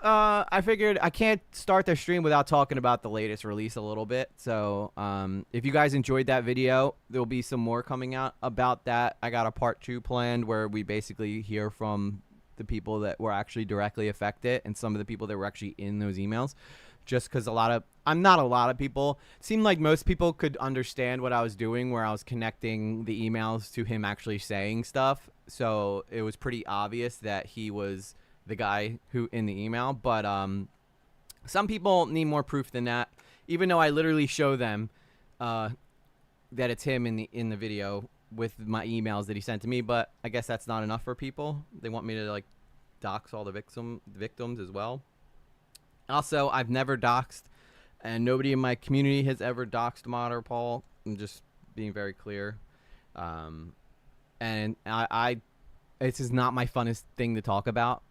I figured I can't start the stream without talking about the latest release a little bit. So, if you guys enjoyed that video, there'll be some more coming out about that. I got a part 2 planned where we basically hear from the people that were actually directly affected and some of the people that were actually in those emails. Just because not a lot of people, seemed like most people could understand what I was doing, where I was connecting the emails to him actually saying stuff. So it was pretty obvious that he was the guy who in the email. But some people need more proof than that. Even though I literally show them that it's him in the video with my emails that he sent to me. But I guess that's not enough for people. They want me to like dox all the victims as well. Also, I've never doxed, and nobody in my community has ever doxed Mod or Paul. I'm just being very clear. And this is not my funnest thing to talk about.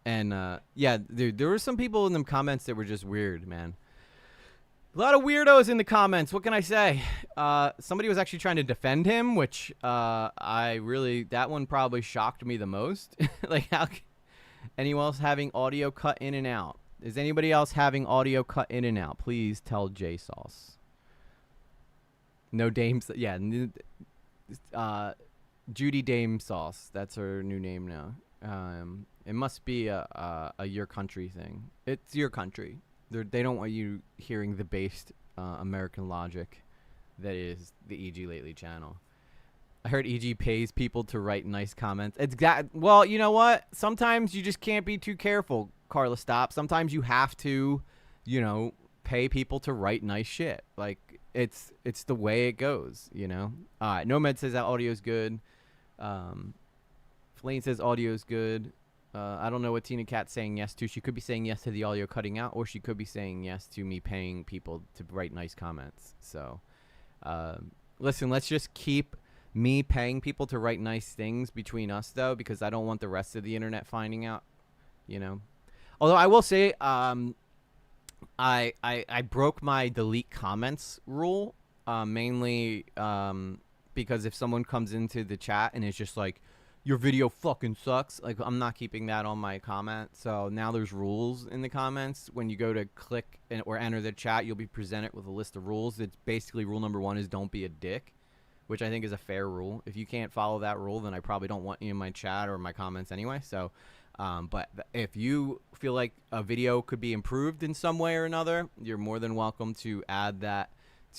And yeah, dude, there were some people in the comments that were just weird, man. A lot of weirdos in the comments. What can I say? Somebody was actually trying to defend him, which that one probably shocked me the most. Like, how anyone else having audio cut in and out? Is anybody else having audio cut in and out? Please tell JSauce. No Dames. Yeah. Judy Dame Sauce. That's her new name now. It must be a your country thing. It's your country. They don't want you hearing the based American logic that is the EG Lately channel. I heard EG pays people to write nice comments. Well, you know what? Sometimes you just can't be too careful, Carla. Stop. Sometimes you have to, pay people to write nice shit. Like, it's the way it goes, All right. Nomad says that audio is good. Flane says audio is good. I don't know what Tina Cat's saying yes to. She could be saying yes to the audio cutting out, or she could be saying yes to me paying people to write nice comments. So, listen, let's just keep me paying people to write nice things between us, though, because I don't want the rest of the internet finding out, Although I will say, I broke my delete comments rule, mainly because if someone comes into the chat and is just like, your video fucking sucks, like, I'm not keeping that on my comment. So now there's rules in the comments. When you go to click or enter the chat, you'll be presented with a list of rules. It's basically rule number 1 is don't be a dick, which I think is a fair rule. If you can't follow that rule, then I probably don't want you in my chat or my comments anyway. So, but if you feel like a video could be improved in some way or another, you're more than welcome to add that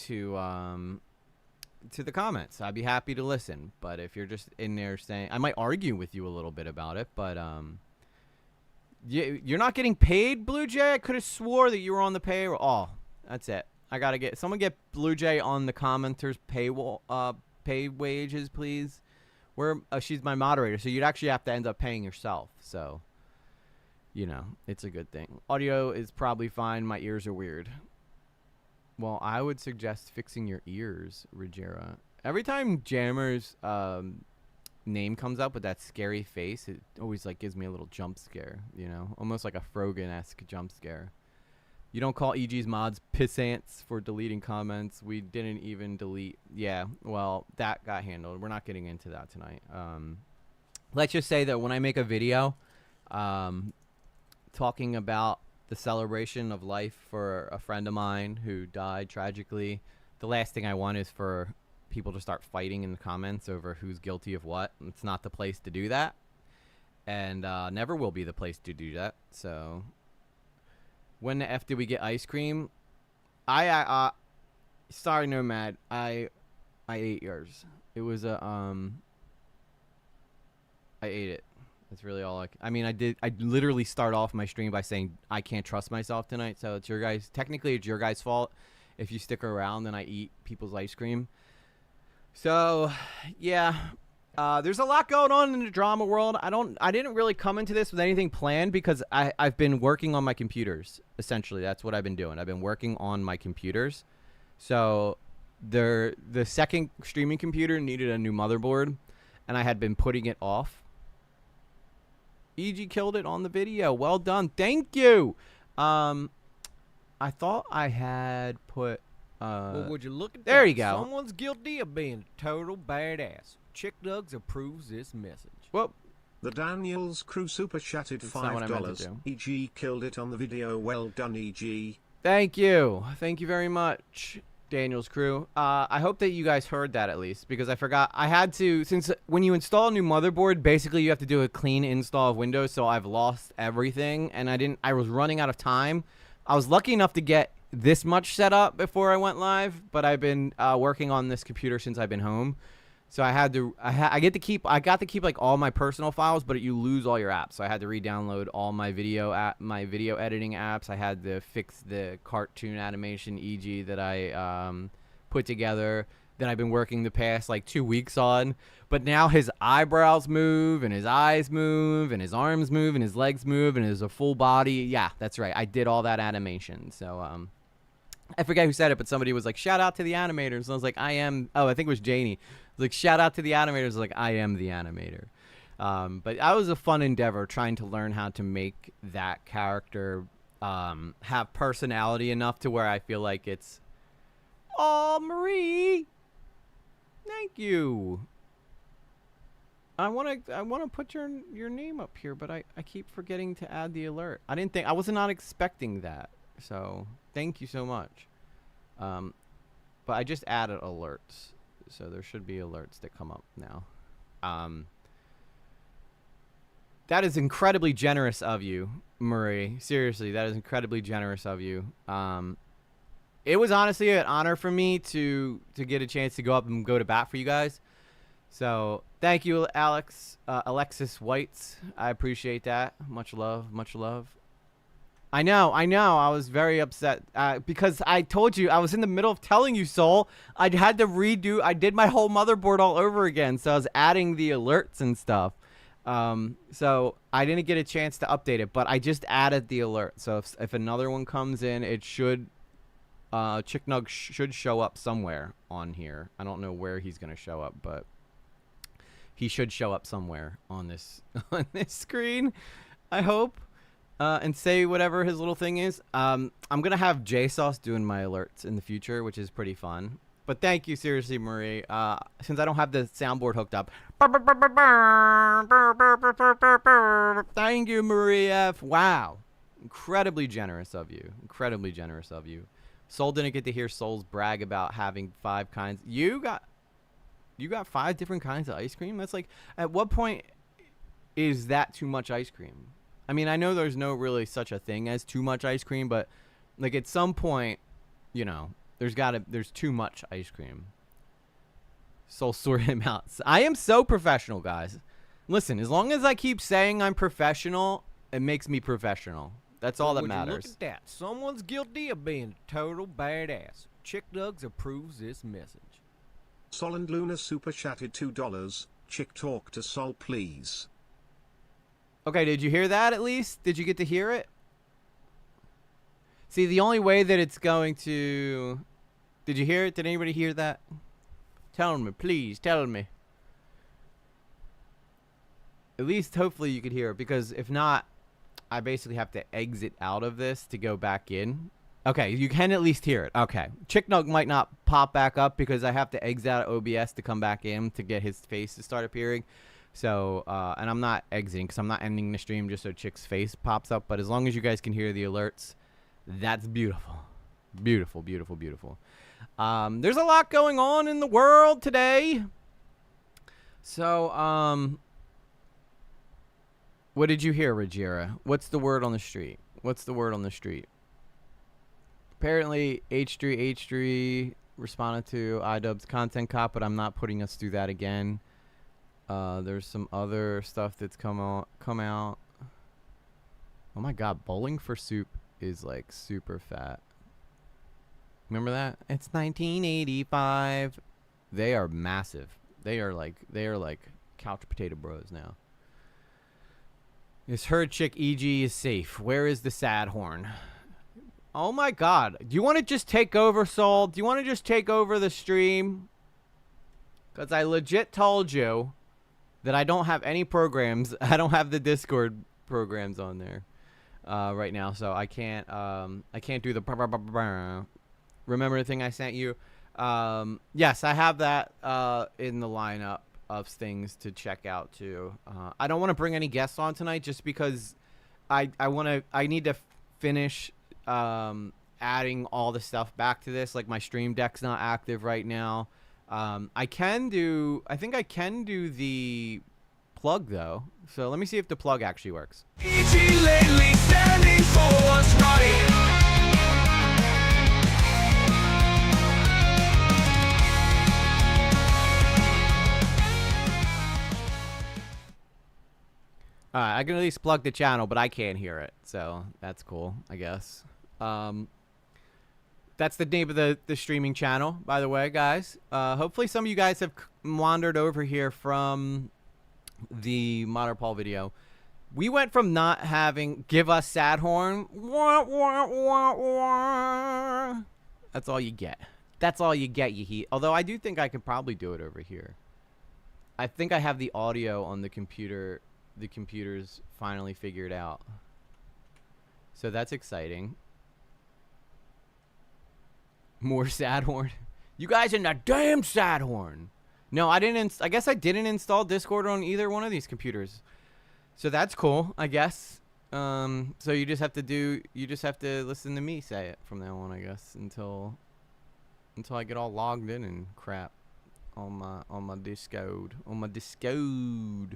to the comments. I'd be happy to listen. But if you're just in there saying, I might argue with you a little bit about it, but you're not getting paid, Blue Jay. I could have swore that you were on the payroll. Oh, that's it. I gotta get someone get Blue Jay on the commenters pay wages, please. She's my moderator, so you'd actually have to end up paying yourself. So, it's a good thing. Audio is probably fine. My ears are weird. Well, I would suggest fixing your ears, Rogera. Every time Jammer's name comes up with that scary face, it always gives me a little jump scare, almost like a Frogan-esque jump scare. You don't call EG's mods pissants for deleting comments. We didn't even delete. Yeah, well, that got handled. We're not getting into that tonight. Let's just say that when I make a video talking about the celebration of life for a friend of mine who died tragically, the last thing I want is for people to start fighting in the comments over who's guilty of what. It's not the place to do that, and never will be the place to do that. So when the F did we get ice cream? Sorry, Nomad, I ate yours. It was I ate it. That's really all I mean, I literally start off my stream by saying I can't trust myself tonight. So it's your guys. Technically, it's your guys' fault if you stick around and I eat people's ice cream. So, yeah, there's a lot going on in the drama world. I didn't really come into this with anything planned because I've been working on my computers. Essentially, that's what I've been doing. I've been working on my computers. So the second streaming computer needed a new motherboard, and I had been putting it off. EG killed it on the video. Well done. Thank you. I thought I had put... well, would you look at there that? You go. Someone's guilty of being a total badass. Chick Dugs approves this message. Well, The Daniels crew super chatted That's not what I meant to $5. do. EG killed it on the video. Well done, EG. Thank you. Thank you very much, Daniel's crew. I hope that you guys heard that at least, because I forgot. I had to, since when you install a new motherboard, basically you have to do a clean install of Windows, so I've lost everything, and I was running out of time. I was lucky enough to get this much set up before I went live, but I've been working on this computer since I've been home. So I got to keep like all my personal files, but you lose all your apps. So I had to re-download all my video editing apps. I had to fix the cartoon animation EG that I put together that I've been working the past like 2 weeks on. But now his eyebrows move and his eyes move and his arms move and his legs move and his a full body. Yeah, that's right. I did all that animation. So I forget who said it, but somebody was like, shout out to the animators. And I was like, I think it was Janie. Like, shout out to the animators. Like, I am the animator. But that was a fun endeavor trying to learn how to make that character have personality enough to where I feel like it's, oh, Marie, thank you. I want to put your name up here, but I keep forgetting to add the alert. I was not expecting that. So thank you so much. But I just added alerts. So there should be alerts that come up now. That is incredibly generous of you, Marie. Seriously, that is incredibly generous of you. It was honestly an honor for me to get a chance to go up and go to bat for you guys. So thank you, Alexis Whites. I appreciate that. Much love, much love. I know. I was very upset because I told you, I was in the middle of telling you, Soul. I had to I did my whole motherboard all over again. So I was adding the alerts and stuff. So I didn't get a chance to update it, but I just added the alert. So if another one comes in, it should, Chicknug should show up somewhere on here. I don't know where he's going to show up, but he should show up somewhere on this, on this screen, I hope. And say whatever his little thing is. I'm going to have JSauce doing my alerts in the future, which is pretty fun. But thank you, seriously, Marie. Since I don't have the soundboard hooked up. Thank you, Marie F. Wow. Incredibly generous of you. Incredibly generous of you. Soul didn't get to hear Soul's brag about having 5 kinds. You got 5 different kinds of ice cream? That's like, at what point is that too much ice cream? I mean, I know there's no really such a thing as too much ice cream, but like at some point, you know, there's too much ice cream. So sort him out. I am so professional, guys. Listen, as long as I keep saying I'm professional, it makes me professional. That's all that matters. Look at that. Someone's guilty of being a total badass. Chick Nugs approves this message. Sol and Luna super chatted $2. Chick talk to Sol, please. Okay, did you hear that at least? Did you get to hear it? See, the only way that it's going to... Did you hear it? Did anybody hear that? Tell me, please, tell me. At least, hopefully, you could hear it, because if not, I basically have to exit out of this to go back in. Okay, you can at least hear it. Okay. Chicknug might not pop back up because I have to exit out of OBS to come back in to get his face to start appearing. So, and I'm not exiting because I'm not ending the stream just so Chick's face pops up. But as long as you guys can hear the alerts, that's beautiful. Beautiful, beautiful, beautiful. There's a lot going on in the world today. So, what did you hear, Rajira? What's the word on the street? What's the word on the street? Apparently, H3 responded to iDubbbz's content cop, but I'm not putting us through that again. There's some other stuff that's come out. Oh my god, Bowling for Soup is like super fat. Remember that? It's 1985. They are massive. They are like couch potato bros now. This herd chick EG is safe. Where is the sad horn? Oh my god. Do you want to just take over, Soul? Do you want to just take over the stream? Because I legit told you that I don't have any programs. I don't have the Discord programs on there right now, so I can't do the remember the thing I sent you? Yes, I have that in the lineup. of things to check out too. I don't want to bring any guests on tonight just because I need to finish adding all the stuff back to this. Like my stream deck's not active right now. I think I can do the plug though. So let me see if the plug actually works. PG lately standing for what's right. I can at least plug the channel, but I can't hear it, so that's cool, I guess. That's the name of the streaming channel, by the way, guys. Hopefully some of you guys have wandered over here from the Modern Paul video. We went from not having give us sad horn. That's all you get. That's all you get, you heat. Although I do think I could probably do it over here. I think I have the audio on the computer. The computer's finally figured out. So that's exciting. More sad horn. You guys in the damn sad horn. No, I didn't. I guess I didn't install Discord on either one of these computers. So that's cool, I guess. So you just have to listen to me say it from now on, I guess, until I get all logged in and crap on my Discord, my Discosio.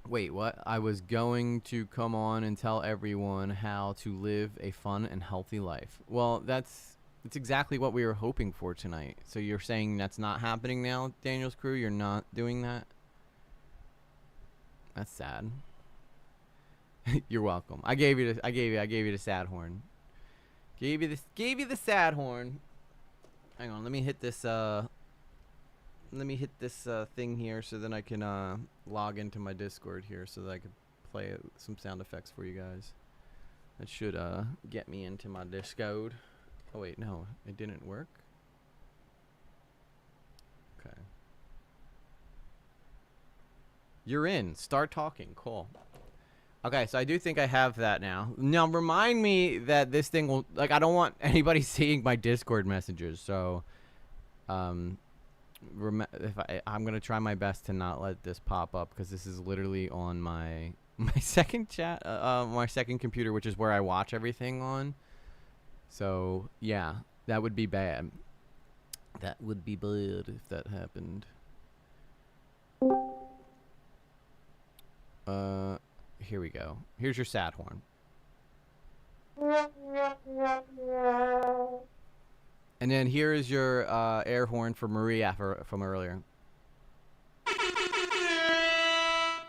Wait, what? I was going to come on and tell everyone how to live a fun and healthy life. Well, that's exactly what we were hoping for tonight. So you're saying that's not happening now, Daniel's crew? You're not doing that? That's sad. You're welcome. I gave you the sad horn. Gave you the sad horn. Hang on, let me hit this thing here so then I can log into my Discord here so that I can play some sound effects for you guys. That should get me into my Discord. Oh wait, no, it didn't work. Okay. You're in. Start talking. Cool. Okay, so I do think I have that now. Now, remind me that this thing will... Like, I don't want anybody seeing my Discord messages, so... I'm going to try my best to not let this pop up, because this is literally on my second chat... my second computer, which is where I watch everything on. So, yeah, that would be bad. That would be bad if that happened. Here we go. Here's your sad horn. And then here is your air horn for Maria from earlier.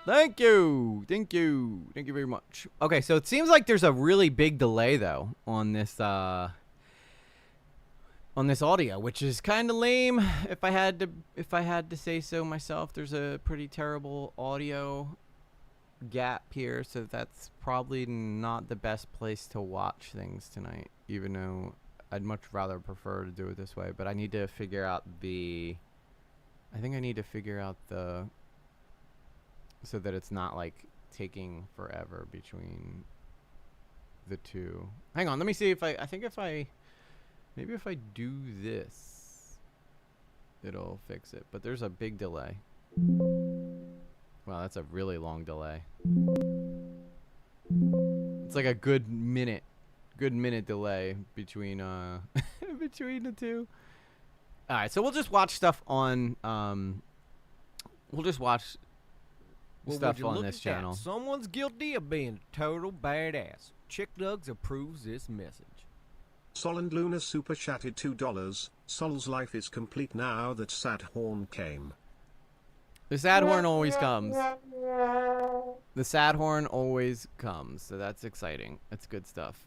Thank you. Thank you. Thank you very much. Okay, so it seems like there's a really big delay though on this audio, which is kind of lame. If I had to say so myself, there's a pretty terrible audio gap here, so that's probably not the best place to watch things tonight, even though I'd much rather prefer to do it this way. But I need to figure out so that it's not like taking forever between the two. Hang on, let me see if maybe if I do this it'll fix it, but there's a big delay. Wow, that's a really long delay. It's like a good minute delay between between the two. All right, so we'll just watch stuff on stuff on this channel. Someone's guilty of being a total badass. Chick Dugs approves this message. Sol and Luna super chatted $2. Sol's life is complete now that sad horn came. The sad horn always comes. The sad horn always comes, so that's exciting. That's good stuff.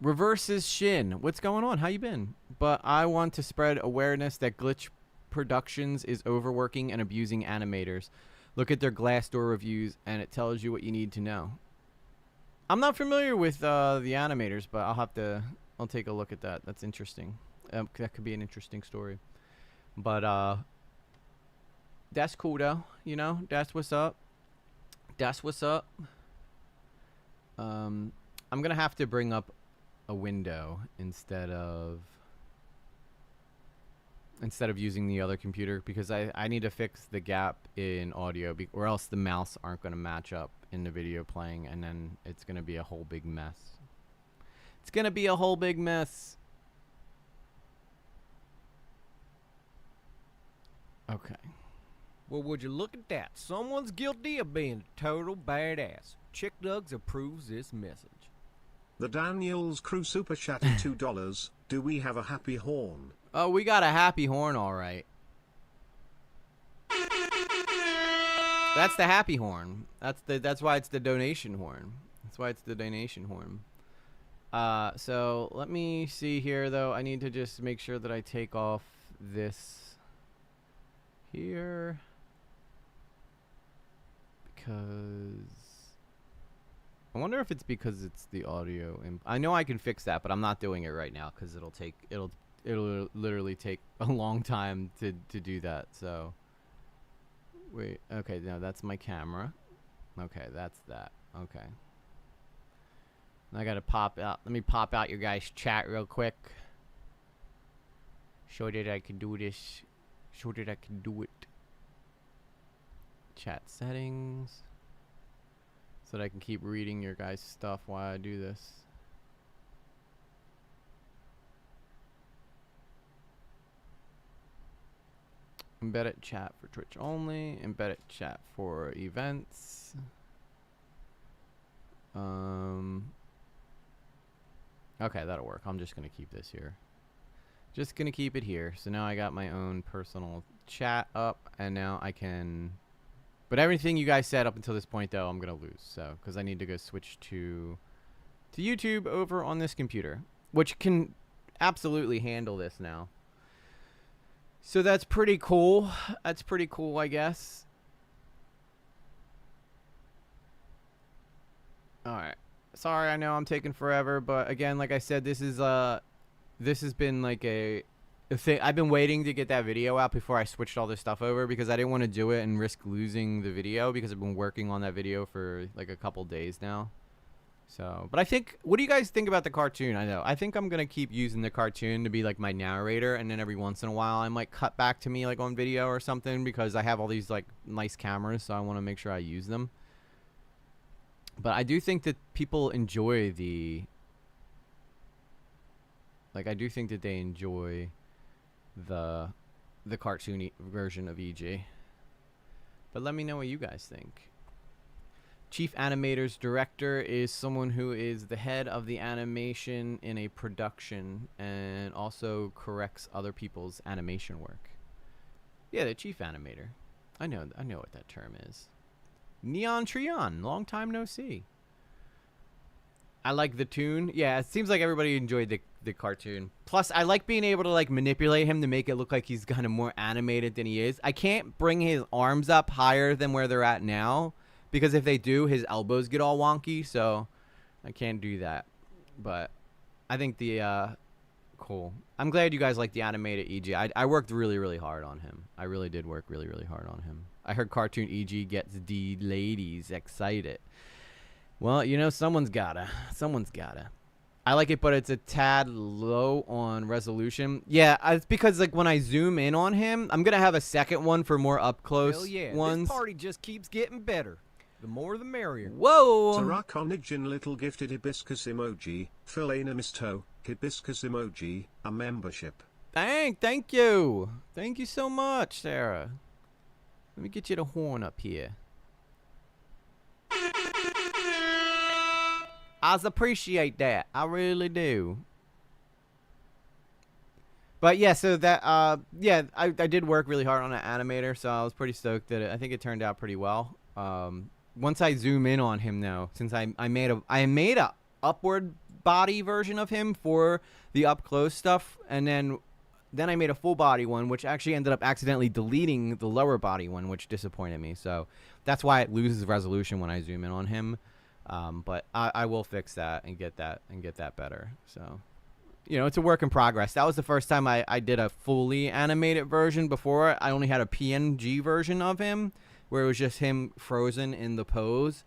Reverses Shin. What's going on? How you been? But I want to spread awareness that Glitch Productions is overworking and abusing animators. Look at their Glassdoor reviews, and it tells you what you need to know. I'm not familiar with the animators, but I'll take a look at that. That's interesting. That could be an interesting story. But that's cool though, you know. That's what's up. That's what's up. I'm gonna have to bring up a window instead of instead of using the other computer, because I need to fix the gap in audio, or else the mouse aren't going to match up in the video playing, and then it's going to be a whole big mess. It's going to be a whole big mess. Okay. Well, would you look at that? Someone's guilty of being a total badass. Chick Dugs approves this message. The Daniels Crew super chatted $2. Do we have a happy horn? Oh, we got a happy horn, all right. That's the happy horn. That's why it's the donation horn. That's why it's the donation horn. So let me see here, though. I need to just make sure that I take off this here, because I wonder if it's because it's the audio. I know I can fix that, but I'm not doing it right now because it'll literally take a long time to do that. So wait, okay, no, that's my camera. Okay, that's that. Okay, I gotta pop out. Let me pop out your guys' chat real quick. Show that I can do this. Show that I can do it. Chat settings, so that I can keep reading your guys' stuff while I do this. Embedded chat for Twitch only. Embedded chat for events. Okay, that'll work. I'm just gonna keep this here. Just gonna keep it here. So now I got my own personal chat up, and now I can. But everything you guys said up until this point, though, I'm gonna lose. So because I need to go switch to YouTube over on this computer, which can absolutely handle this now. So that's pretty cool. That's pretty cool, I guess. All right. Sorry, I know I'm taking forever, but again, like I said, this has been like a thing. I've been waiting to get that video out before I switched all this stuff over, because I didn't want to do it and risk losing the video, because I've been working on that video for like a couple days now. So, but I think, what do you guys think about the cartoon? I think I'm gonna keep using the cartoon to be like my narrator, and then every once in a while I might cut back to me like on video or something, because I have all these like nice cameras, so I want to make sure I use them. But I do think that people enjoy I do think that they enjoy the cartoony version of EG. But let me know what you guys think. Chief Animator's Director is someone who is the head of the animation in a production and also corrects other people's animation work. Yeah, the Chief Animator. I know what that term is. Neon Trion, long time no see. I like the tune. Yeah, it seems like everybody enjoyed the cartoon. Plus, I like being able to like manipulate him to make it look like he's kind of more animated than he is. I can't bring his arms up higher than where they're at now, because if they do, his elbows get all wonky, so I can't do that. But I think cool. I'm glad you guys like the animated EG. I worked really, really hard on him. I really did work really, really hard on him. I heard cartoon EG gets the ladies excited. Well, you know, someone's gotta. I like it, but it's a tad low on resolution. Yeah, it's because like when I zoom in on him, I'm gonna have a second one for more up close Hell yeah, ones. this party just keeps getting better. The more the merrier. Whoa! Tarakonijin little gifted hibiscus emoji. Philana Misto, hibiscus emoji, a membership. Thank you. Thank you so much, Sarah. Let me get you the horn up here. I appreciate that. I really do. But yeah, so that yeah, I did work really hard on an animator, so I was pretty stoked that I think it turned out pretty well. Once I zoom in on him now, since I made a upward body version of him for the up close stuff, and then I made a full body one, which actually ended up accidentally deleting the lower body one, which disappointed me. So that's why it loses resolution when I zoom in on him. But I will fix that and get that better. So, you know, it's a work in progress. That was the first time I did a fully animated version. Before, I only had a PNG version of him, where it was just him frozen in the pose.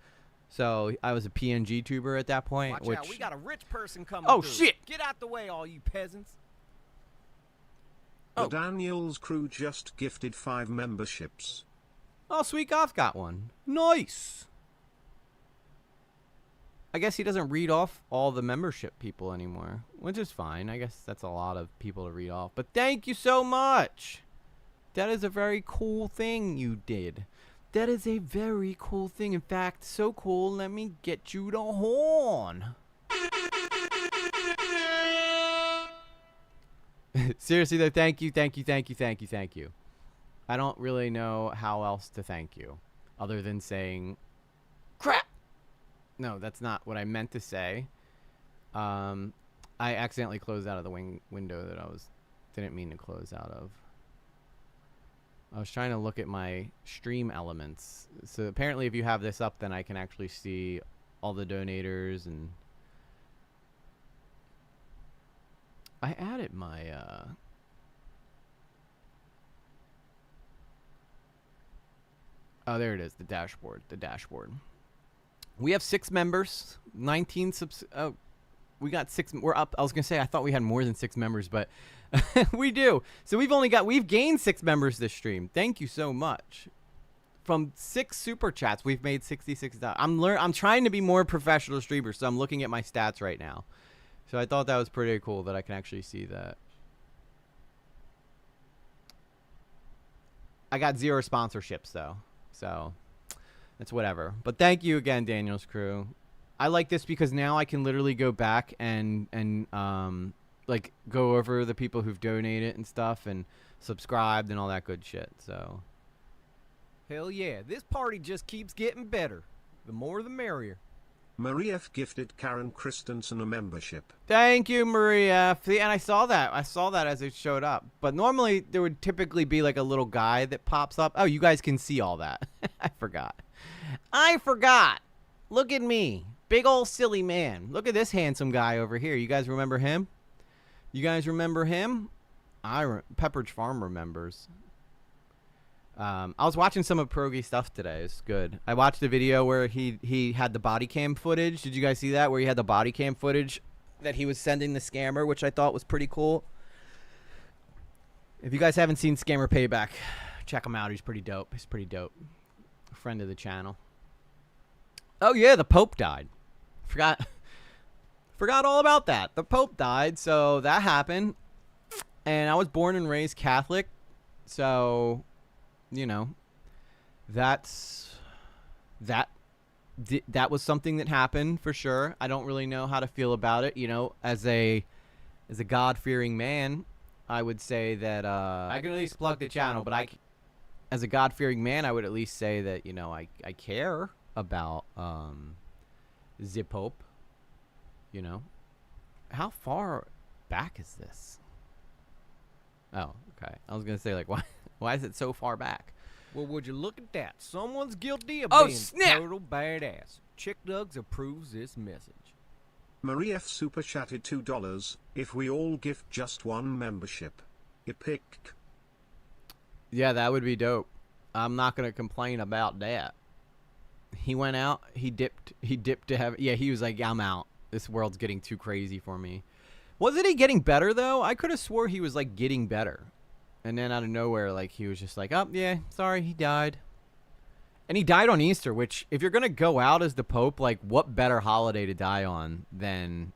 So I was a PNG tuber at that point. Watch out, we got a rich person coming Oh, through. shit! Get out the way, all you peasants. The Daniels crew just gifted 5 memberships. Oh, Sweet Goth got one. Nice. I guess he doesn't read off all the membership people anymore, which is fine. I guess that's a lot of people to read off. But thank you so much. That is a very cool thing you did. That is a very cool thing. In fact, so cool, let me get you the horn. Seriously though, thank you. I don't really know how else to thank you other than saying crap. No, that's not what I meant to say. I accidentally closed out of the window that I didn't mean to close out of. I was trying to look at my stream elements. So apparently if you have this up, then I can actually see all the donators, and I added my oh, there it is, the dashboard. We have 6 members, 19 subs. Oh, we got 6. We're up. I was gonna say I thought we had more than 6 members, but we do. So we've gained 6 members this stream. Thank you so much. From 6 super chats, we've made $66. I'm trying to be more professional streamer, so I'm looking at my stats right now. So I thought that was pretty cool that I can actually see that. I got 0 sponsorships though, so that's whatever. But thank you again, Daniel's crew. I like this because now I can literally go back and like go over the people who've donated and stuff and subscribed and all that good shit. So Hell yeah, this party just keeps getting better. The more the merrier. Marie F gifted Karen Christensen a membership. thank you, Maria. And I saw that as it showed up. But normally there would typically be like a little guy that pops up. Oh, you guys can see all that. I forgot. Look at me. Big old silly man. Look at this handsome guy over here. You guys remember him? Pepperidge Farm remembers. I was watching some of Pierogi's stuff today. It's good. I watched a video where he had the body cam footage. Did you guys see that? Where he had the body cam footage that he was sending the scammer, which I thought was pretty cool. If you guys haven't seen Scammer Payback, check him out. He's pretty dope. A friend of the channel. Oh yeah, the Pope died. Forgot all about that. The Pope died, so that happened. And I was born and raised Catholic, so you know, that was something that happened for sure. I don't really know how to feel about it, you know, as a God-fearing man. I would say that I can at least plug the channel, but as a God-fearing man, I would at least say that, you know, I care about the Pope. You know, how far back is this? Oh, okay. I was gonna say, like, why is it so far back? Well, would you look at that? Someone's guilty of Oh, being snap! a total badass. Chick Dugs approves this message. Marie F super chatted $2. If we all gift just 1 membership. Epic. Yeah, that would be dope. I'm not gonna complain about that. He went out. He dipped to heaven. Yeah, he was like, I'm out. This world's getting too crazy for me. Wasn't he getting better though? I could have swore he was like getting better, and then out of nowhere, like he was just like, oh yeah, sorry, he died. And he died on Easter, which if you're gonna go out as the Pope, like what better holiday to die on than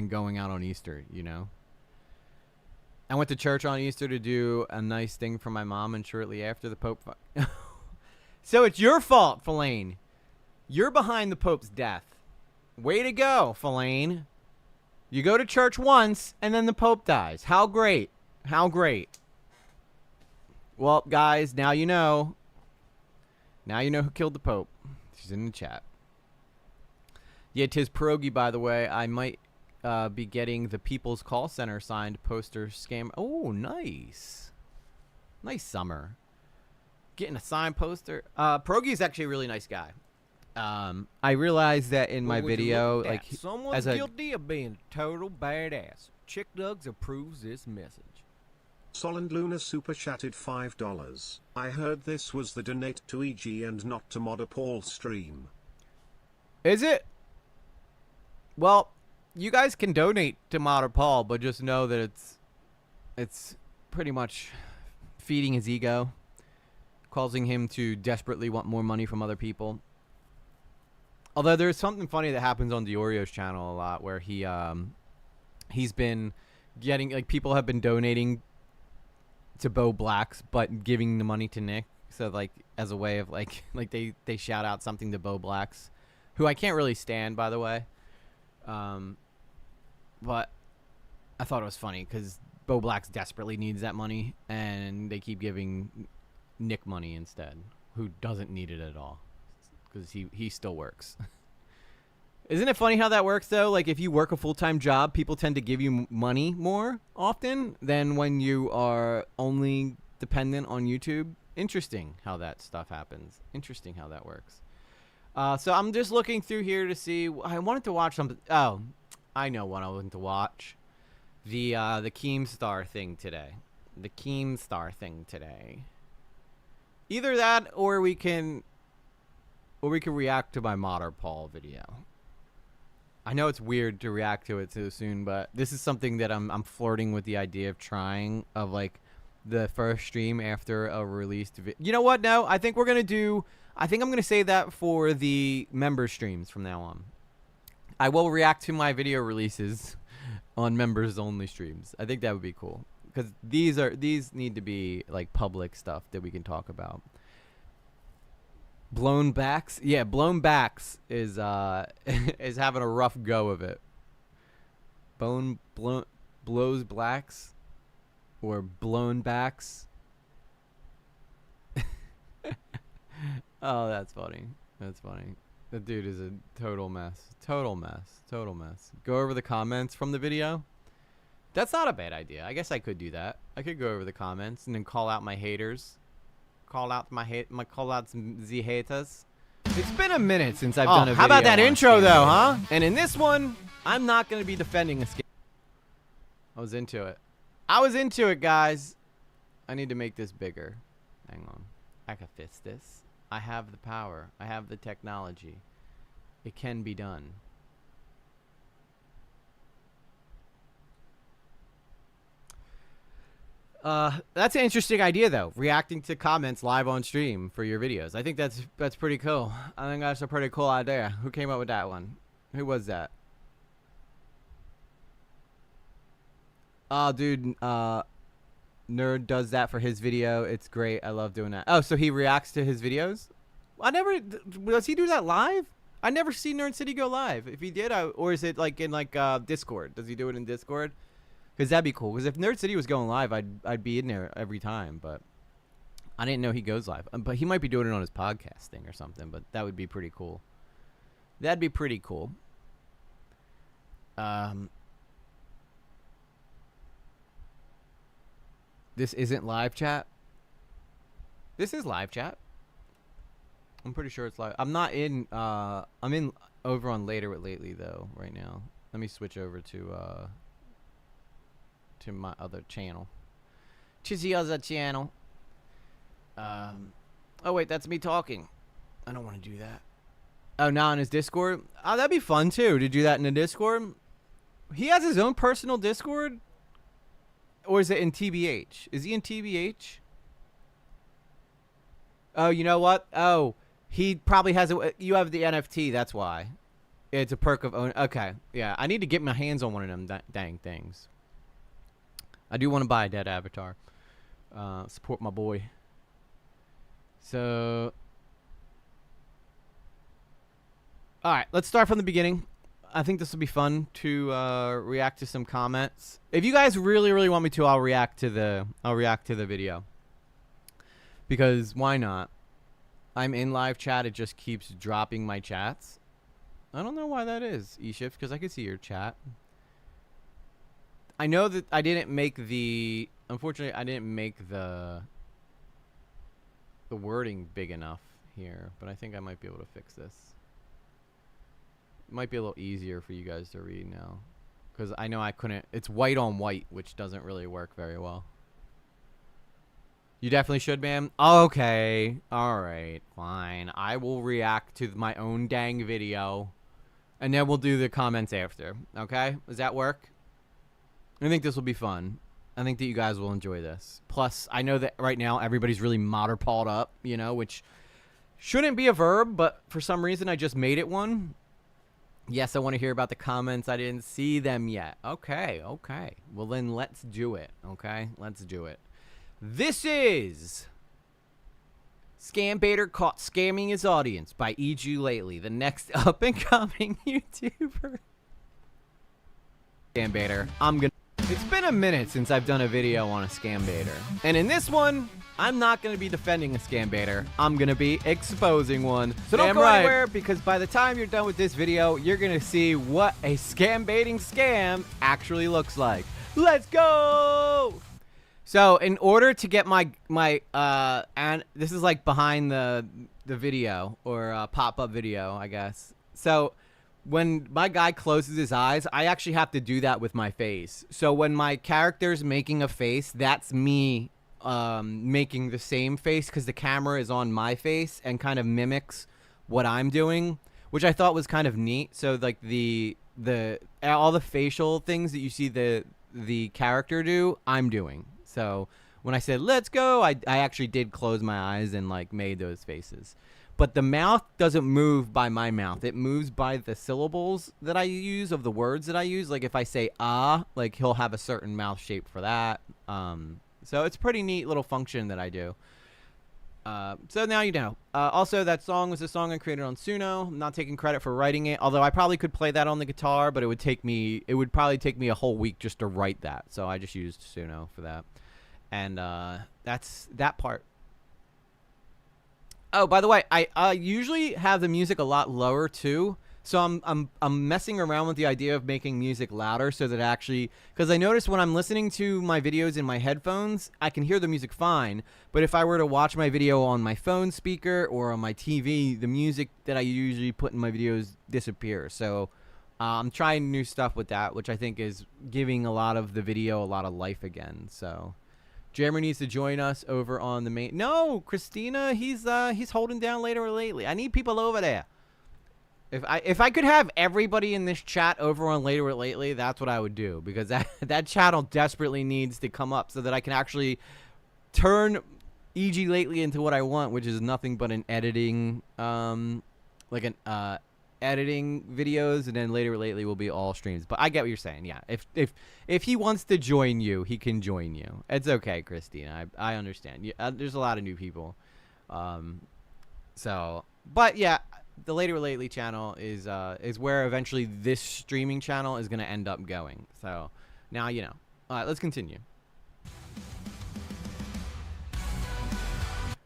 going out on Easter, you know? I went to church on Easter to do a nice thing for my mom, and shortly after the Pope. So it's your fault, Fellaine. You're behind the Pope's death. Way to go, Fellaine. You go to church once, and then the Pope dies. How great. How great. Well, guys, now you know. Now you know who killed the Pope. She's in the chat. Yeah, 'tis Pierogi, by the way. I might be getting the People's Call Center signed poster scam. Oh, nice. Nice summer. Getting a signed poster. Pierogi is actually a really nice guy. I realized that in my Well, would you video, look at like, that? Someone's guilty of being a total badass. Chick Dugs approves this message. Solend Luna super chatted $5. I heard this was the donate to EG and not to Modder Paul stream. Is it? Well, you guys can donate to Modder Paul, but just know that It's pretty much feeding his ego, causing him to desperately want more money from other people. Although there's something funny that happens on Dioreo's channel a lot, where he's been getting, like, people have been donating to Bo Blacks but giving the money to Nick. So, like, as a way of, like they shout out something to Bo Blacks, who I can't really stand, by the way. But I thought it was funny because Bo Blacks desperately needs that money, and they keep giving Nick money instead, who doesn't need it at all because he still works. Isn't it funny how that works, though? Like, if you work a full-time job, people tend to give you money more often than when you are only dependent on YouTube. Interesting how that stuff happens. Interesting how that works. So I'm just looking through here to see. I wanted to watch something. Oh, I know what I wanted to watch. The Keemstar thing today. The Keemstar thing today. Either that, or we can react to my Modder Paul video. I know it's weird to react to it so soon, but this is something that I'm flirting with the idea of trying, of like the first stream after a released video. You know what? No, I think I'm going to save that for the member streams from now on. I will react to my video releases on members only streams. I think that would be cool, because these need to be like public stuff that we can talk about. Blown Backs, yeah, Blown Backs is is having a rough go of it. Blows Blacks or Blown Backs. Oh, that's funny. That's funny. The dude is a total mess. Total mess. Total mess. Go over the comments from the video. That's not a bad idea. I guess I could do that. I could go over the comments and then call out my haters. Call out the haters. It's been a minute since I've done a video. How about that intro, though, huh? And in this one, I'm not going to be defending a scam. I was into it. I was into it, guys. I need to make this bigger. Hang on. I can fix this. I have the power. I have the technology. It can be done. That's an interesting idea, though. Reacting to comments live on stream for your videos. I think that's pretty cool. I think that's a pretty cool idea. Who came up with that one? Who was that? Oh, dude. Nerd does that for his video. It's great. I love doing that. Oh, so he reacts to his videos? Does he do that live? I never see Nerd City go live. If he did, or is it like in Discord? Does he do it in Discord? Because that'd be cool. Because if Nerd City was going live, I'd be in there every time. But I didn't know he goes live. But he might be doing it on his podcast thing or something. But that would be pretty cool. That'd be pretty cool. This isn't live chat. This is live chat. I'm pretty sure it's live. I'm not in. I'm in over on Later with Lately though right now. Let me switch over to my other channel. To the other channel. Oh wait, that's me talking. I don't want to do that. Oh, now in his Discord. Oh, that'd be fun too to do that in the Discord. He has his own personal Discord. Or is it in TBH? Is he in TBH? Oh, you know what? Oh, he probably has it. You have the NFT. That's why. It's a perk of own. Okay. Yeah. I need to get my hands on one of them dang things. I do want to buy a dead avatar. Support my boy. So. All right. Let's start from the beginning. I think this will be fun to react to some comments. If you guys really, really want me to, I'll react to the video. Because why not? I'm in live chat. It just keeps dropping my chats. I don't know why that is, eShift, because I can see your chat. I know that I didn't make the. Unfortunately, I didn't make the wording big enough here, but I think I might be able to fix this. It might be a little easier for you guys to read now, because I know I couldn't. It's white on white, which doesn't really work very well. You definitely should, man. Okay. All right. Fine. I will react to my own dang video, and then we'll do the comments after. Okay? Does that work? I think this will be fun. I think that you guys will enjoy this. Plus, I know that right now everybody's really modderpawed up, you know, which shouldn't be a verb, but for some reason I just made it one. Yes, I want to hear about the comments. I didn't see them yet. Okay, okay. Well, then let's do it, okay? Let's do it. This is Scambaiter Caught Scamming His Audience by E.G. Lately, the next up-and-coming YouTuber. Scambaiter, It's been a minute since I've done a video on a scambaiter. And in this one, I'm not going to be defending a scambaiter. I'm going to be exposing one. So don't go anywhere, because by the time you're done with this video, you're going to see what a scam-baiting scam actually looks like. Let's go! So in order to get my and this is like behind the video, or pop-up video, I guess. So when my guy closes his eyes, I actually have to do that with my face. So when my character's making a face, that's me making the same face, because the camera is on my face and kind of mimics what I'm doing, which I thought was kind of neat. So like all the facial things that you see the character do, I'm doing. So when I said let's go, I actually did close my eyes and like made those faces. But the mouth doesn't move by my mouth. It moves by the syllables that I use of the words that I use. Like if I say ah, like he'll have a certain mouth shape for that. So it's a pretty neat little function that I do. So now you know. Also, that song was a song I created on Suno. I'm not taking credit for writing it, although I probably could play that on the guitar, but it would probably take me a whole week just to write that. So I just used Suno for that. And that's that part. Oh, by the way, I usually have the music a lot lower too. So I'm messing around with the idea of making music louder, so that actually, because I notice when I'm listening to my videos in my headphones, I can hear the music fine. But if I were to watch my video on my phone speaker or on my TV, the music that I usually put in my videos disappears. So I'm trying new stuff with that, which I think is giving a lot of the video a lot of life again. So Jammer needs to join us over on the main. No, Christina, he's holding down later or lately. I need people over there. If I could have everybody in this chat over on later or lately, that's what I would do, because that channel desperately needs to come up so that I can actually turn EG Lately into what I want, which is nothing but an editing, editing videos, and then later or lately will be all streams. But I get what you're saying. Yeah, if he wants to join you, he can join you. It's okay, Christina. I understand. There's a lot of new people. So, but yeah, the later or lately channel is where eventually this streaming channel is gonna end up going. So now you know. All right, let's continue.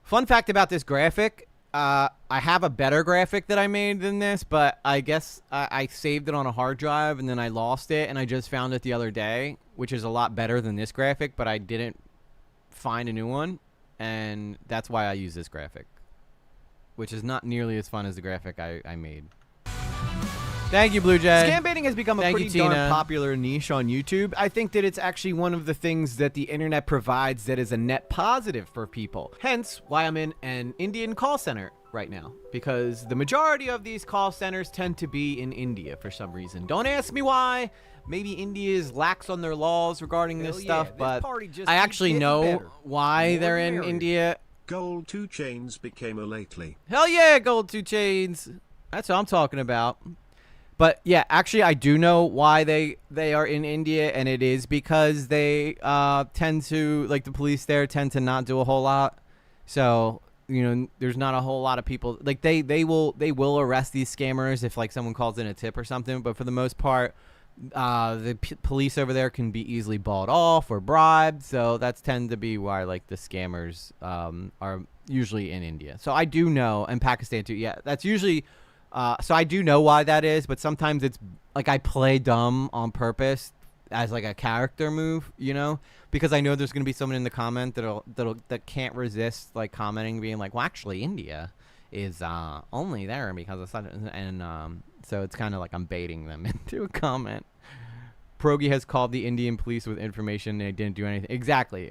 Fun fact about this graphic. I have a better graphic that I made than this, but I guess I saved it on a hard drive and then I lost it, and I just found it the other day, which is a lot better than this graphic, but I didn't find a new one, and that's why I use this graphic, which is not nearly as fun as the graphic I made. Thank you, Blue Jay. Scambaiting has become a pretty darn popular niche on YouTube. I think that it's actually one of the things that the internet provides that is a net positive for people. Hence why I'm in an Indian call center right now, because the majority of these call centers tend to be in India for some reason. Don't ask me why. Maybe India is lax on their laws regarding this stuff, but I actually know why they're in India. Gold 2 Chains became a lately. Hell yeah, Gold 2 Chains. That's what I'm talking about. But yeah, actually, I do know why they are in India, and it is because they tend to, like, the police there tend to not do a whole lot. So, you know, there's not a whole lot of people, like, they will arrest these scammers if, like, someone calls in a tip or something. But for the most part, the police over there can be easily bought off or bribed. So that's tend to be why, like, the scammers are usually in India. So I do know, and Pakistan too. Yeah, that's usually. So I do know why that is, but sometimes it's like I play dumb on purpose as like a character move, you know, because I know there's gonna be someone in the comment that can't resist like commenting, being like, well, actually, India is only there because of such, and so it's kind of like I'm baiting them into a comment. Progi has called the Indian police with information they didn't do anything. Exactly.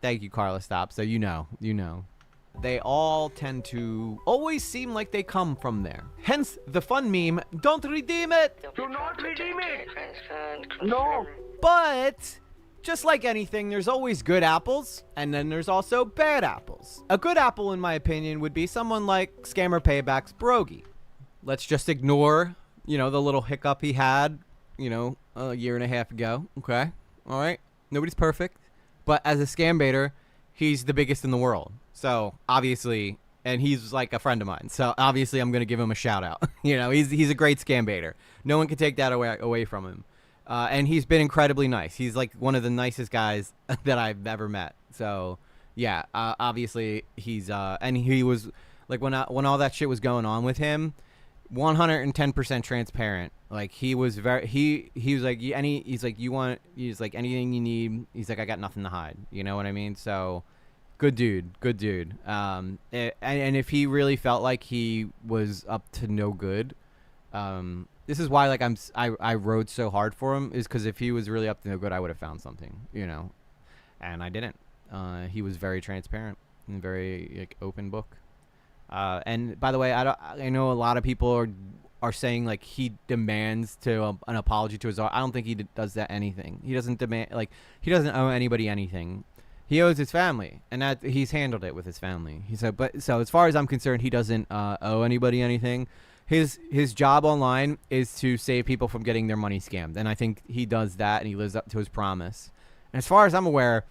Thank you, Carla. Stop. So you know. They all tend to always seem like they come from there. Hence the fun meme, don't redeem it! Do not redeem it! No! But Just like anything, there's always good apples, and then there's also bad apples. A good apple, in my opinion, would be someone like Scammer Payback's Brogy. Let's just ignore, the little hiccup he had, a year and a half ago. Okay? All right? Nobody's perfect. But as a scam baiter, he's the biggest in the world. So, obviously, and he's like a friend of mine. So, obviously, I'm going to give him a shout out. He's a great scam baiter. No one can take that away from him. And he's been incredibly nice. He's like one of the nicest guys that I've ever met. So, yeah, obviously and he was like when all that shit was going on with him, 110% transparent. Like he was he was like he's like anything you need. He's like, I got nothing to hide. You know what I mean? So, good dude. And if he really felt like he was up to no good, this is why like I rode so hard for him, is because if he was really up to no good, I would have found something, and I didn't. He was very transparent and very like open book. And by the way, I know a lot of people are saying like he demands an apology to his art. I don't think he does that anything. He doesn't demand, like, he doesn't owe anybody anything. He owes his family, and that he's handled it with his family. He said, so as far as I'm concerned, he doesn't owe anybody anything. His job online is to save people from getting their money scammed, and I think he does that, and he lives up to his promise. And as far as I'm aware,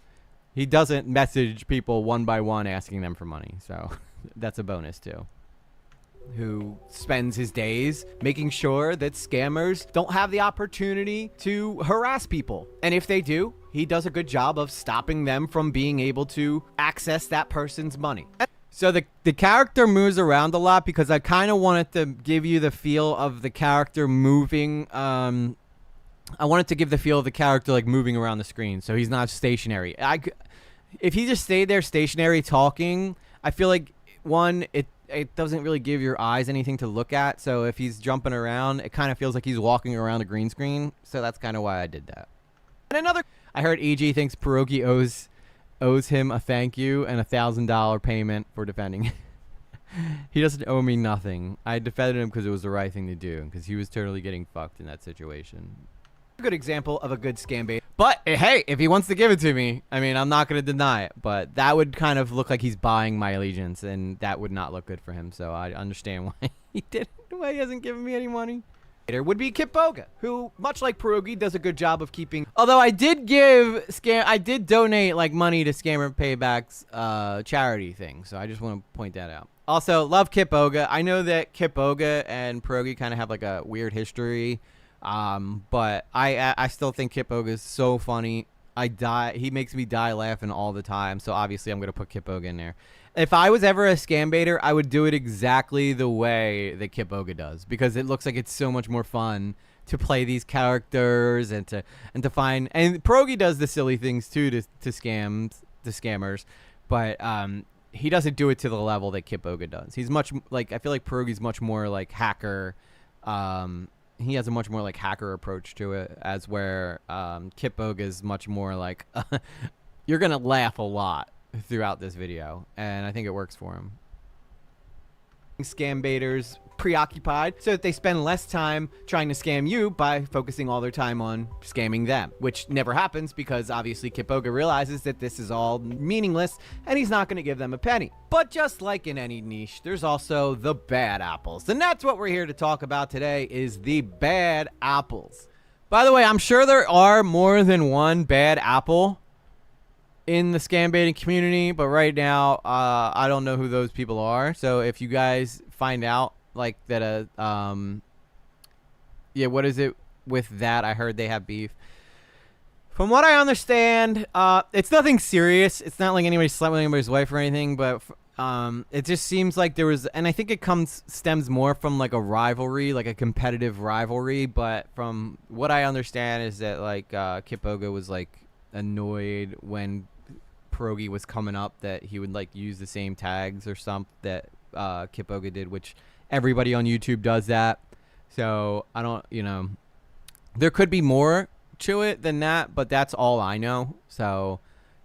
he doesn't message people one by one asking them for money, so that's a bonus too. Who spends his days making sure that scammers don't have the opportunity to harass people, and if they do, he does a good job of stopping them from being able to access that person's money. So the character moves around a lot because I kind of wanted to give you the feel of the character moving. I wanted to give the feel of the character like moving around the screen, so he's not stationary. If he just stayed there stationary talking, I feel like it doesn't really give your eyes anything to look at. So if he's jumping around, it kind of feels like he's walking around a green screen. So that's kind of why I did that. And I heard EG thinks Pierogi owes him a thank you and $1,000 payment for defending. He doesn't owe me nothing. I defended him because it was the right thing to do, because he was totally getting fucked in that situation. A good example of a good scam bait. But hey, if he wants to give it to me, I mean, I'm not going to deny it, but that would kind of look like he's buying my allegiance, and that would not look good for him. So I understand why why he hasn't given me any money. Would be Kip Boga, who, much like Pierogi, does a good job of keeping. Although I did donate like money to Scammer Payback's charity thing, so I just want to point that out. Also, love Kip Boga. I know that Kip Boga and Pierogi kind of have like a weird history, but I still think Kip Boga is so funny. He makes me die laughing all the time. So obviously I'm gonna put Kip Boga in there. If I was ever a scam baiter, I would do it exactly the way that Kip Boga does, because it looks like it's so much more fun to play these characters and to find. And Pierogi does the silly things too to scammers, but he doesn't do it to the level that Kip Boga does. He's much like, I feel like Pierogi's much more like hacker. He has a much more like hacker approach to it, as where Kip Boga is much more like you're gonna laugh a lot throughout this video, and I think it works for him. Scam baiters preoccupied so that they spend less time trying to scam you by focusing all their time on scamming them, which never happens because obviously Kip Boga realizes that this is all meaningless and he's not going to give them a penny. But just like in any niche, there's also the bad apples, and that's what we're here to talk about today, is the bad apples. By the way, I'm sure there are more than one bad apple in the scam baiting community, but right now I don't know who those people are. So if you guys find out like that yeah, what is it with that? I heard they have beef. From what I understand, it's nothing serious. It's not like anybody slept with anybody's wife or anything, but it just seems like there was, and I think it stems more from like a rivalry, like a competitive rivalry. But from what I understand is that like Kip Boga was like annoyed when Pierogi was coming up, that he would like use the same tags or something that Kip Boga did, which everybody on YouTube does that. So I don't, there could be more to it than that, but that's all I know. So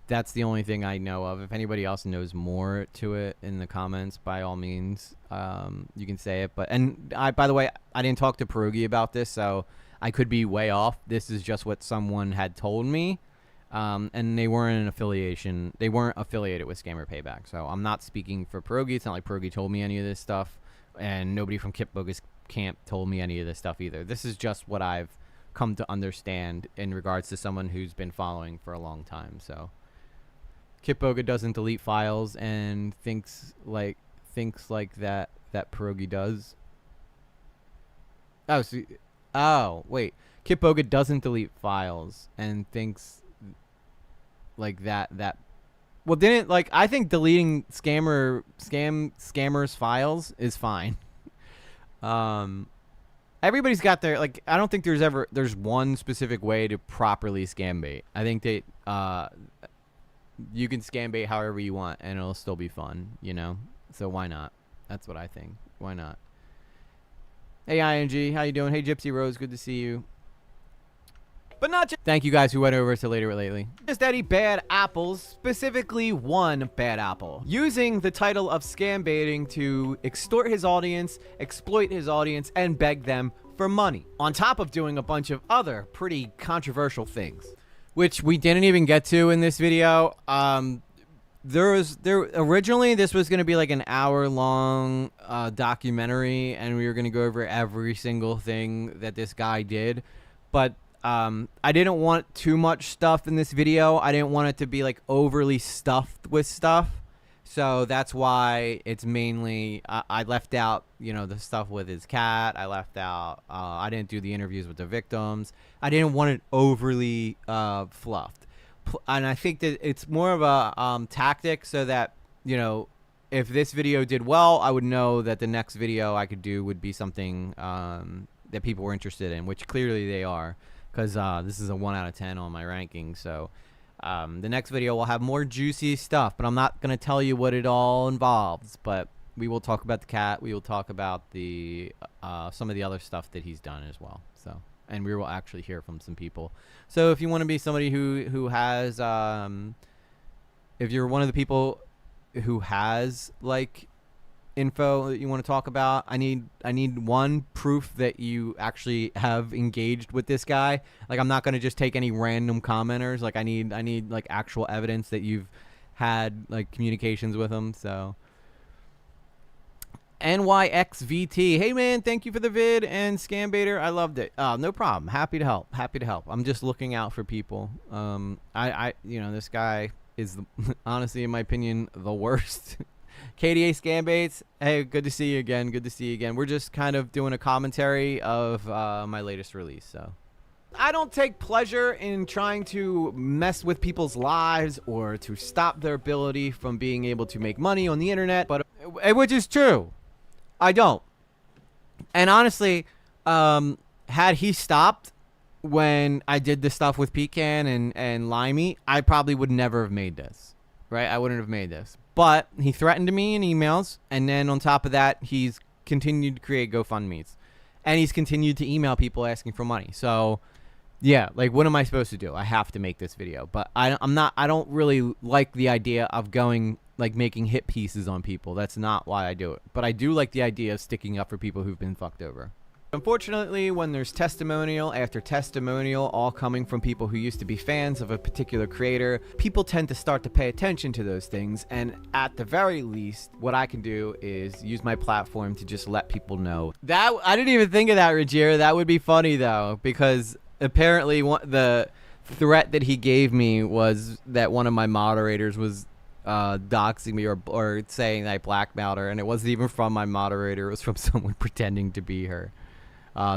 that's the only thing I know of. If anybody else knows more to it in the comments, by all means, you can say it. But, and by the way, I didn't talk to Pierogi about this, so I could be way off. This is just what someone had told me. And they weren't an affiliation. They weren't affiliated with Scammer Payback. So I'm not speaking for Pierogi. It's not like Pierogi told me any of this stuff, and nobody from Kip Boga's camp told me any of this stuff either. This is just what I've come to understand in regards to someone who's been following for a long time. So Kip Boga doesn't delete files and thinks like that Pierogi does. Wait. Kip Boga doesn't delete files and thinks like that. Well, didn't like I think deleting scammers files is fine. Everybody's got their like. I don't think there's one specific way to properly scam bait. I think that you can scam bait however you want and it'll still be fun, you know. So why not? That's what I think. Why not? Hey ING, how you doing? Hey Gypsy Rose, good to see you. But not just. Thank you guys who went over to Later It Lately. Just any bad apples, specifically one bad apple, using the title of scam baiting to extort his audience, exploit his audience, and beg them for money. On top of doing a bunch of other pretty controversial things, which we didn't even get to in this video. Originally this was going to be like an hour-long documentary, and we were going to go over every single thing that this guy did, but I didn't want too much stuff in this video. I didn't want it to be like overly stuffed with stuff. So that's why it's mainly, I left out, you know, the stuff with his cat. I left out, I didn't do the interviews with the victims. I didn't want it overly fluffed. And I think that it's more of a tactic so that, you know, if this video did well, I would know that the next video I could do would be something that people were interested in, which clearly they are. Because this is a 1 out of 10 on my ranking. So the next video will have more juicy stuff. But I'm not going to tell you what it all involves. But we will talk about the cat. We will talk about the some of the other stuff that he's done as well. So, and we will actually hear from some people. So if you want to be somebody who has, if you're one of the people who has, like, info that you want to talk about, I need one proof that you actually have engaged with this guy. Like, I'm not going to just take any random commenters. Like, I need like actual evidence that you've had like communications with him. So NYXVT, hey man, thank you for the vid, and Scambaiter, I loved it. No problem, happy to help. I'm just looking out for people. I you know, this guy is honestly, in my opinion, the worst. KDA Scambaits, hey, good to see you again. We're just kind of doing a commentary of my latest release. So I don't take pleasure in trying to mess with people's lives or to stop their ability from being able to make money on the internet, but which is true, I don't. And honestly, had he stopped when I did the stuff with Pecan and Limey, I probably would never have made this, right? I wouldn't have made this. But he threatened me in emails, and then on top of that, he's continued to create GoFundMes, and he's continued to email people asking for money. So, yeah, like, what am I supposed to do? I have to make this video, but I don't really like the idea of going, like, making hit pieces on people. That's not why I do it. But I do like the idea of sticking up for people who've been fucked over. Unfortunately, when there's testimonial after testimonial, all coming from people who used to be fans of a particular creator, people tend to start to pay attention to those things, and at the very least, what I can do is use my platform to just let people know. That I didn't even think of that, Ruggiero. That would be funny, though, because apparently the threat that he gave me was that one of my moderators was doxing me or saying that I blackmailed her, and it wasn't even from my moderator. It was from someone pretending to be her.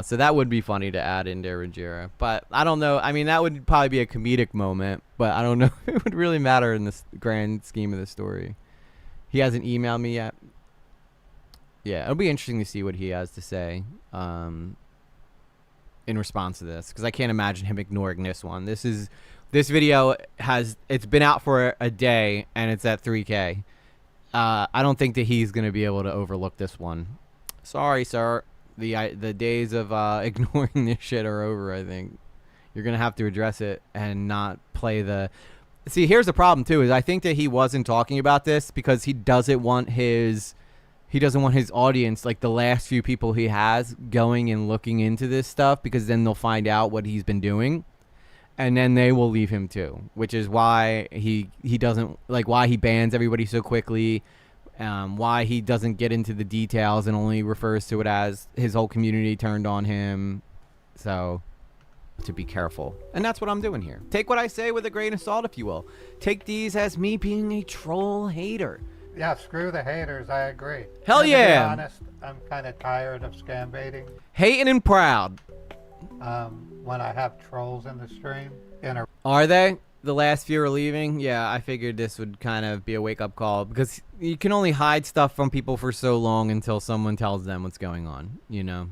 So that would be funny to add in there, Ruggiero. But I don't know. I mean, that would probably be a comedic moment, but I don't know if it would really matter in this grand scheme of the story. He hasn't emailed me yet. Yeah, it'll be interesting to see what he has to say in response to this, because I can't imagine him ignoring this one. This video it's been out for a day, and it's at 3K. I don't think that he's going to be able to overlook this one. Sorry, sir. The days of ignoring this shit are over, I think. You're going to have to address it and not play the... See, here's the problem, too, is I think that he wasn't talking about this because he doesn't want his audience, like the last few people he has, going and looking into this stuff, because then they'll find out what he's been doing. and then they will leave him too, which is why he doesn't like, why he bans everybody so quickly, why he doesn't get into the details and only refers to it as his whole community turned on him. So to be careful, and that's what I'm doing here. Take what I say with a grain of salt, if you will. Take these as me being a troll hater. Yeah, screw the haters. I agree. Hell and yeah. To be honest, I'm kind of tired of scam baiting. Hating and proud. When I have trolls in the stream, Are they? The last few are leaving? Yeah, I figured this would kind of be a wake-up call, because you can only hide stuff from people for so long until someone tells them what's going on, you know?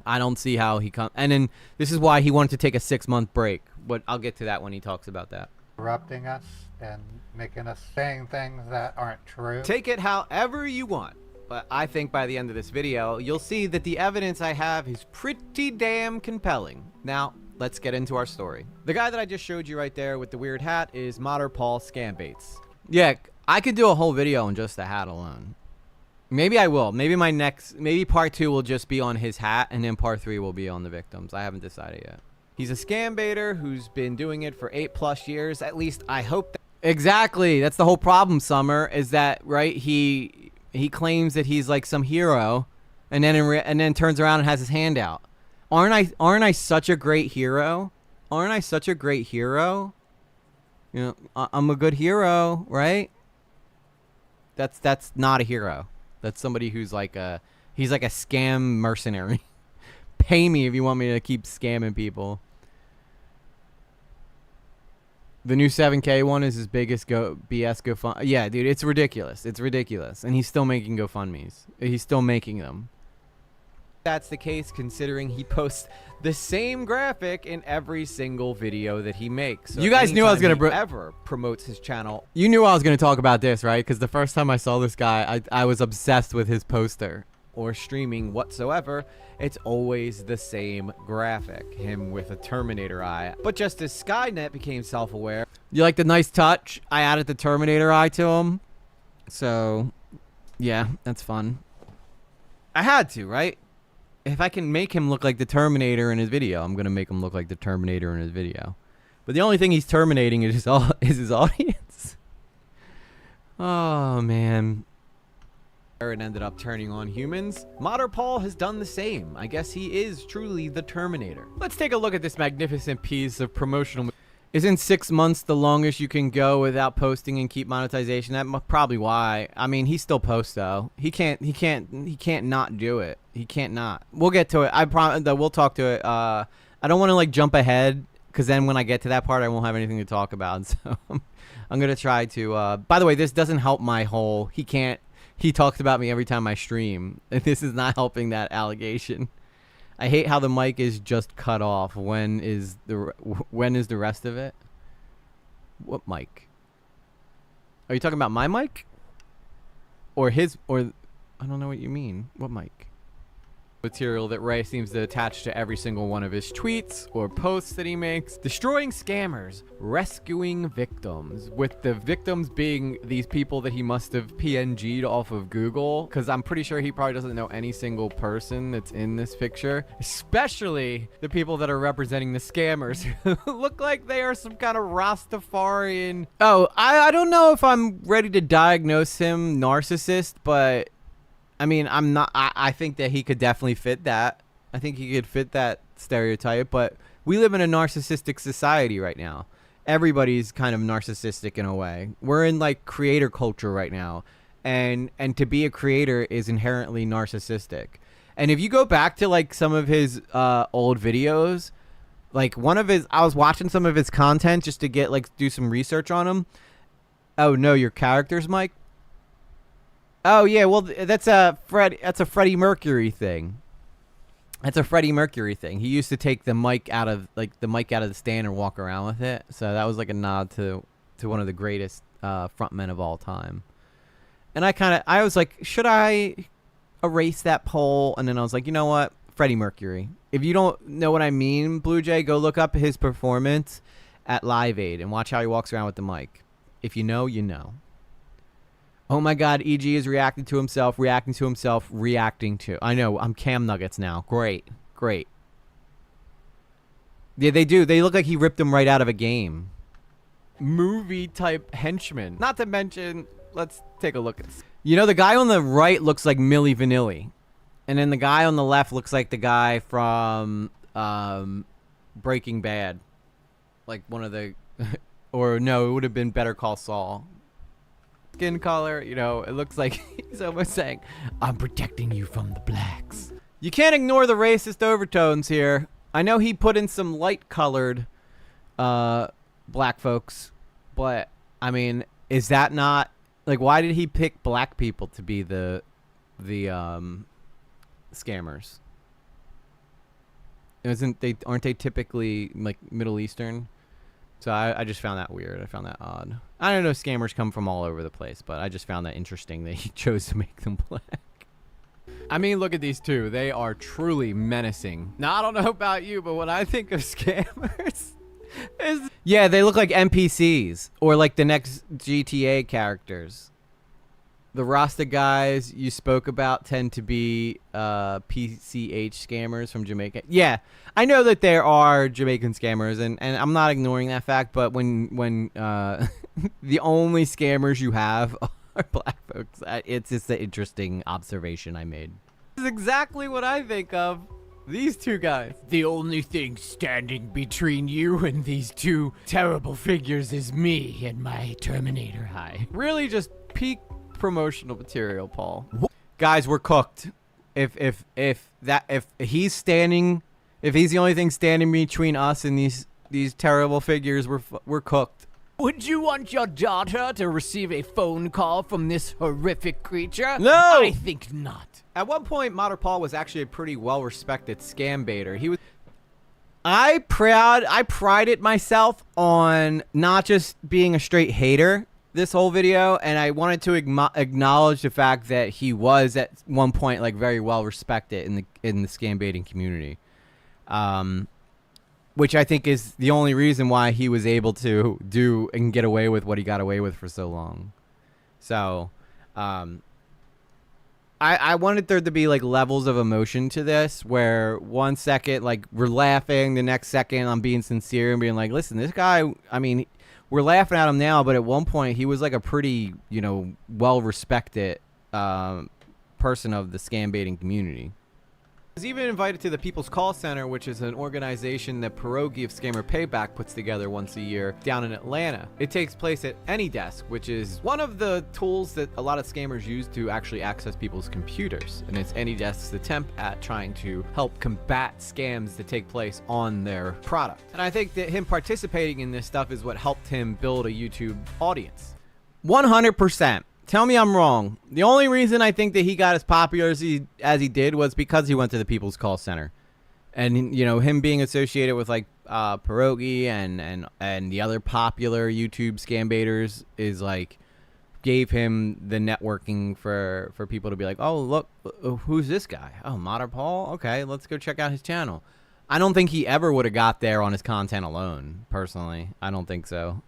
I don't see how he come, and then this is why he wanted to take a 6-month break, but I'll get to that when he talks about that. interrupting us and making us saying things that aren't true. Take it however you want, but I think by the end of this video, you'll see that the evidence I have is pretty damn compelling. Now, let's get into our story. The guy that I just showed you right there with the weird hat is Modder Paul Scambaits. Yeah, I could do a whole video on just the hat alone. Maybe I will. Maybe part 2 will just be on his hat, and then part 3 will be on the victims. I haven't decided yet. He's a scam baiter who's been doing it for 8+ years. At least I hope that. Exactly. That's the whole problem, Summer, is that, right? He claims that he's like some hero, and then turns around and has his hand out. Aren't I such a great hero? Aren't I such a great hero? You know, I'm a good hero, right? That's not a hero. That's somebody who's like he's like a scam mercenary. Pay me if you want me to keep scamming people. The new 7K one is his biggest BS GoFund. Yeah, dude, it's ridiculous. It's ridiculous. And he's still making GoFundMes. He's still making them. That's the case considering he posts the same graphic in every single video that he makes. So you guys knew I was going to ever promotes his channel. You knew I was going to talk about this, right? Because the first time I saw this guy, I was obsessed with his poster or streaming whatsoever. It's always the same graphic, him with a Terminator eye. But just as Skynet became self-aware, you like the nice touch? I added the Terminator eye to him. So, yeah, that's fun. I had to, right? If I can make him look like the Terminator in his video, I'm going to make him look like the Terminator in his video. But the only thing he's terminating is his audience. Oh, man. And ended up turning on humans. Modder Paul has done the same. I guess he is truly the Terminator. Let's take a look at this magnificent piece of promotional. Isn't 6 months the longest you can go without posting and keep monetization? That's probably why. I mean, he still posts though. He can't not do it. He can't not. We'll get to it. I promise that we'll talk to it. I don't want to like jump ahead, because then when I get to that part, I won't have anything to talk about. So I'm gonna try to. By the way, this doesn't help my whole. He talks about me every time I stream. This is not helping that allegation. I hate how the mic is just cut off. When is the rest of it? What mic? Are you talking about my mic? Or his, or I don't know what you mean. What mic? Material that Ray seems to attach to every single one of his tweets or posts that he makes. Destroying scammers, rescuing victims, with the victims being these people that he must have PNG'd off of Google, because I'm pretty sure he probably doesn't know any single person that's in this picture, especially the people that are representing the scammers who look like they are some kind of Rastafarian. Oh, I don't know if I'm ready to diagnose him narcissist, but I mean, I'm not. I think that he could definitely fit that. I think he could fit that stereotype. But we live in a narcissistic society right now. Everybody's kind of narcissistic in a way. We're in like creator culture right now, and to be a creator is inherently narcissistic. And if you go back to like some of his old videos, like I was watching some of his content just to get do some research on him. Oh no, your character's mic. Oh yeah, well that's a Freddie Mercury thing. That's a Freddie Mercury thing. He used to take the mic out of the stand and walk around with it. So that was like a nod to one of the greatest frontmen of all time. And I was like, should I erase that poll? And then I was like, you know what, Freddie Mercury. If you don't know what I mean, Blue Jay, go look up his performance at Live Aid and watch how he walks around with the mic. If you know, you know. Oh my God, EG is reacting to himself. I know, I'm Cam Nuggets now. Great. Yeah, they do. They look like he ripped them right out of a game. Movie type henchman. Not to mention, let's take a look at this. You know, the guy on the right looks like Milli Vanilli. And then the guy on the left looks like the guy from Breaking Bad. Like one of the... or no, it would have been Better Call Saul. Skin color, you know, it looks like he's almost saying, I'm protecting you from the blacks. You can't ignore the racist overtones here. I know he put in some light-colored black folks, but, I mean, is that not... Like, why did he pick black people to be the scammers? Aren't they typically, like, Middle Eastern? So I just found that weird. I found that odd. I don't know, scammers come from all over the place, but I just found that interesting that he chose to make them black. I mean, look at these two. They are truly menacing. Now, I don't know about you, but when I think of scammers... yeah, they look like NPCs or like the next GTA characters. The Rasta guys you spoke about tend to be PCH scammers from Jamaica. Yeah, I know that there are Jamaican scammers, and I'm not ignoring that fact, but when the only scammers you have are black folks, it's just an interesting observation I made. This is exactly what I think of. These two guys. The only thing standing between you and these two terrible figures is me and my Terminator high. Really just peak promotional material, Paul. Guys, we're cooked. If he's the only thing standing between us and these terrible figures, we're cooked. Would you want your daughter to receive a phone call from this horrific creature? No! I think not. At one point, Modern Paul was actually a pretty well-respected scam baiter. He was... I prided myself on not just being a straight hater this whole video, and I wanted to acknowledge the fact that he was at one point like very well-respected in the scam baiting community. Which I think is the only reason why he was able to do and get away with what he got away with for so long. So, I wanted there to be like levels of emotion to this, where one second like we're laughing, the next second I'm being sincere and being like, listen, this guy, I mean, we're laughing at him now, but at one point he was like a pretty, you know, well-respected person of the scam baiting community. I was even invited to the People's Call Center, which is an organization that Pierogi of Scammer Payback puts together once a year down in Atlanta. It takes place at AnyDesk, which is one of the tools that a lot of scammers use to actually access people's computers. And it's AnyDesk's attempt at trying to help combat scams that take place on their product. And I think that him participating in this stuff is what helped him build a YouTube audience. 100%. Tell me I'm wrong. The only reason I think that he got as popular as he did was because he went to the People's Call Center. And, you know, him being associated with, like, Pierogi and the other popular YouTube scam baiters is, like, gave him the networking for people to be like, oh, look, who's this guy? Oh, Modern Paul? Okay, let's go check out his channel. I don't think he ever would have got there on his content alone, personally. I don't think so.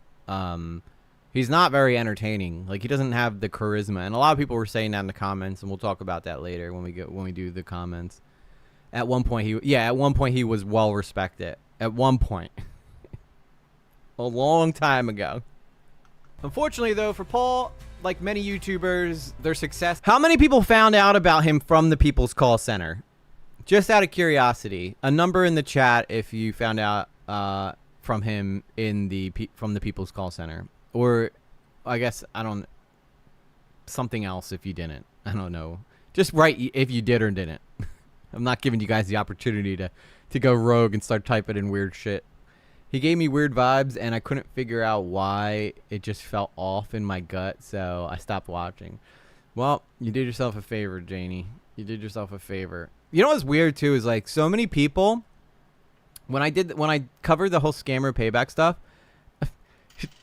He's not very entertaining. Like, he doesn't have the charisma, and a lot of people were saying that in the comments, and we'll talk about that later when we do the comments. At one point, he was well respected. At one point, a long time ago. Unfortunately, though, for Paul, like many YouTubers, their success. How many people found out about him from the People's Call Center? Just out of curiosity, a number in the chat if you found out from him from the People's Call Center. Or, I guess, something else if you didn't. I don't know. Just write if you did or didn't. I'm not giving you guys the opportunity to go rogue and start typing in weird shit. He gave me weird vibes, and I couldn't figure out why. It just felt off in my gut, so I stopped watching. Well, you did yourself a favor, Janie. You did yourself a favor. You know what's weird, too, is, like, so many people, when I covered the whole scammer payback stuff,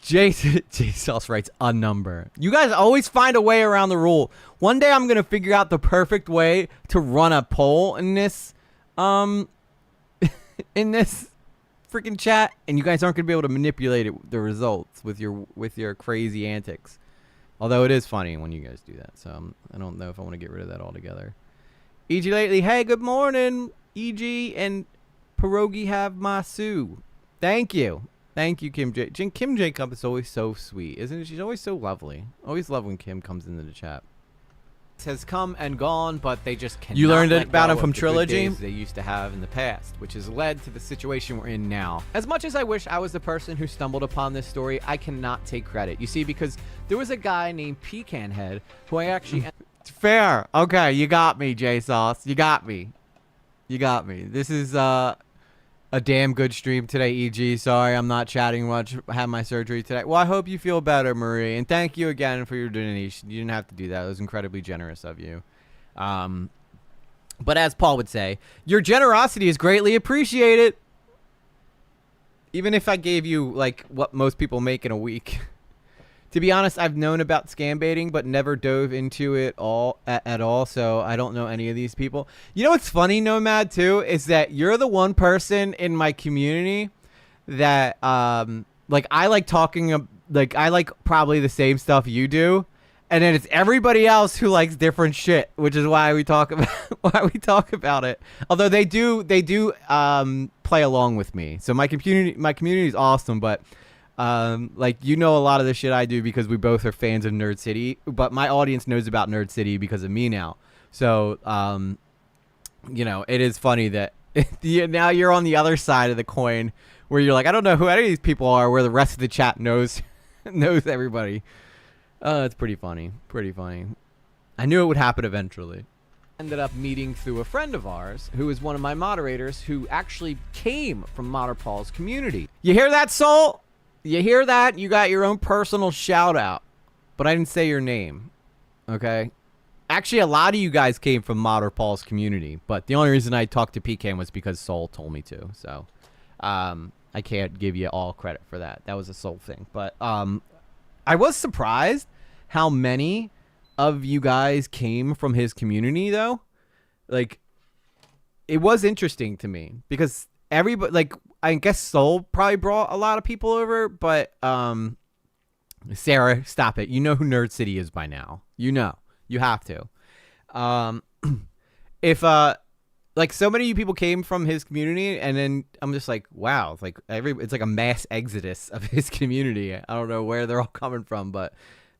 J-Sauce writes a number. You guys always find a way around the rule. One day I'm gonna figure out the perfect way to run a poll in this freaking chat, and you guys aren't gonna be able to manipulate the results with your crazy antics. Although it is funny when you guys do that, so I don't know if I want to get rid of that altogether. EG lately, hey, good morning, EG and Pierogi have masu. Thank you. Thank you, Kim J. Kim J. Cup is always so sweet, isn't it? She's always so lovely. Always love when Kim comes into the chat. Has come and gone, but they just cannot. You learned let about go him from of the good Trilogy? days they used to have in the past, which has led to the situation we're in now. As much as I wish I was the person who stumbled upon this story, I cannot take credit. You see, because there was a guy named Pecan Head who I actually... Fair. Okay, you got me, J-Sauce. You got me. You got me. This is a damn good stream today, EG. Sorry, I'm not chatting much. I had my surgery today. Well, I hope you feel better, Marie. And thank you again for your donation. You didn't have to do that. It was incredibly generous of you. But as Paul would say, your generosity is greatly appreciated. Even if I gave you, like, what most people make in a week. To be honest, I've known about scam baiting, but never dove into it at all, so I don't know any of these people. You know what's funny, Nomad, too, is that you're the one person in my community that, like, I like talking, like, I like probably the same stuff you do, and then it's everybody else who likes different shit, which is why we talk about it. Although they do play along with me, so my community is awesome, but. Like, you know, a lot of the shit I do because we both are fans of Nerd City, but my audience knows about Nerd City because of me now. So, you know, it is funny that now you're on the other side of the coin where you're like, I don't know who any of these people are, where the rest of the chat knows everybody. It's pretty funny. Pretty funny. I knew it would happen eventually. Ended up meeting through a friend of ours who is one of my moderators who actually came from Modder Paul's community. You hear that, Soul? You hear that? You got your own personal shout out, but I didn't say your name. Okay. Actually, a lot of you guys came from Modder Paul's community, but the only reason I talked to Pecan was because Soul told me to. So, I can't give you all credit for that. That was a Soul thing, but I was surprised how many of you guys came from his community, though. Like, it was interesting to me because everybody, like, I guess Soul probably brought a lot of people over, but Sarah, stop it. You know who Nerd City is by now. You know. You have to. If like so many people came from his community, and then I'm just like, wow, like it's like a mass exodus of his community. I don't know where they're all coming from, but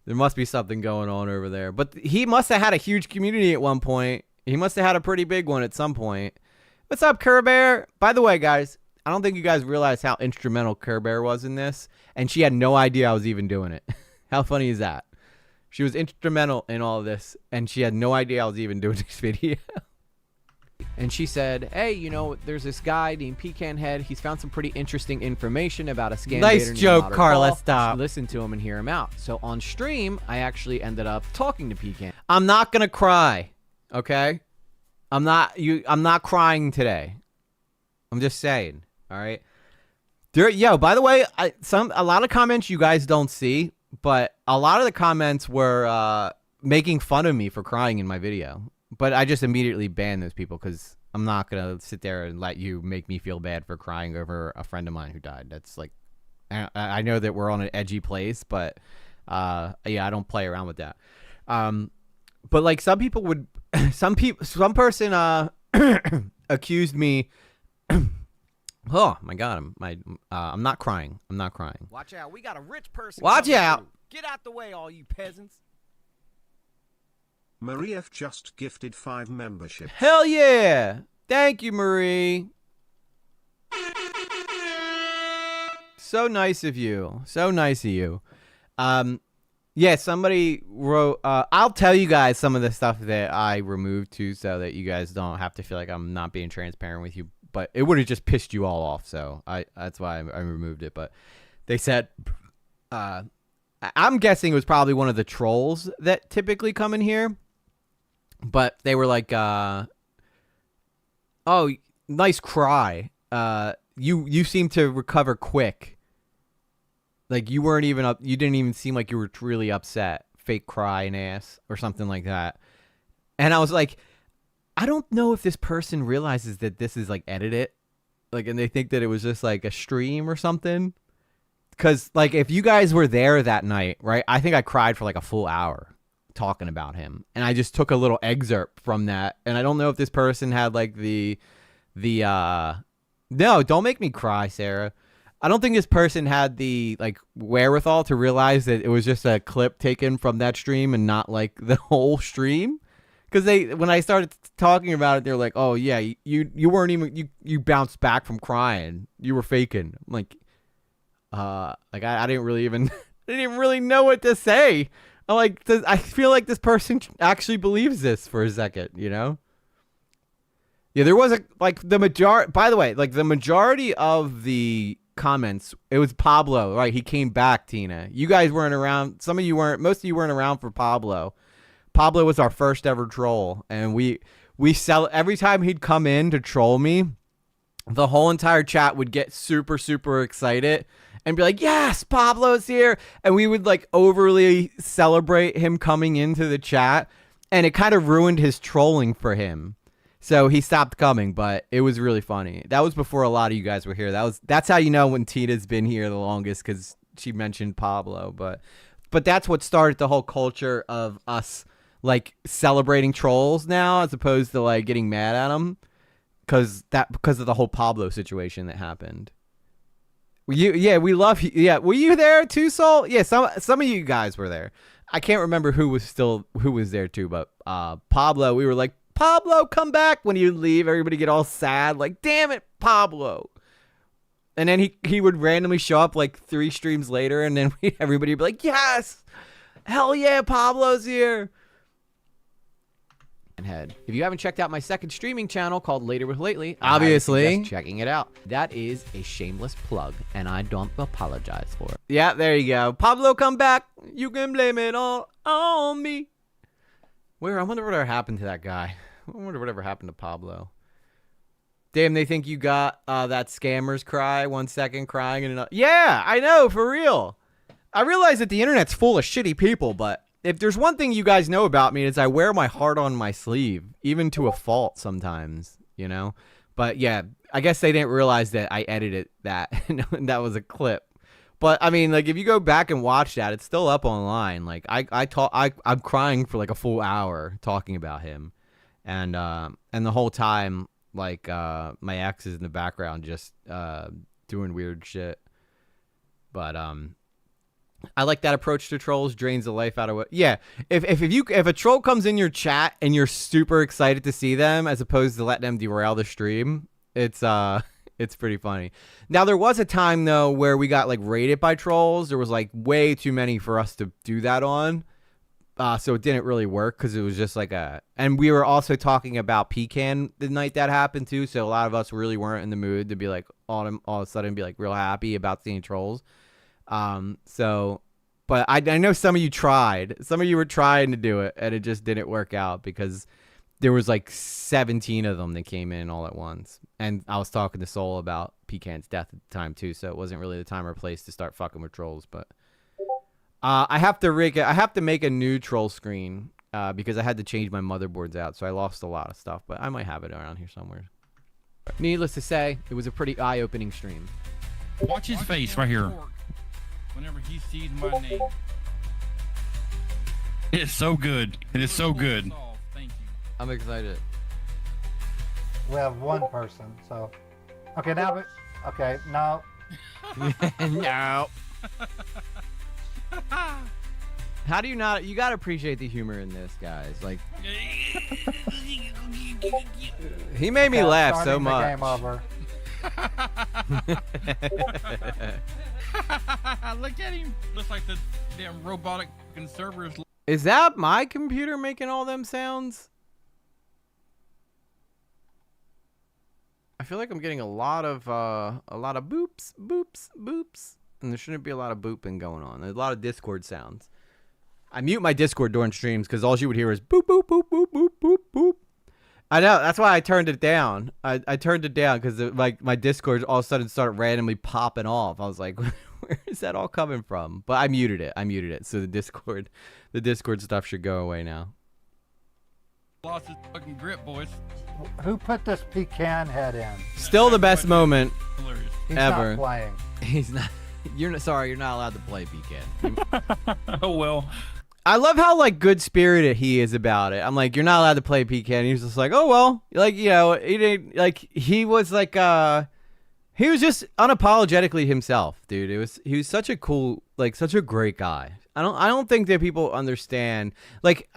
there must be something going on over there. But he must have had a huge community at one point. He must have had a pretty big one at some point. What's up, Kerr Bear? By the way, guys, I don't think you guys realize how instrumental Kerr Bear was in this, and she had no idea I was even doing it. How funny is that? She was instrumental in all of this, and she had no idea I was even doing this video. And she said, hey, you know, there's this guy named Pecan Head. He's found some pretty interesting information about a scam. Nice joke, Carla. Stop. Listen to him and hear him out. So on stream, I actually ended up talking to Pecan. I'm not gonna cry. Okay? I'm not crying today. I'm just saying. All right. Yo, by the way, a lot of comments you guys don't see, but a lot of the comments were making fun of me for crying in my video. But I just immediately banned those people because I'm not gonna sit there and let you make me feel bad for crying over a friend of mine who died. That's like, I know that we're on an edgy place, but yeah, I don't play around with that. But like some people would, some person accused me. Oh my God, I'm not crying. I'm not crying. Watch out. We got a rich person. Watch coming out. through. Get out the way, all you peasants. Marie F just gifted 5 memberships. Hell yeah. Thank you, Marie. So nice of you. So nice of you. Yeah, somebody wrote, I'll tell you guys some of the stuff that I removed too, so that you guys don't have to feel like I'm not being transparent with you. But it would have just pissed you all off, so that's why I removed it. But they said, I'm guessing it was probably one of the trolls that typically come in here. But they were like, oh, nice cry. You seem to recover quick. Like you weren't even up. You didn't even seem like you were really upset. Fake crying ass or something like that. And I was like, I don't know if this person realizes that this is like edited, like, and they think that it was just like a stream or something. Cause like if you guys were there that night, right? I think I cried for like a full hour talking about him, and I just took a little excerpt from that. And I don't know if this person had like the No, don't make me cry, Sarah. I don't think this person had the like wherewithal to realize that it was just a clip taken from that stream and not like the whole stream. Because when I started talking about it, they're like, "Oh yeah, you weren't even you bounced back from crying. You were faking." I'm like, I didn't really even I didn't even really know what to say. I'm like, I feel like this person actually believes this for a second, you know? Yeah, there was the majority. By the way, like the majority of the comments, it was Pablo, right? He came back, Tina. You guys weren't around. Some of you weren't. Most of you weren't around for Pablo. Pablo was our first ever troll, and we sell every time he'd come in to troll me. The whole entire chat would get super, super excited and be like, "Yes, Pablo's here," and we would like overly celebrate him coming into the chat, and it kind of ruined his trolling for him. So he stopped coming, but it was really funny. That was before a lot of you guys were here. That's how you know when Tina's been here the longest, because she mentioned Pablo. But that's what started the whole culture of us like celebrating trolls now, as opposed to like getting mad at them, because of the whole Pablo situation that happened. We love you. Yeah, were you there too, Soul? Yeah, some of you guys were there. I can't remember who was there too, but Pablo, we were like, "Pablo, come back." When you leave, everybody get all sad, like, "Damn it, Pablo." And then he would randomly show up like 3 streams later, and then everybody would be like, "Yes, hell yeah, Pablo's here." If you haven't checked out my second streaming channel called Later with Lately, obviously checking it out. That is a shameless plug, and I don't apologize for it. Yeah, there you go. Pablo, come back. You can blame it all on me. I wonder whatever happened to that guy. I wonder whatever happened to Pablo. Damn, they think you got that scammers cry, 1 second crying, and yeah, I know, for real. I realize that the internet's full of shitty people, but if there's one thing you guys know about me, is I wear my heart on my sleeve, even to a fault sometimes, you know? But yeah, I guess they didn't realize that I edited that, and that was a clip. But I mean, like, if you go back and watch that, it's still up online. Like, I'm crying for like a full hour talking about him, and the whole time, like, my ex is in the background just doing weird shit. But I like that approach to trolls. Drains the life out of it. Yeah, if a troll comes in your chat and you're super excited to see them, as opposed to letting them derail the stream, it's pretty funny. Now, there was a time, though, where we got, like, raided by trolls. There was, like, way too many for us to do that on. So it didn't really work, because it was just like and we were also talking about Pecan the night that happened, too. So a lot of us really weren't in the mood to be, like, all of a sudden be, like, real happy about seeing trolls. But I know some of you tried. Some of you were trying to do it, and it just didn't work out, because there was like 17 of them that came in all at once. And I was talking to Soul about Pecan's death at the time too, so it wasn't really the time or place to start fucking with trolls. But I have to make a new troll screen because I had to change my motherboards out, so I lost a lot of stuff. But I might have it around here somewhere. Needless to say, it was a pretty eye-opening stream. Watch his face right here. Whenever he sees my name. It's so good. It is so good. Thank you. I'm excited. We have one person, so. Okay, now, okay, now. No. How do you not? You gotta appreciate the humor in this, guys. Like, he made me laugh so much. Game over. Look at him. Looks like the damn robotic servers. Is that my computer making all them sounds? I feel like I'm getting a lot of boops, boops, boops, and there shouldn't be a lot of booping going on. There's a lot of Discord sounds. I mute my Discord during streams because all you would hear is boop, boop, boop, boop, boop, boop, boop. I know, that's why I turned it down. I turned it down because like my Discord all of a sudden started randomly popping off. I was like, where is that all coming from? But I muted it. So the Discord stuff should go away now. Lost his fucking grip, boys. Who put this pecan head in? Still the best moment He's ever. not playing. He's not. You're not allowed to play Pecan. Oh well. I love how like good spirited he is about it. I'm like, you're not allowed to play Pecan. He's just like, oh well, like, you know, he didn't, like, he was like He was just unapologetically himself, dude. He was such a cool, like such a great guy. I don't think that people understand. Like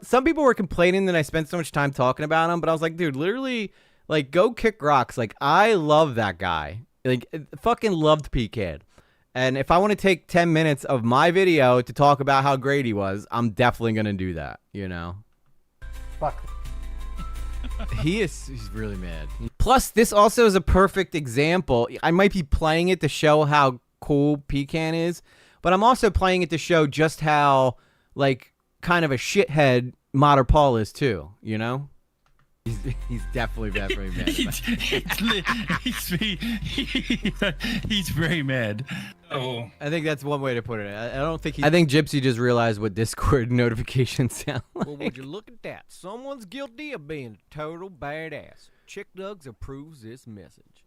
some people were complaining that I spent so much time talking about him, but I was like, dude, literally, like go kick rocks. Like I love that guy. Like fucking loved Pecan. And if I want to take 10 minutes of my video to talk about how great he was, I'm definitely gonna do that. You know. Fuck. He's really mad. Plus, this also is a perfect example. I might be playing it to show how cool Pecan is, but I'm also playing it to show just how, like, kind of a shithead Modder Paul is too, you know? He's definitely very mad. He's very mad. Oh, I think that's one way to put it. I don't think I think Gypsy just realized what Discord notifications sound like. Well, would you look at that? Someone's guilty of being a total badass. Chick Dugs approves this message.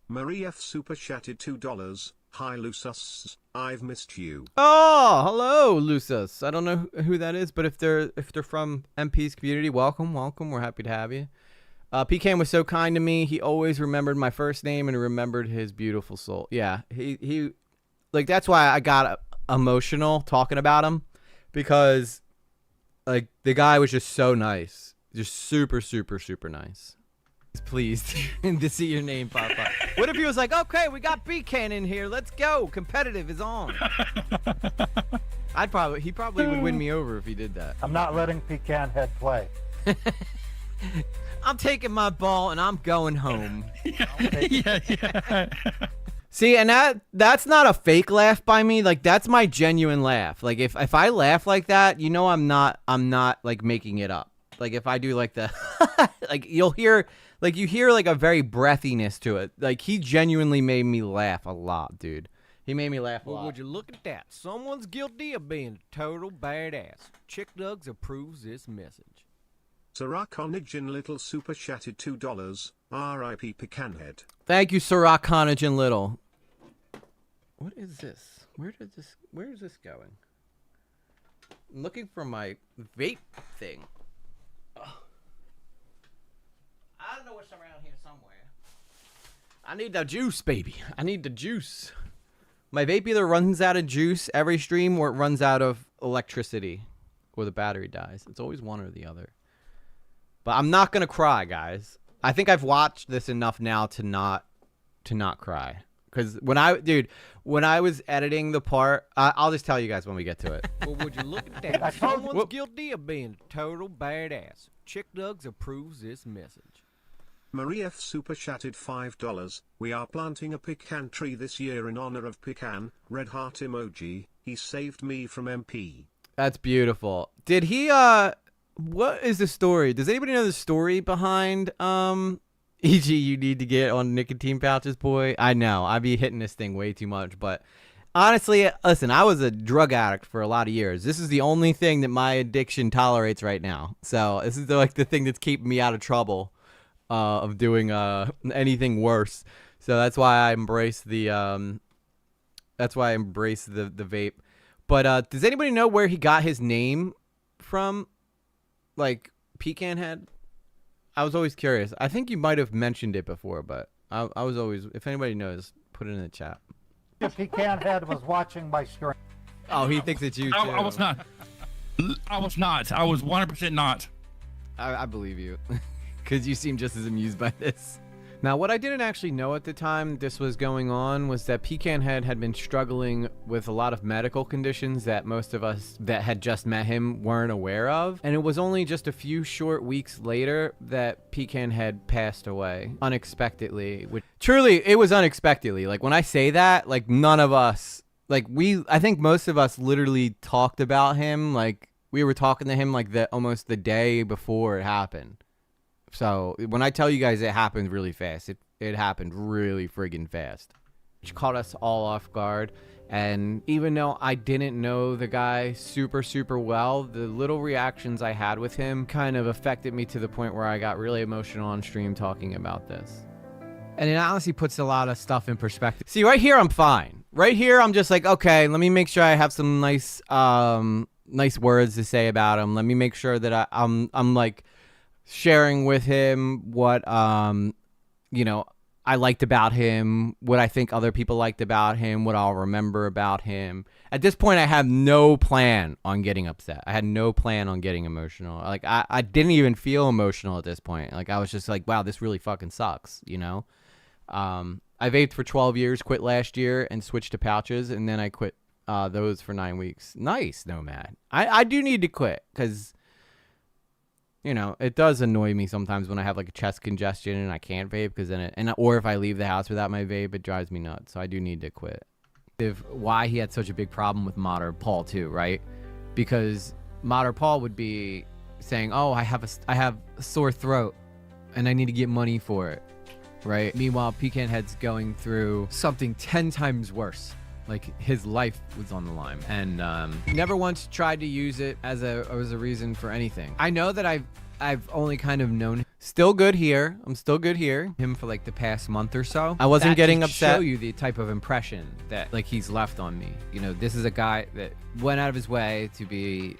Marie F super chatted $2. Hi Lusus, I've missed you. Oh, hello, Lusus. I don't know who that is, but if they're from MP's community, welcome. We're happy to have you. Pecan was so kind to me. He always remembered my first name and remembered his beautiful soul. Yeah, he like that's why I got emotional talking about him, because like the guy was just so nice, just super nice. Pleased to see your name pop up. What if he was like, okay, we got Pecan in here, let's go, competitive is on. He probably would win me over if he did that. I'm not letting Pecan Head play. I'm taking my ball and I'm going home. yeah. See, and that's not a fake laugh by me. Like that's my genuine laugh. Like if I laugh like that, you know I'm not like making it up. Like if I do like the like you hear like a very breathiness to it. Like he genuinely made me laugh a lot, dude. He made me laugh a lot. Well, would you look at that? Someone's guilty of being a total badass. Chick Dugs approves this message. Sarah Conagin Little super chatted $2. R.I.P. Pecanhead. Thank you, Sarah Conagin Little. What is this? Where is this going? I'm looking for my vape thing. I don't know what's around here somewhere. I need the juice, baby. I need the juice. My vape either runs out of juice every stream or it runs out of electricity or the battery dies. It's always one or the other. But I'm not going to cry, guys. I think I've watched this enough now to not cry. Because when I was editing the part, I'll just tell you guys when we get to it. Well, would you look at that? Someone's guilty of being a total badass. Chick Dugs approves this message. Marie F super chatted $5. We are planting a pecan tree this year in honor of Pecan. Red heart emoji. He saved me from MP. That's beautiful. Did he what is the story? Does anybody know the story behind E.g. you need to get on nicotine pouches, boy? I know. I be hitting this thing way too much, but honestly, listen, I was a drug addict for a lot of years. This is the only thing that my addiction tolerates right now. So this is like the thing that's keeping me out of trouble of doing anything worse. So that's why I embrace the vape. But does anybody know where he got his name from? Like Pecan Head? I was always curious. I think you might have mentioned it before, but I was always, if anybody knows, put it in the chat. Pecan Head was watching my stream. Oh, he thinks it's you too. I was not. I was 100% not. I believe you. Because you seem just as amused by this. Now, what I didn't actually know at the time this was going on was that Pecan Head had been struggling with a lot of medical conditions that most of us that had just met him weren't aware of. And it was only just a few short weeks later that Pecan Head passed away unexpectedly. Truly, it was unexpectedly. Like, when I say that, like, none of us, like, I think most of us literally talked about him. Like, we were talking to him, like, almost the day before it happened. So when I tell you guys it happened really fast, it happened really friggin' fast. Which caught us all off guard. And even though I didn't know the guy super well, the little reactions I had with him kind of affected me to the point where I got really emotional on stream talking about this. And it honestly puts a lot of stuff in perspective. See, right here I'm fine. Right here I'm just like, okay, let me make sure I have some nice words to say about him. Let me make sure that I'm like sharing with him what you know, I liked about him, what I think other people liked about him, what I'll remember about him. At this point, I have no plan on getting upset. I had no plan on getting emotional. Like, I didn't even feel emotional at this point. Like, I was just like, wow, this really fucking sucks, you know? I vaped for 12 years, quit last year, and switched to pouches, and then I quit those for 9 weeks. Nice, Nomad. I do need to quit, because... You know, it does annoy me sometimes when I have like a chest congestion and I can't vape because then or if I leave the house without my vape, it drives me nuts. So I do need to quit. Why he had such a big problem with Modder Paul too, right? Because Modder Paul would be saying, "Oh, I have a sore throat, and I need to get money for it," right? Meanwhile, Pecan Head's going through something 10 times worse. Like, his life was on the line, and never once tried to use it as a reason for anything. I know that I've only kind of known. Still good here. I'm still good here. Him for like the past month or so. I wasn't getting upset. Show you the type of impression that like he's left on me. You know, this is a guy that went out of his way to be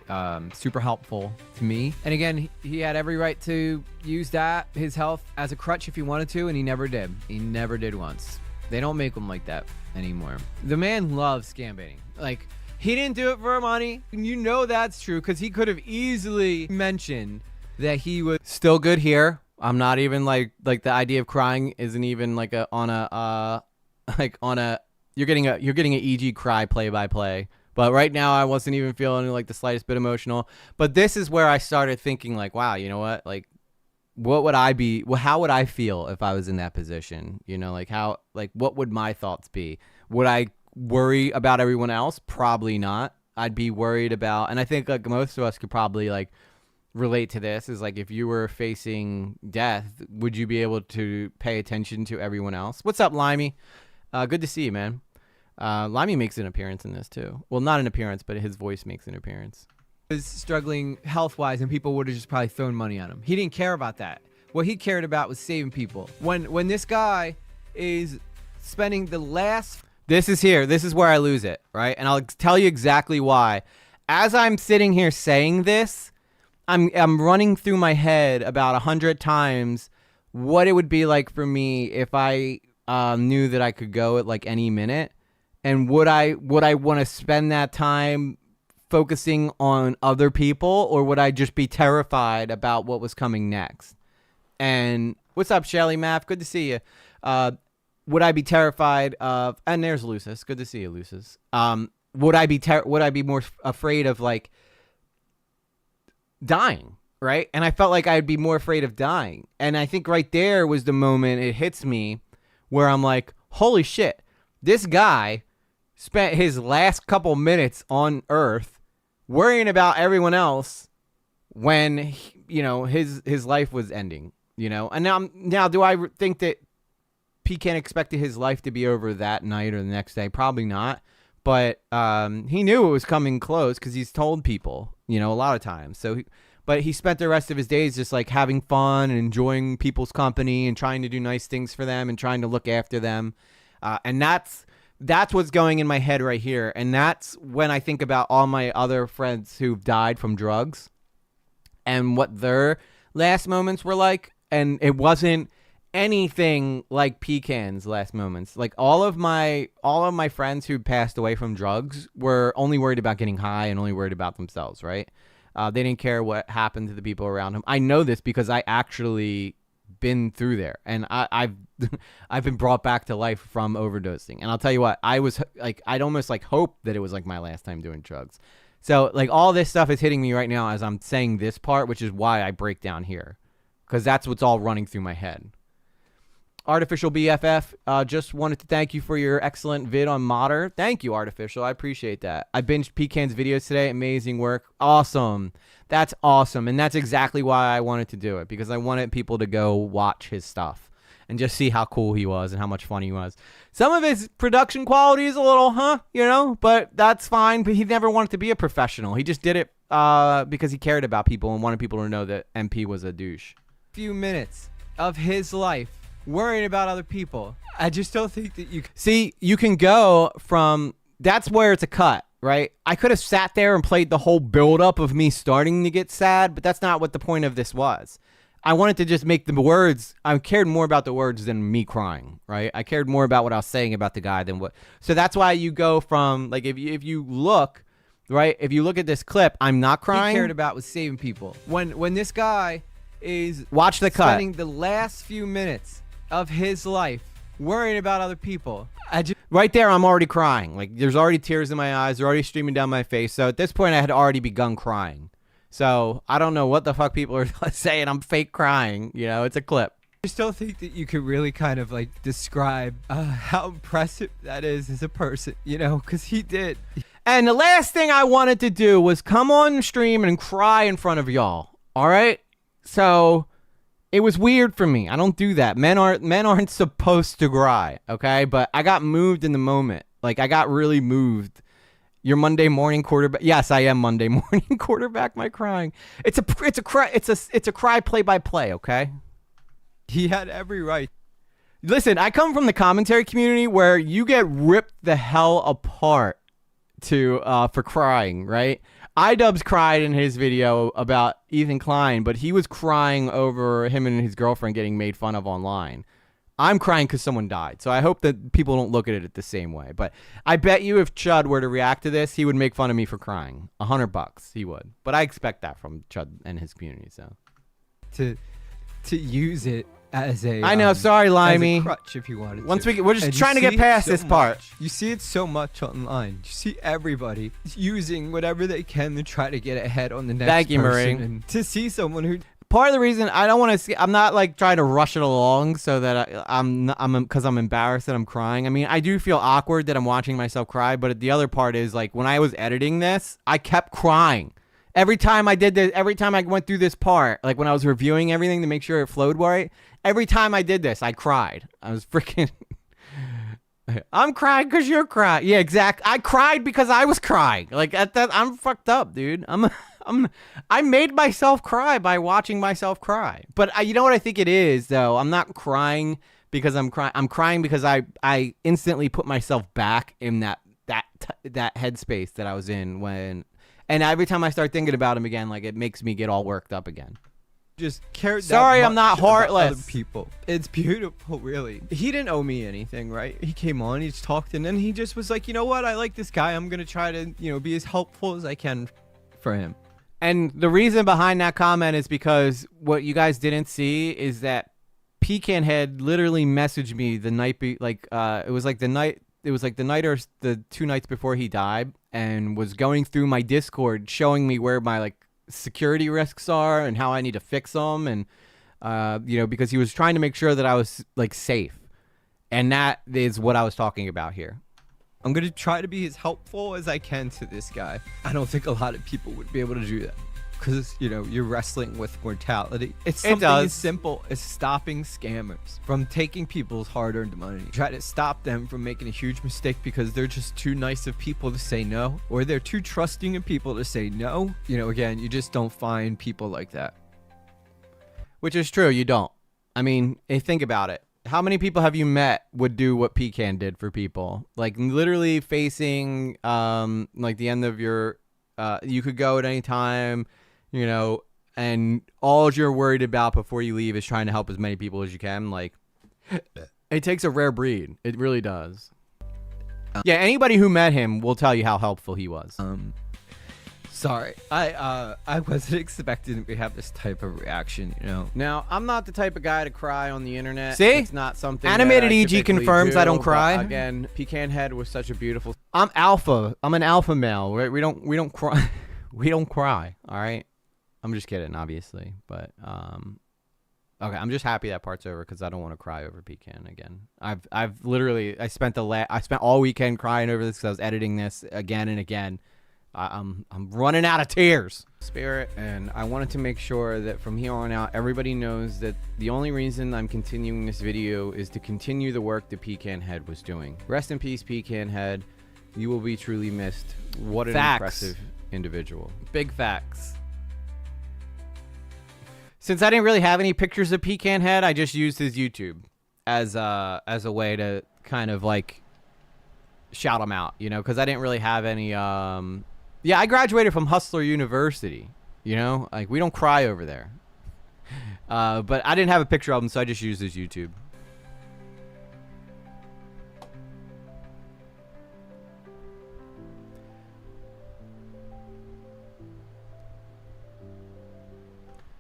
super helpful to me. And again, he had every right to use his health as a crutch if he wanted to, and he never did. He never did once. They don't make them like that anymore. The man loves scam baiting. Like, he didn't do it for money. You know that's true, because he could have easily mentioned that he was still good here. I'm not even like the idea of crying isn't even like you're getting an EG cry play by play. But right now I wasn't even feeling like the slightest bit emotional. But this is where I started thinking like, wow, you know what? Like, what would I be? Well, how would I feel if I was in that position? You know, like what would my thoughts be? Would I worry about everyone else? Probably not. I'd be worried about, and I think like most of us could probably like relate to this, is like if you were facing death, would you be able to pay attention to everyone else? What's up, Limey? Good to see you, man. Limey makes an appearance in this too. Well, not an appearance, but his voice makes an appearance. Was struggling health-wise, and people would have just probably thrown money on him. He didn't care about that. What he cared about was saving people. When this guy is spending the last... This is where I lose it, right? And I'll tell you exactly why. As I'm sitting here saying this, I'm running through my head about 100 times what it would be like for me if I knew that I could go at like any minute, and would I want to spend that time focusing on other people, or would I just be terrified about what was coming next? And what's up, Shelly Math? Good to see you. Would I be terrified of? And there's Lucis. Good to see you, Lucis. Would I be more afraid of like dying, right? And I felt like I'd be more afraid of dying. And I think right there was the moment it hits me where I'm like, holy shit, this guy spent his last couple minutes on Earth worrying about everyone else when his life was ending, you know. And now do I think that Pecan expected his life to be over that night or the next day? Probably not. But he knew it was coming close because he's told people, you know, a lot of times. But he spent the rest of his days just like having fun and enjoying people's company and trying to do nice things for them and trying to look after them. And that's what's going in my head right here. And that's when I think about all my other friends who've died from drugs and what their last moments were like. And it wasn't anything like Pecan's last moments. Like all of my friends who passed away from drugs were only worried about getting high and only worried about themselves, right? They didn't care what happened to the people around him. I know this because I actually been through there, and I've been brought back to life from overdosing. And I'll tell you what, I was like, I'd almost like hope that it was like my last time doing drugs. So like all this stuff is hitting me right now as I'm saying this part, which is why I break down here, because that's what's all running through my head. Artificial BFF, just wanted to thank you for your excellent vid on Modder. Thank you, Artificial. I appreciate that. I binged Pecan's videos today. Amazing work. Awesome. That's awesome. And that's exactly why I wanted to do it, because I wanted people to go watch his stuff and just see how cool he was and how much fun he was. Some of his production quality is a little, you know, but that's fine. But he never wanted to be a professional. He just did it because he cared about people and wanted people to know that MP was a douche. Few minutes of his life worrying about other people. I just don't think that you see, you can go from, that's where it's a cut, right? I could have sat there and played the whole build up of me starting to get sad, but that's not what the point of this was. I wanted to just make the words. I cared more about the words than me crying, right? I cared more about what I was saying about the guy than what. So that's why you go from like if you look, right? If you look at this clip, I'm not crying. He cared about was saving people. When this guy is Watch the cut. spending the last few minutes of his life worrying about other people. Right there, I'm already crying. Like, there's already tears in my eyes. They're already streaming down my face. So at this point, I had already begun crying. So I don't know what the fuck people are saying. I'm fake crying. You know, it's a clip. I just don't think that you could really kind of like describe how impressive that is as a person, you know, because he did. And the last thing I wanted to do was come on stream and cry in front of y'all. All right? So it was weird for me. I don't do that. Men aren't supposed to cry, okay? But I got moved in the moment. Like, I got really moved. Your Monday morning quarterback. Yes, I am Monday morning quarterback. My crying. It's a cry play by play, okay? He had every right. Listen, I come from the commentary community where you get ripped the hell apart for crying, right? iDubbbz cried in his video about Ethan Klein, but he was crying over him and his girlfriend getting made fun of online. I'm crying because someone died, so I hope that people don't look at it the same way. But I bet you if Chud were to react to this, he would make fun of me for crying. $100, he would. But I expect that from Chud and his community. So To use it as a I know, sorry, Limey. as a crutch if you wanted Once to. we're just And you trying to get see it past so this part. much. You see it so much online. You see everybody using whatever they can to try to get ahead on the next Thank you, person. Marie. And to see someone who Part of the reason I don't want to see, I'm not like trying to rush it along so that I'm because I'm embarrassed that I'm crying. I mean, I do feel awkward that I'm watching myself cry, but the other part is like when I was editing this, I kept crying. Every time I did this, every time I went through this part, like when I was reviewing everything to make sure it flowed right, every time I did this, I cried. I was freaking I'm crying because you're crying. Yeah, exact. I cried because I was crying. Like I'm fucked up, dude. I made myself cry by watching myself cry. But you know what I think it is, though? I'm not crying because I'm crying. I'm crying because I instantly put myself back in that headspace that I was in when. And every time I start thinking about him again, like it makes me get all worked up again. just cared that Sorry, I'm much not about heartless. other people. It's beautiful, really. He didn't owe me anything, right? He came on, he just talked, and then he just was like, you know what? I like this guy. I'm going to try to, be as helpful as I can for him. And the reason behind that comment is because what you guys didn't see is that Pecan had literally messaged me the night it was like the night or the 2 nights before he died, and was going through my Discord showing me where my security risks are and how I need to fix them, and because he was trying to make sure that I was safe. And that is what I was talking about here. I'm going to try to be as helpful as I can to this guy. I don't think a lot of people would be able to do that. Because, you're wrestling with mortality. It's something as simple as stopping scammers from taking people's hard-earned money. Try to stop them from making a huge mistake because they're just too nice of people to say no. Or they're too trusting of people to say no. Again, you just don't find people like that. Which is true, you don't. I mean, think about it. How many people have you met would do what Pecan did for people? Literally facing the end of your you could go at any time, and all you're worried about before you leave is trying to help as many people as you can. It takes a rare breed. It really does. Yeah, anybody who met him will tell you how helpful he was. Sorry, I wasn't expecting to have this type of reaction, Now, I'm not the type of guy to cry on the internet. See? It's not something Animated that I EG typically confirms do, I don't but cry. Again, Pecan Head was such a beautiful. I'm alpha. I'm an alpha male. We don't cry. We don't cry. All right. I'm just kidding, obviously, but okay. I'm just happy that part's over because I don't want to cry over Pecan again. I've literally I spent all weekend crying over this because I was editing this again and again. I'm running out of tears. Spirit, and I wanted to make sure that from here on out, everybody knows that the only reason I'm continuing this video is to continue the work that Pecan Head was doing. Rest in peace, Pecan Head. You will be truly missed. What an impressive individual. Big facts. Since I didn't really have any pictures of Pecan Head, I just used his YouTube as a way to kind of shout him out, because I didn't really have any. Yeah, I graduated from Hustler University. We don't cry over there. But I didn't have a picture of him, so I just used his YouTube.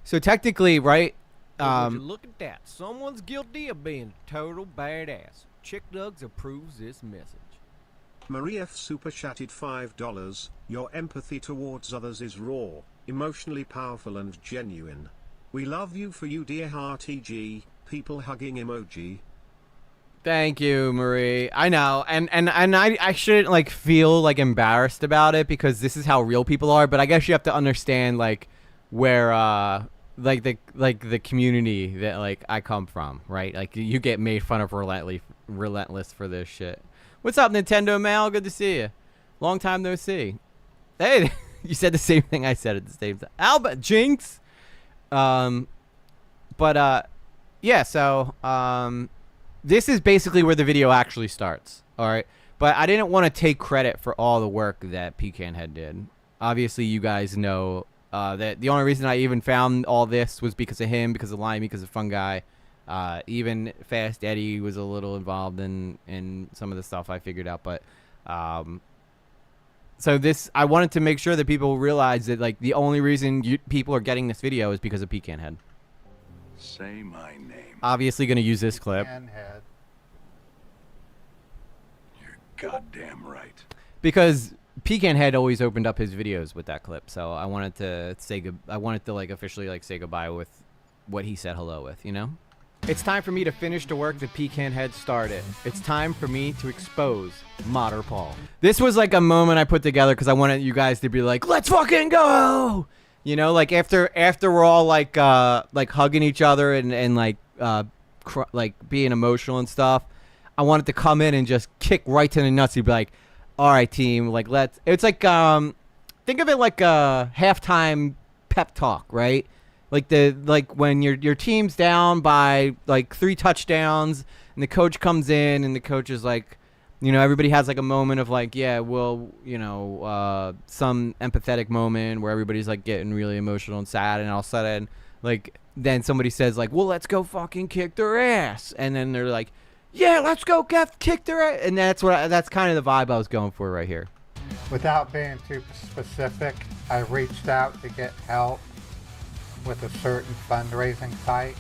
So technically, right? Would you look at that? Someone's guilty of being a total badass. Chick Nugs approves this message. Marie F super chatted $5. Your empathy towards others is raw, emotionally powerful and genuine. We love you for you, dear heart. EG, people hugging emoji. Thank you, Marie. I know, and I shouldn't like feel like embarrassed about it because this is how real people are. But I guess you have to understand like where like the community that like I come from, right? Like you get made fun of relentless for this shit. What's up, Nintendo Mal? Good to see you. Long time no see. Hey, you said the same thing I said at the same time. Albert Jinx. Yeah. So this is basically where the video actually starts. All right, but I didn't want to take credit for all the work that Pecan Head did. Obviously, you guys know that the only reason I even found all this was because of him, because of Limey, because of Fungi. Even Fast Eddie was a little involved in some of the stuff I figured out, but so this, I wanted to make sure that people realize that like the only reason people are getting this video is because of Pecan Head. Say my name. Obviously going to use this clip. Pecan Head. You're goddamn right. Because Pecan Head always opened up his videos with that clip, so I wanted to say I wanted to like officially like say goodbye with what he said hello with, you know? It's time for me to finish the work that Pecan Head started. It's time for me to expose Modder Paul. This was like a moment I put together because I wanted you guys to be like, let's fucking go! You know, like after we're all like hugging each other and like being emotional and stuff, I wanted to come in and just kick right to the nuts. You'd be like, all right, team, like let's. It's like think of it like a halftime pep talk, right? Like when your team's down by like 3 touchdowns and the coach comes in and the coach is like, you know, everybody has like a moment of like, yeah, well, you know, some empathetic moment where everybody's like getting really emotional and sad, and all of a sudden, like, then somebody says like, well, let's go fucking kick their ass, and then they're like, yeah, let's go kick their ass, and that's kind of the vibe I was going for right here. Without being too specific, I reached out to get help with a certain fundraising site,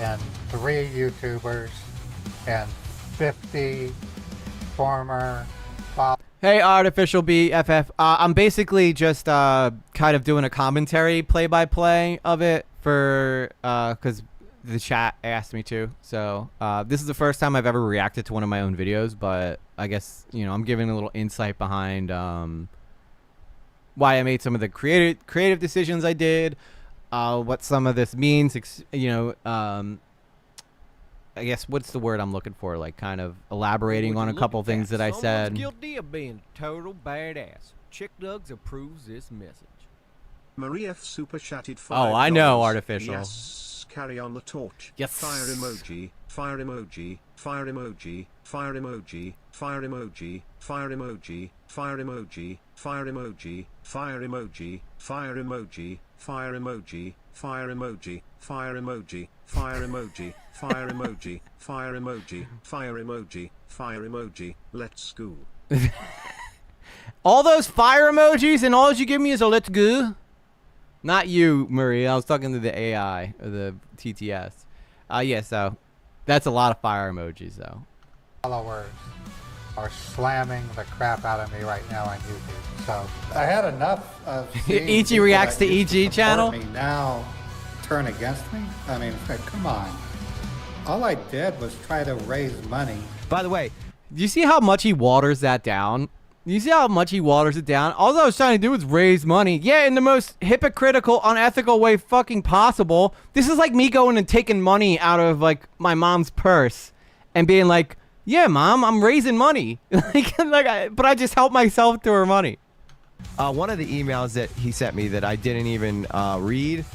and 3 YouTubers and 50 former followers. Hey, Artificial BFF. I'm basically just kind of doing a commentary play-by-play of it for because the chat asked me to. So this is the first time I've ever reacted to one of my own videos, but I guess, you know, I'm giving a little insight behind why I made some of the creative decisions I did, what some of this means, you know, I guess what's the word I'm looking for? Like kind of elaborating on a couple things that I said. Someone's guilty of being a total badass. Chick Nugs approves this message. Marie F super chatted $5. Oh, I know, Artificial. Yes, carry on the torch. Yes. Fire emoji, fire emoji, fire emoji, fire emoji, fire emoji, fire emoji, fire emoji, fire emoji, fire emoji, fire emoji, fire emoji, fire emoji, fire emoji, fire emoji, fire emoji, fire emoji, fire emoji, fire emoji, let's go. All those fire emojis and all you give me is a let's go? Not you, Marie. I was talking to the AI, or the TTS. Yeah, so that's a lot of fire emojis, though. Followers are slamming the crap out of me right now on YouTube. So I had enough of seeing EG people reacts that to used EG support channel? me now turn against me. I mean, it's like, come on. All I did was try to raise money. By the way, do you see how much he waters that down? You see how much he waters it down? All I was trying to do was raise money. Yeah, in the most hypocritical, unethical way fucking possible. This is like me going and taking money out of like my mom's purse and being like, yeah, Mom, I'm raising money. But I just helped myself to her money. One of the emails that he sent me that I didn't even read,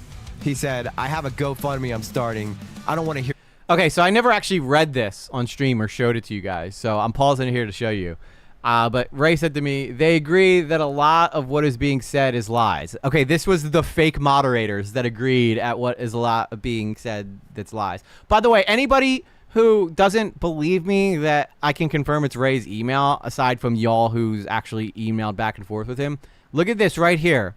he said, I have a GoFundMe I'm starting. I don't want to hear. Okay, so I never actually read this on stream or showed it to you guys. So I'm pausing here to show you. But Ray said to me, they agree that a lot of what is being said is lies. Okay, this was the fake moderators that agreed at what is a lot being said that's lies. By the way, anybody who doesn't believe me that I can confirm it's Ray's email, aside from y'all who's actually emailed back and forth with him, look at this right here.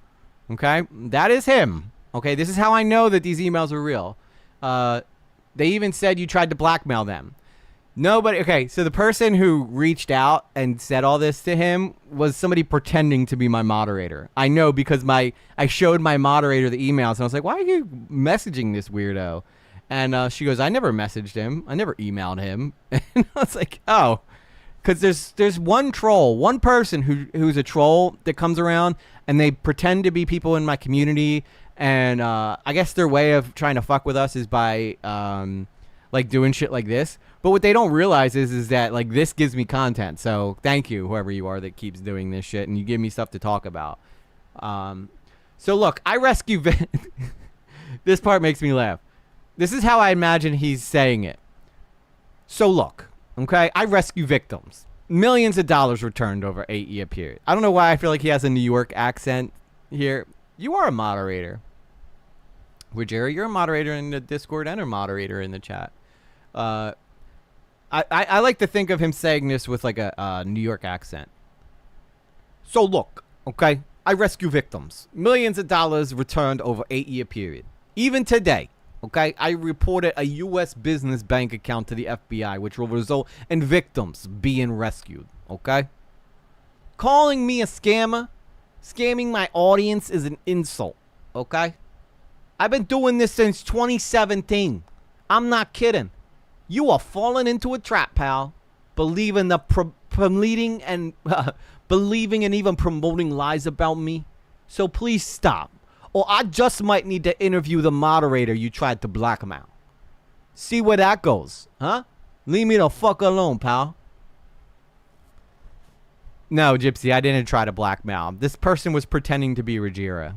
Okay, that is him. Okay, this is how I know that these emails are real. They even said you tried to blackmail them. Nobody. Okay, so the person who reached out and said all this to him was somebody pretending to be my moderator. I know because I showed my moderator the emails and I was like, why are you messaging this weirdo? And she goes, I never messaged him. I never emailed him. And I was like, oh, because there's one troll, one person who's a troll that comes around and they pretend to be people in my community. And I guess their way of trying to fuck with us is by like doing shit like this. But what they don't realize is that like this gives me content. So thank you, whoever you are that keeps doing this shit, and you give me stuff to talk about. So look, I rescue. This part makes me laugh. This is how I imagine he's saying it. So look, okay, I rescue victims. Millions of dollars returned over 8-year period. I don't know why I feel like he has a New York accent here. You are a moderator. Jerry, you're a moderator in the Discord and a moderator in the chat. I like to think of him saying this with like a New York accent. So look, okay, I rescue victims. Millions of dollars returned over 8-year period. Even today, okay, I reported a U.S. business bank account to the FBI, which will result in victims being rescued, okay? Calling me a scammer, scamming my audience is an insult, okay? I've been doing this since 2017. I'm not kidding. You are falling into a trap, pal. Believing and believing and even promoting lies about me. So please stop, or I just might need to interview the moderator you tried to blackmail. See where that goes, huh? Leave me the fuck alone, pal. No, Gypsy, I didn't try to blackmail him. This person was pretending to be Rajira.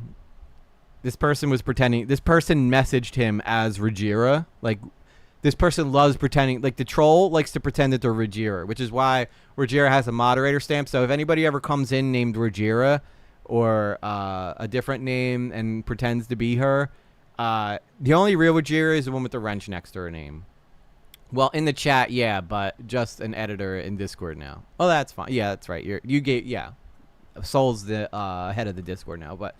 This person messaged him as Rajira. Like, this person loves pretending. Like, the troll likes to pretend that they're Rajira, which is why Rajira has a moderator stamp. So if anybody ever comes in named Rajira or a different name and pretends to be her, the only real Rajira is the one with the wrench next to her name. Well, in the chat, yeah, but just an editor in Discord now. Oh, that's fine. Yeah, that's right. Yeah. Soul's the head of the Discord now, but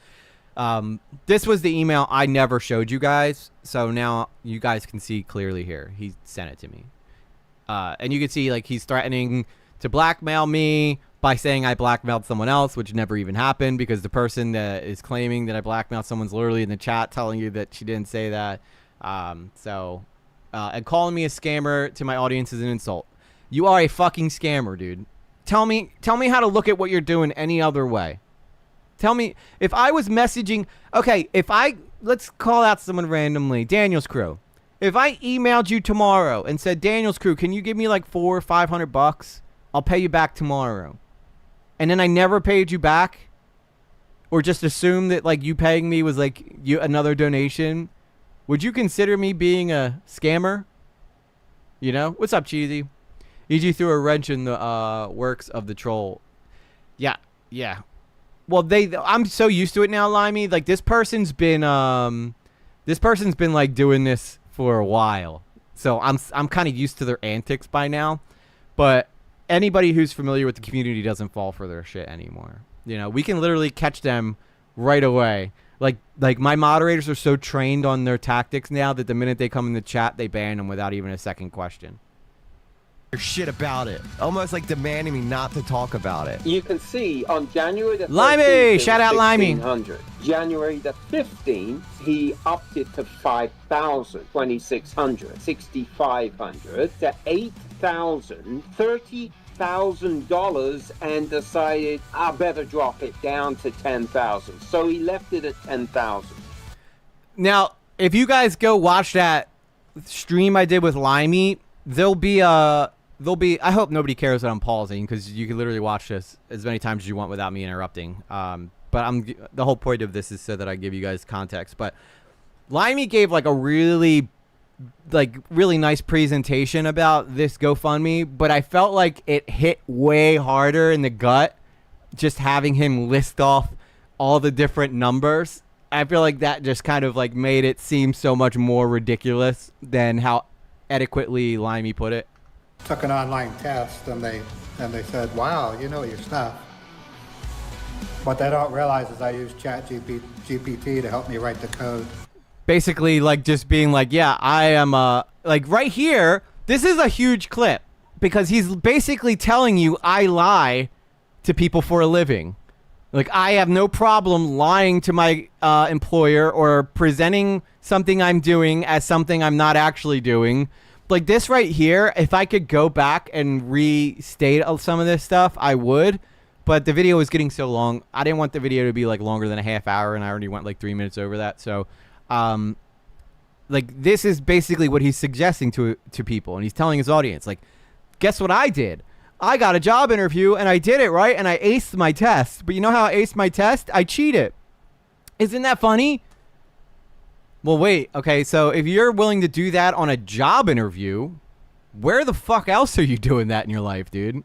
this was the email I never showed you guys, so now you guys can see clearly here. He sent it to me. And you can see, like, he's threatening to blackmail me by saying I blackmailed someone else, which never even happened because the person that is claiming that I blackmailed someone's literally in the chat telling you that she didn't say that. And calling me a scammer to my audience is an insult. You are a fucking scammer, dude. Tell me how to look at what you're doing any other way. Tell me, if I was messaging, okay, let's call out someone randomly, Daniel's Crew. If I emailed you tomorrow and said, Daniel's Crew, can you give me like $400 or $500? I'll pay you back tomorrow. And then I never paid you back, or just assume that like you paying me was like another donation, would you consider me being a scammer? You know? What's up, Cheesy? EG threw a wrench in the works of the troll. Yeah. Well, I'm so used to it now, Limey. Like, this person's been like doing this for a while. So I'm kind of used to their antics by now. But anybody who's familiar with the community doesn't fall for their shit anymore. You know, we can literally catch them right away. Like my moderators are so trained on their tactics now that the minute they come in the chat, they ban them without even a second question. Shit about it, almost like demanding me not to talk about it. You can see on January the 13th, Limey, shout out Limey. January the 15th, he upped it to 5,000, 2,600, 6,500 to 8,000, $30,000, and decided I better drop it down to 10,000. So he left it at 10,000. Now, if you guys go watch that stream I did with Limey, there'll be I hope nobody cares that I'm pausing, because you can literally watch this as many times as you want without me interrupting. But the whole point of this is so that I give you guys context. But Limey gave like a really like really nice presentation about this GoFundMe, but I felt like it hit way harder in the gut just having him list off all the different numbers. I feel like that just kind of like made it seem so much more ridiculous than how adequately Limey put it. Took an online test and they said, wow, you know your stuff. What they don't realize is I use GPT to help me write the code. Basically, like, just being like, yeah, I am, like, right here, this is a huge clip, because he's basically telling you I lie to people for a living. Like, I have no problem lying to my employer or presenting something I'm doing as something I'm not actually doing. Like, this right here, if I could go back and restate some of this stuff, I would. But the video was getting so long. I didn't want the video to be, like, longer than a half hour, and I already went, like, 3 minutes over that. So, like, this is basically what he's suggesting to people. And he's telling his audience, like, guess what I did? I got a job interview, and I did it, right? And I aced my test. But you know how I aced my test? I cheated. Isn't that funny? Well, wait. Okay, so if you're willing to do that on a job interview, where the fuck else are you doing that in your life, dude?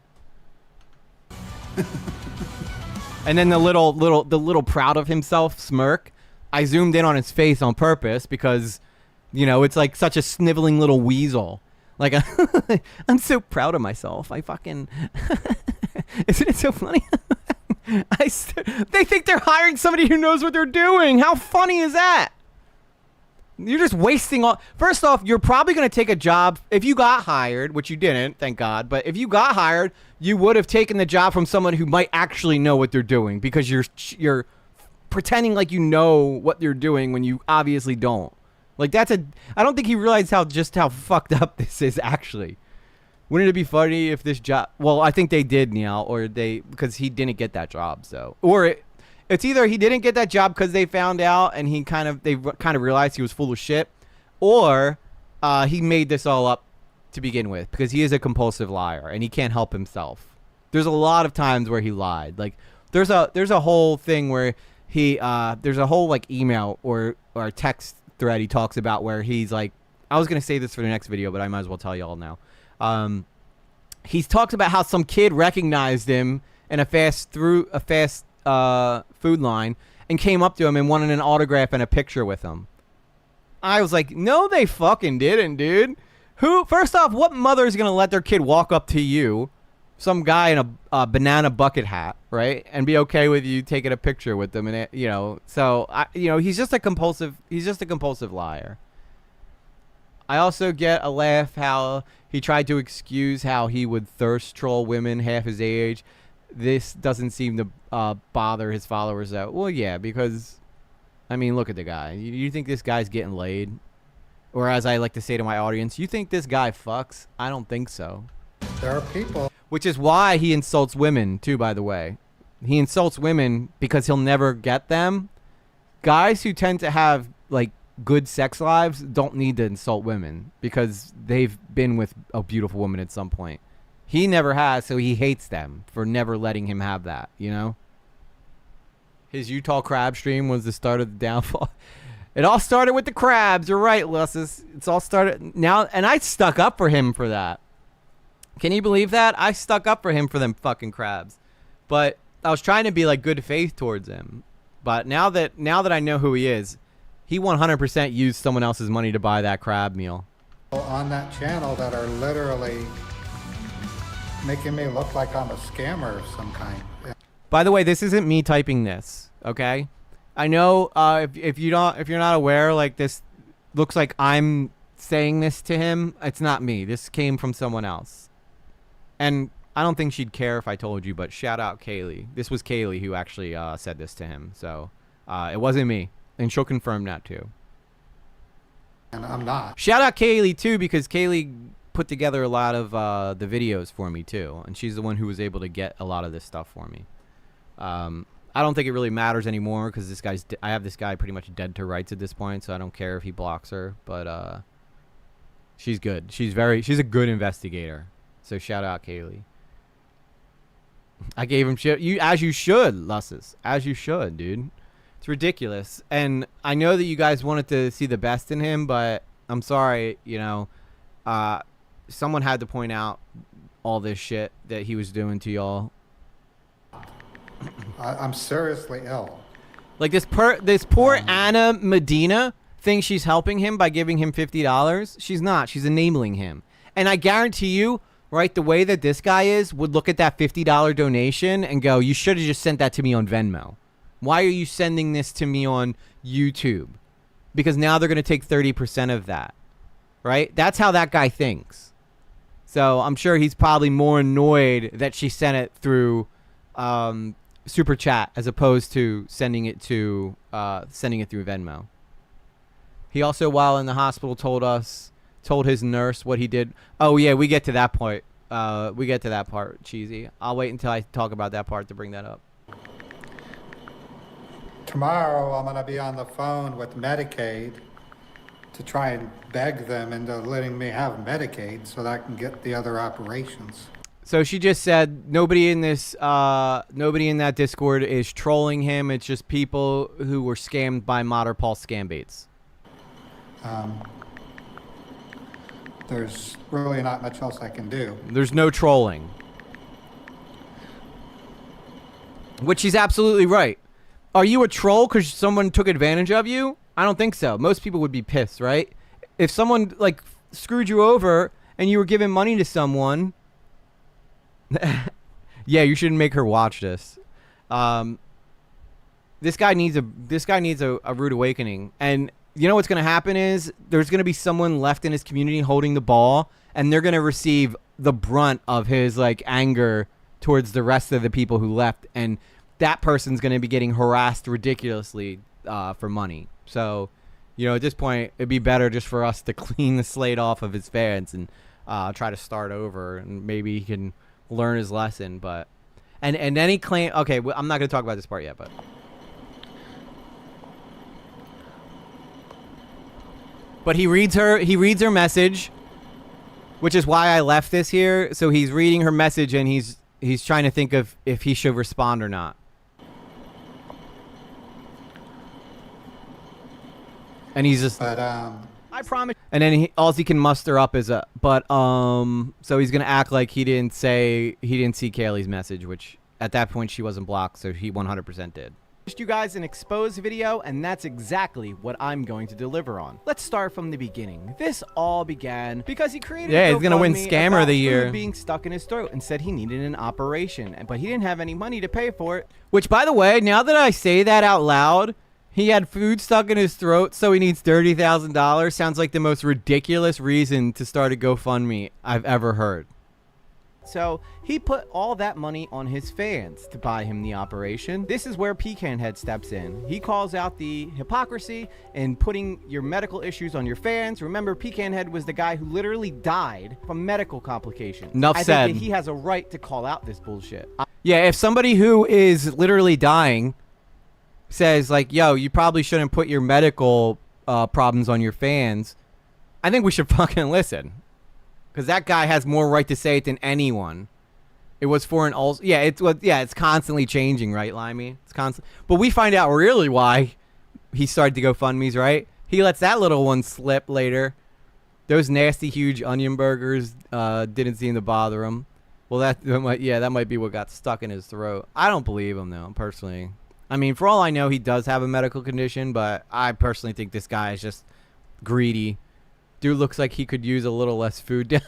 And then the little proud of himself smirk. I zoomed in on his face on purpose because, you know, it's like such a sniveling little weasel. Like, I'm so proud of myself. I fucking... Isn't it so funny? They think they're hiring somebody who knows what they're doing. How funny is that? You're just wasting all... First off, you're probably going to take a job... If you got hired, which you didn't, thank God, but if you got hired, you would have taken the job from someone who might actually know what they're doing, because you're pretending like you know what you're doing when you obviously don't. Like, that's a... I don't think he realized how fucked up this is, actually. Wouldn't it be funny if this job... Well, I think they did, Neil, or they... Because he didn't get that job, so... Or it's either he didn't get that job because they found out and they kind of realized he was full of shit, or he made this all up to begin with, because he is a compulsive liar and he can't help himself. There's a lot of times where he lied. Like, there's a whole thing where he... there's a whole, like, email or text thread he talks about where he's like... I was going to say this for the next video, but I might as well tell you all now. He talks about how some kid recognized him in a fast food line and came up to him and wanted an autograph and a picture with him. I was like, no, they fucking didn't, dude. First off, what mother is going to let their kid walk up to you, some guy in a banana bucket hat, right, and be okay with you taking a picture with them? And you know, so he's just a compulsive liar. I also get a laugh how he tried to excuse how he would thirst troll women half his age. This doesn't seem to bother his followers out. Well, yeah, because, I mean, look at the guy. You think this guy's getting laid? Or as I like to say to my audience, you think this guy fucks? I don't think so. There are people. Which is why he insults women, too, by the way. He insults women because he'll never get them. Guys who tend to have, like, good sex lives don't need to insult women because they've been with a beautiful woman at some point. He never has, so he hates them for never letting him have that, you know? His Utah crab stream was the start of the downfall. It all started with the crabs. You're right, Lussus. It's all started now, and I stuck up for him for that. Can you believe that? I stuck up for him for them fucking crabs. But I was trying to be like good faith towards him. But now that I know who he is, he 100% used someone else's money to buy that crab meal. On that channel that are literally making me look like I'm a scammer of some kind. By the way, this isn't me typing this, okay? I know if you're not aware, like, this looks like I'm saying this to him. It's not me. This came from someone else. And I don't think she'd care if I told you, but shout out Kaylee. This was Kaylee who actually said this to him. So it wasn't me. And she'll confirm that too. And I'm not. Shout out Kaylee too, because Kaylee put together a lot of the videos for me too, and she's the one who was able to get a lot of this stuff for me. I don't think it really matters anymore because I have this guy pretty much dead to rights at this point, so I don't care if he blocks her. But she's good. She's a good investigator. So shout out Kaylee. I gave him shit. As you should, Lussus. As you should, dude. It's ridiculous. And I know that you guys wanted to see the best in him, but I'm sorry, someone had to point out all this shit that he was doing to y'all. I'm seriously ill. Like this poor Anna Medina thinks she's helping him by giving him $50. She's not. She's enabling him. And I guarantee you, right, the way that this guy is would look at that $50 donation and go, you should have just sent that to me on Venmo. Why are you sending this to me on YouTube? Because now they're going to take 30% of that, right? That's how that guy thinks. So I'm sure he's probably more annoyed that she sent it through Super Chat as opposed to sending it through Venmo. He also, while in the hospital, told his nurse what he did. Oh yeah, we get to that point. We get to that part, Cheesy. I'll wait until I talk about that part to bring that up. Tomorrow I'm going to be on the phone with Medicaid to try and beg them into letting me have Medicaid so that I can get the other operations. So she just said nobody in that Discord is trolling him. It's just people who were scammed by Modder Paul scambaits. There's really not much else I can do. There's no trolling. Which she's absolutely right. Are you a troll because someone took advantage of you? I don't think so. Most people would be pissed, right? If someone like screwed you over and you were giving money to someone, yeah, you shouldn't make her watch this. This guy needs a rude awakening. And you know what's going to happen is there's going to be someone left in his community holding the ball, and they're going to receive the brunt of his like anger towards the rest of the people who left, and that person's going to be getting harassed ridiculously for money. So, at this point, it'd be better just for us to clean the slate off of his fans and try to start over, and maybe he can learn his lesson. But and then he claimed, okay, I'm not going to talk about this part yet, but he reads her message, which is why I left this here. So he's reading her message and he's trying to think of if he should respond or not. And he's just, I promise. And then all he can muster up is so he's gonna act like he didn't see Kaylee's message, which at that point she wasn't blocked, so he 100% did. You guys an exposed video, and that's exactly what I'm going to deliver on. Let's start from the beginning. This all began because he created he's gonna win Scammer of the Year, being stuck in his throat, and said he needed an operation, but he didn't have any money to pay for it. Which, by the way, now that I say that out loud, he had food stuck in his throat, so he needs $30,000. Sounds like the most ridiculous reason to start a GoFundMe I've ever heard. So he put all that money on his fans to buy him the operation. This is where Pecan Head steps in. He calls out the hypocrisy in putting your medical issues on your fans. Remember, Pecan Head was the guy who literally died from medical complications. Enough said. I think that he has a right to call out this bullshit. Yeah, if somebody who is literally dying says, like, yo, you probably shouldn't put your medical problems on your fans, I think we should fucking listen. Because that guy has more right to say it than anyone. It was for an it's constantly changing, right, Limey? It's constant. But we find out really why he started to GoFundMes, right? He lets that little one slip later. Those nasty, huge onion burgers didn't seem to bother him. Well, that might be what got stuck in his throat. I don't believe him, though, personally. I mean, for all I know, he does have a medical condition, but I personally think this guy is just greedy. Dude looks like he could use a little less food.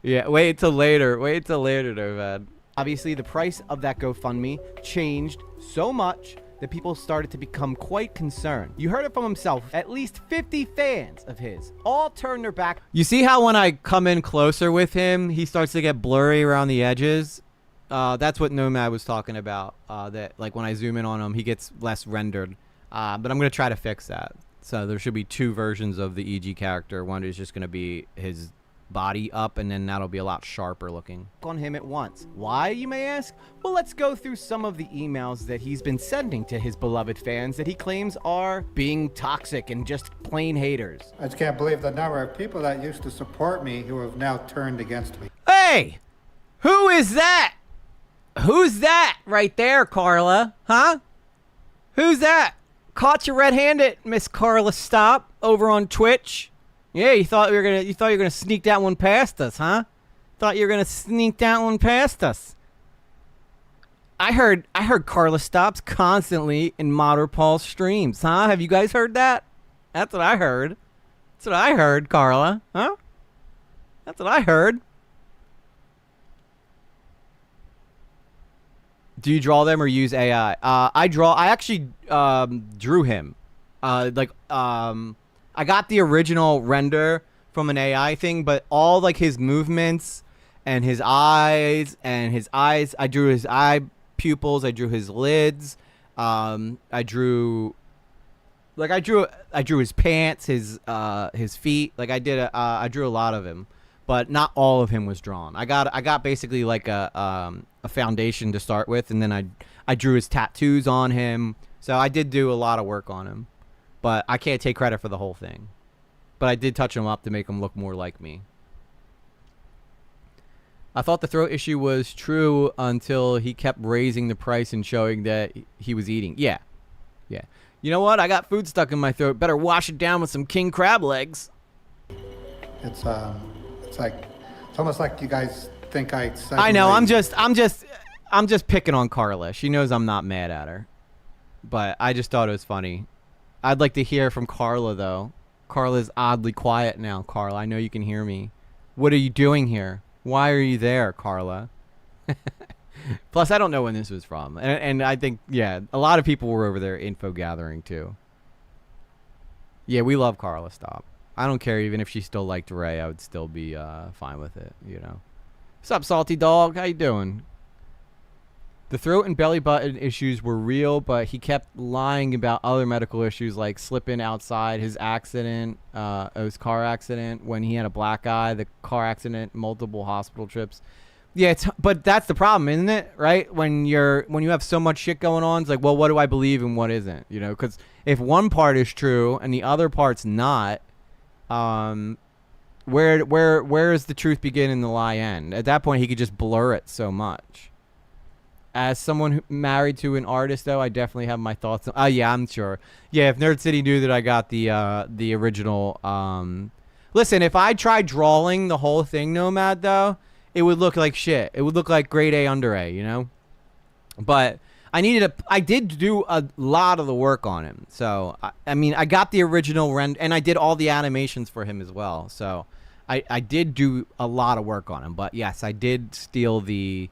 Yeah, wait till later. Wait till later, though, man. Obviously, the price of that GoFundMe changed so much that people started to become quite concerned. You heard it from himself. At least 50 fans of his all turned their back. You see how when I come in closer with him, he starts to get blurry around the edges? That's what Nomad was talking about. That like when I zoom in on him, he gets less rendered. But I'm going to try to fix that. So there should be two versions of the EG character. One is just going to be his body up, and then that'll be a lot sharper looking. On him at once. Why, you may ask? Well, let's go through some of the emails that he's been sending to his beloved fans that he claims are being toxic and just plain haters. I just can't believe the number of people that used to support me who have now turned against me. Hey! Who is that? Who's that right there, Carla? Huh? Who's that? Caught you red-handed, Miss Carla Stop. over on Twitch. Yeah, you thought you were gonna sneak that one past us, huh? Thought you were gonna sneak that one past us. I heard Carla stops constantly in Modder Paul's streams, huh? Have you guys heard that? That's what I heard. That's what I heard, Carla. Huh? That's what I heard. Do you draw them or use AI? I actually drew him. I got the original render from an AI thing, but all like his movements and his eyes, I drew his eye pupils, I drew his lids, I drew his pants, his feet. Like I drew a lot of him, but not all of him was drawn. I got basically like a foundation to start with, and then I drew his tattoos on him. So I did do a lot of work on him, but I can't take credit for the whole thing. But I did touch him up to make him look more like me. I thought the throat issue was true until he kept raising the price and showing that he was eating. Yeah. Yeah. You know what? I got food stuck in my throat. Better wash it down with some king crab legs. It's almost like you guys think I I know. I'm just picking on Carla. She knows I'm not mad at her. But I just thought it was funny. I'd like to hear from Carla, though. Carla's oddly quiet now. Carla, I know you can hear me. What are you doing here? Why are you there, Carla? Plus, I don't know when this was from. And I think, yeah, a lot of people were over there info gathering, too. Yeah, we love Carla. Stop. I don't care even if she still liked Ray. I would still be fine with it, you know. What's up, Salty Dog? How you doing? The throat and belly button issues were real, but he kept lying about other medical issues like slipping outside, his accident, his car accident, when he had a black eye, the car accident, multiple hospital trips. Yeah, but that's the problem, isn't it? Right? When you have so much shit going on, it's like, well, what do I believe and what isn't? You know, because if one part is true and the other part's not, where does the truth begin and the lie end? At that point, he could just blur it so much. As someone married to an artist, though, I definitely have my thoughts. Yeah, I'm sure. Yeah, if Nerd City knew that I got the original. Listen, if I tried drawing the whole thing, Nomad, though, it would look like shit. It would look like grade A under A, you know. But I did do a lot of the work on him. So I mean, I got the original render, and I did all the animations for him as well. So I did do a lot of work on him. But yes, I did steal the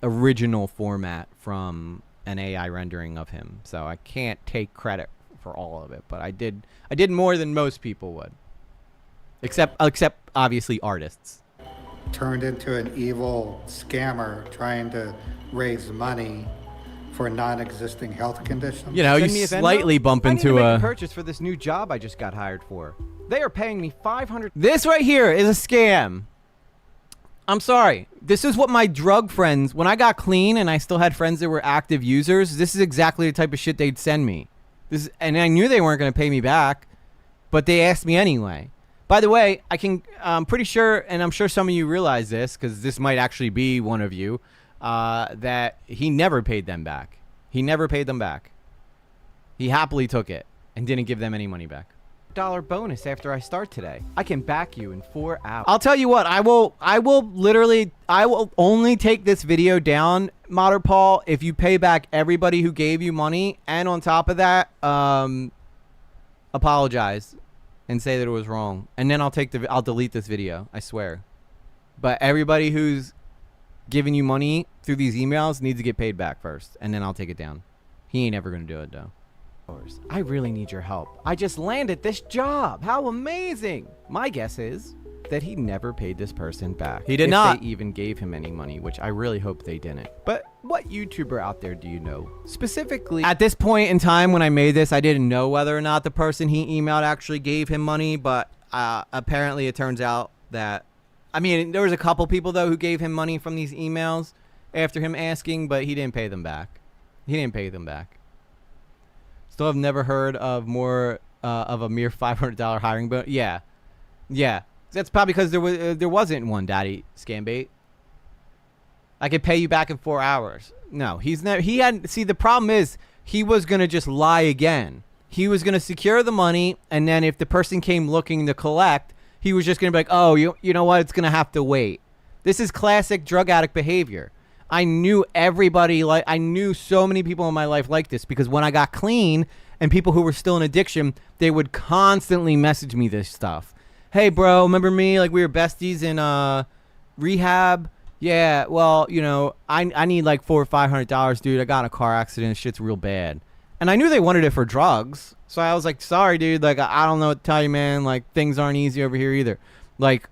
original format from an AI rendering of him, so I can't take credit for all of it, but I did more than most people would, except obviously artists. Turned into an evil scammer trying to raise money for non-existing health conditions. You know, you slightly bump into a purchase for this new job I just got hired for. They are paying me $500. This right here is a scam. I'm sorry. This is what my drug friends, when I got clean and I still had friends that were active users, this is exactly the type of shit they'd send me. And I knew they weren't going to pay me back, but they asked me anyway. By the way, I'm pretty sure, and I'm sure some of you realize this, because this might actually be one of you, that he never paid them back. He never paid them back. He happily took it and didn't give them any money back. $1 bonus after I start today. I can back you in 4 hours. I'll tell you what, I will only take this video down, Modder Paul, if you pay back everybody who gave you money, and on top of that, apologize and say that it was wrong. And then I'll delete this video, I swear. But everybody who's giving you money through these emails needs to get paid back first, and then I'll take it down. He ain't ever gonna do it though. I really need your help. I just landed this job. How amazing. My guess is that he never paid this person back. He did not. If they even gave him any money, which I really hope they didn't. But what YouTuber out there do you know? Specifically, at this point in time when I made this, I didn't know whether or not the person he emailed actually gave him money, but apparently it turns out that, I mean, there was a couple people, though, who gave him money from these emails after him asking, but he didn't pay them back. He didn't pay them back. Still have never heard of more of a mere $500 hiring bonus. Yeah. That's probably because there wasn't one, Daddy Scambait. I could pay you back in 4 hours. No, he's never. He hadn't. See, the problem is he was gonna just lie again. he was going to secure the money, and then if the person came looking to collect, he was just going to be like, oh, you know what? It's going to have to wait. This is classic drug addict behavior. I knew everybody, I knew so many people in my life like this, because when I got clean and people who were still in addiction, they would constantly message me this stuff. Hey, bro, remember me? Like, we were besties in rehab. Yeah, well, you know, I need like $400 or $500, dude. I got in a car accident. Shit's real bad. And I knew they wanted it for drugs. So I was like, sorry, dude. Like, I don't know what to tell you, man. Like, things aren't easy over here either. Like,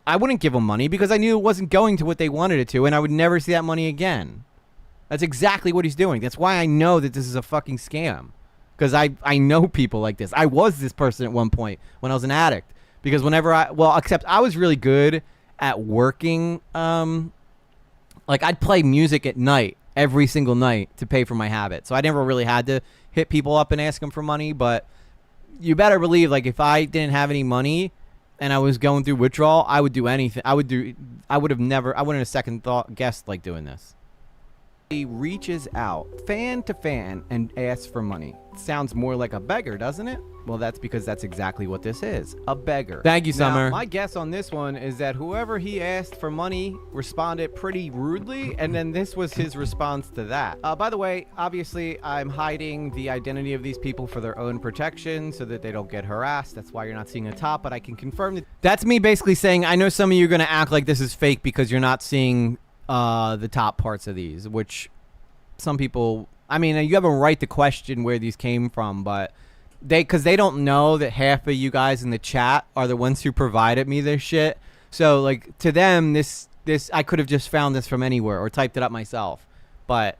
I wouldn't give them money because I knew it wasn't going to what they wanted it to, and I would never see that money again. That's exactly what he's doing. That's why I know that this is a fucking scam. Because I know people like this. I was this person at one point when I was an addict. Because whenever except I was really good at working. Like, I'd play music at night, every single night, to pay for my habit. So I never really had to hit people up and ask them for money. But you better believe, like, if I didn't have any money and I was going through withdrawal, I would do anything. I wouldn't have second thought guessed like doing this. He reaches out, fan to fan, and asks for money. Sounds more like a beggar, doesn't it? Well, that's because that's exactly what this is, a beggar. Thank you, Summer. Now, my guess on this one is that whoever he asked for money responded pretty rudely, and then this was his response to that. By the way, obviously, I'm hiding the identity of these people for their own protection so that they don't get harassed. That's why you're not seeing the top, but I can confirm that. That's me basically saying, I know some of you are going to act like this is fake because you're not seeing the top parts of these, which some people, I mean, you have a right to question where these came from, but because they don't know that half of you guys in the chat are the ones who provided me this shit. So, like, to them, this I could have just found this from anywhere or typed it up myself. But,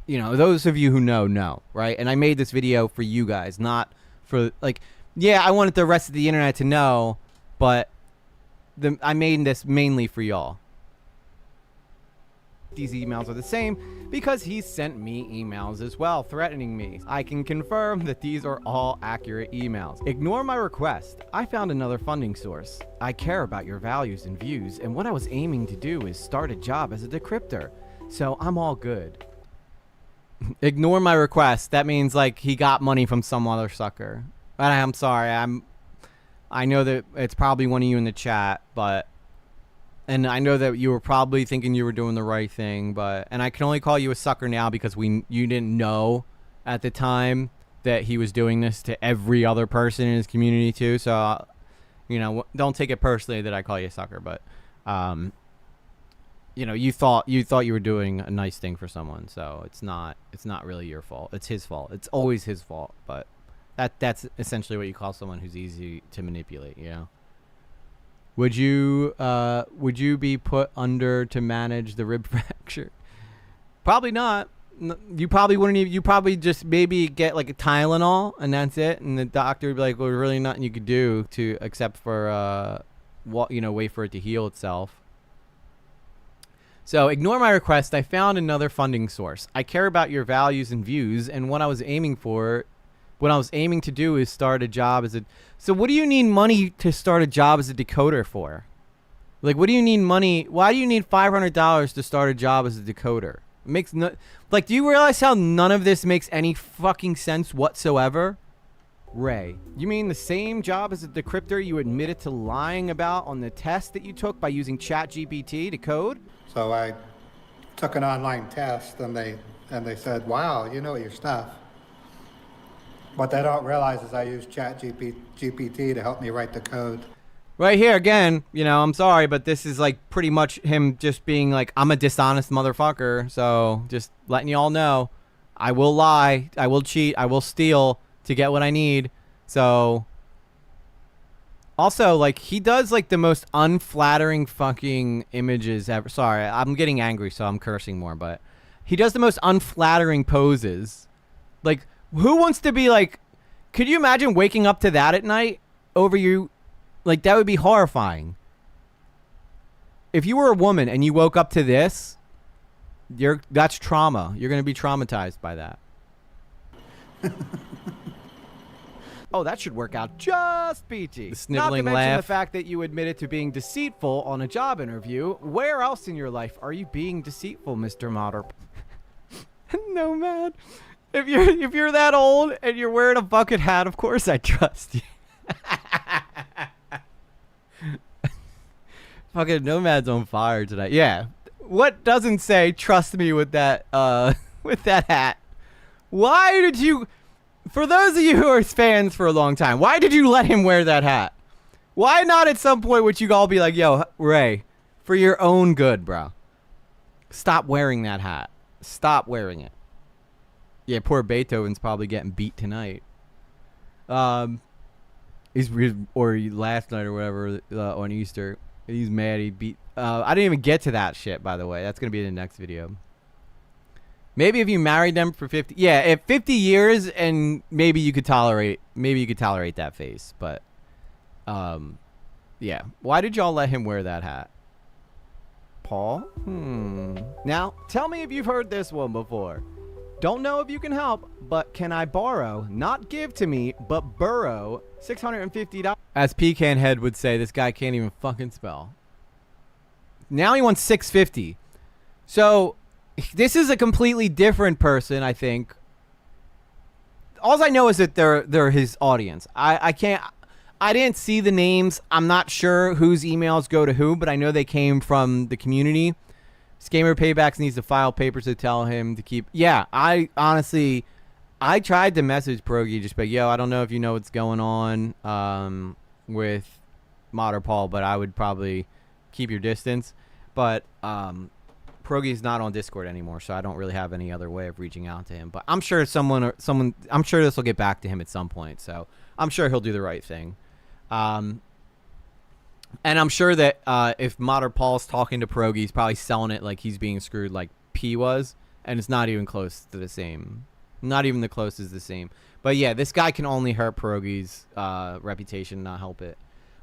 you know, those of you who know, right? And I made this video for you guys, not for, like, yeah, I wanted the rest of the internet to know, but I made this mainly for y'all. These emails are the same because he sent me emails as well, threatening me. I can confirm that these are all accurate emails. Ignore my request. I found another funding source. I care about your values and views, and what I was aiming to do is start a job as a decryptor. So I'm all good. Ignore my request. That means, like, he got money from some other sucker. I'm sorry. I know that it's probably one of you in the chat, but... And I know that you were probably thinking you were doing the right thing, and I can only call you a sucker now because you didn't know at the time that he was doing this to every other person in his community too. So, you know, don't take it personally that I call you a sucker, but, you know, you thought you were doing a nice thing for someone. So it's not really your fault. It's his fault. It's always his fault. But that's essentially what you call someone who's easy to manipulate, you know? Would you be put under to manage the rib fracture? Probably not. You probably wouldn't even, you probably just maybe get like a Tylenol and that's it. And the doctor would be like, well, there's really nothing you could do except for, wait for it to heal itself. So ignore my request. I found another funding source. I care about your values and views, and what I was aiming to do is start a job as a... So what do you need money to start a job as a decoder for? Like, what do you need money... Why do you need $500 to start a job as a decoder? It makes no... Like, do you realize how none of this makes any fucking sense whatsoever? Ray, you mean the same job as a decryptor you admitted to lying about on the test that you took by using ChatGPT to code? So I took an online test, and they said, wow, you know your stuff. What they don't realize is I use ChatGPT to help me write the code. Right here, again, you know, I'm sorry, but this is like pretty much him just being like, I'm a dishonest motherfucker. So just letting you all know, I will lie, I will cheat, I will steal to get what I need. So also, like, he does like the most unflattering fucking images ever. Sorry, I'm getting angry, so I'm cursing more, but he does the most unflattering poses. Like, who wants to be like, could you imagine waking up to that at night over you? Like, that would be horrifying. If you were a woman and you woke up to this, that's trauma. You're going to be traumatized by that. Oh, that should work out just peachy. The sniveling laugh. Not to mention the fact that you admitted to being deceitful on a job interview. Where else in your life are you being deceitful, Mr. Motter? Nomad. If you're that old and you're wearing a bucket hat, of course I trust you. Fucking Nomad's on fire tonight. Yeah. What doesn't say trust me with that hat? Why did you, for those of you who are fans for a long time, why did you let him wear that hat? Why not at some point would you all be like, yo, Ray, for your own good, bro, stop wearing that hat. Stop wearing it. Yeah, poor Beethoven's probably getting beat tonight. He's or last night or whatever on Easter. He's mad he beat. I didn't even get to that shit, by the way. That's gonna be in the next video. Maybe if you married them for 50, yeah, if 50 years, and maybe you could tolerate that face. But, yeah. Why did y'all let him wear that hat? Paul? Now, tell me if you've heard this one before. Don't know if you can help, but can I borrow, not give to me, but borrow $650? As Pecan Head would say, this guy can't even fucking spell. Now he wants $650. So, this is a completely different person, I think. All I know is that they're his audience. I didn't see the names. I'm not sure whose emails go to who, but I know they came from the community. Scammer Paybacks needs to file papers to tell him to keep. Yeah, I tried to message Progi, just like, yo, I don't know if you know what's going on with Mod or Paul, but I would probably keep your distance. But Progi's not on Discord anymore, so I don't really have any other way of reaching out to him. But I'm sure I'm sure this will get back to him at some point. So I'm sure he'll do the right thing. And I'm sure that if Modern Paul's talking to Progi, he's probably selling it like he's being screwed like P was. And it's not even close to the same. Not even the closest the same. But yeah, this guy can only hurt Progi's reputation, not help it.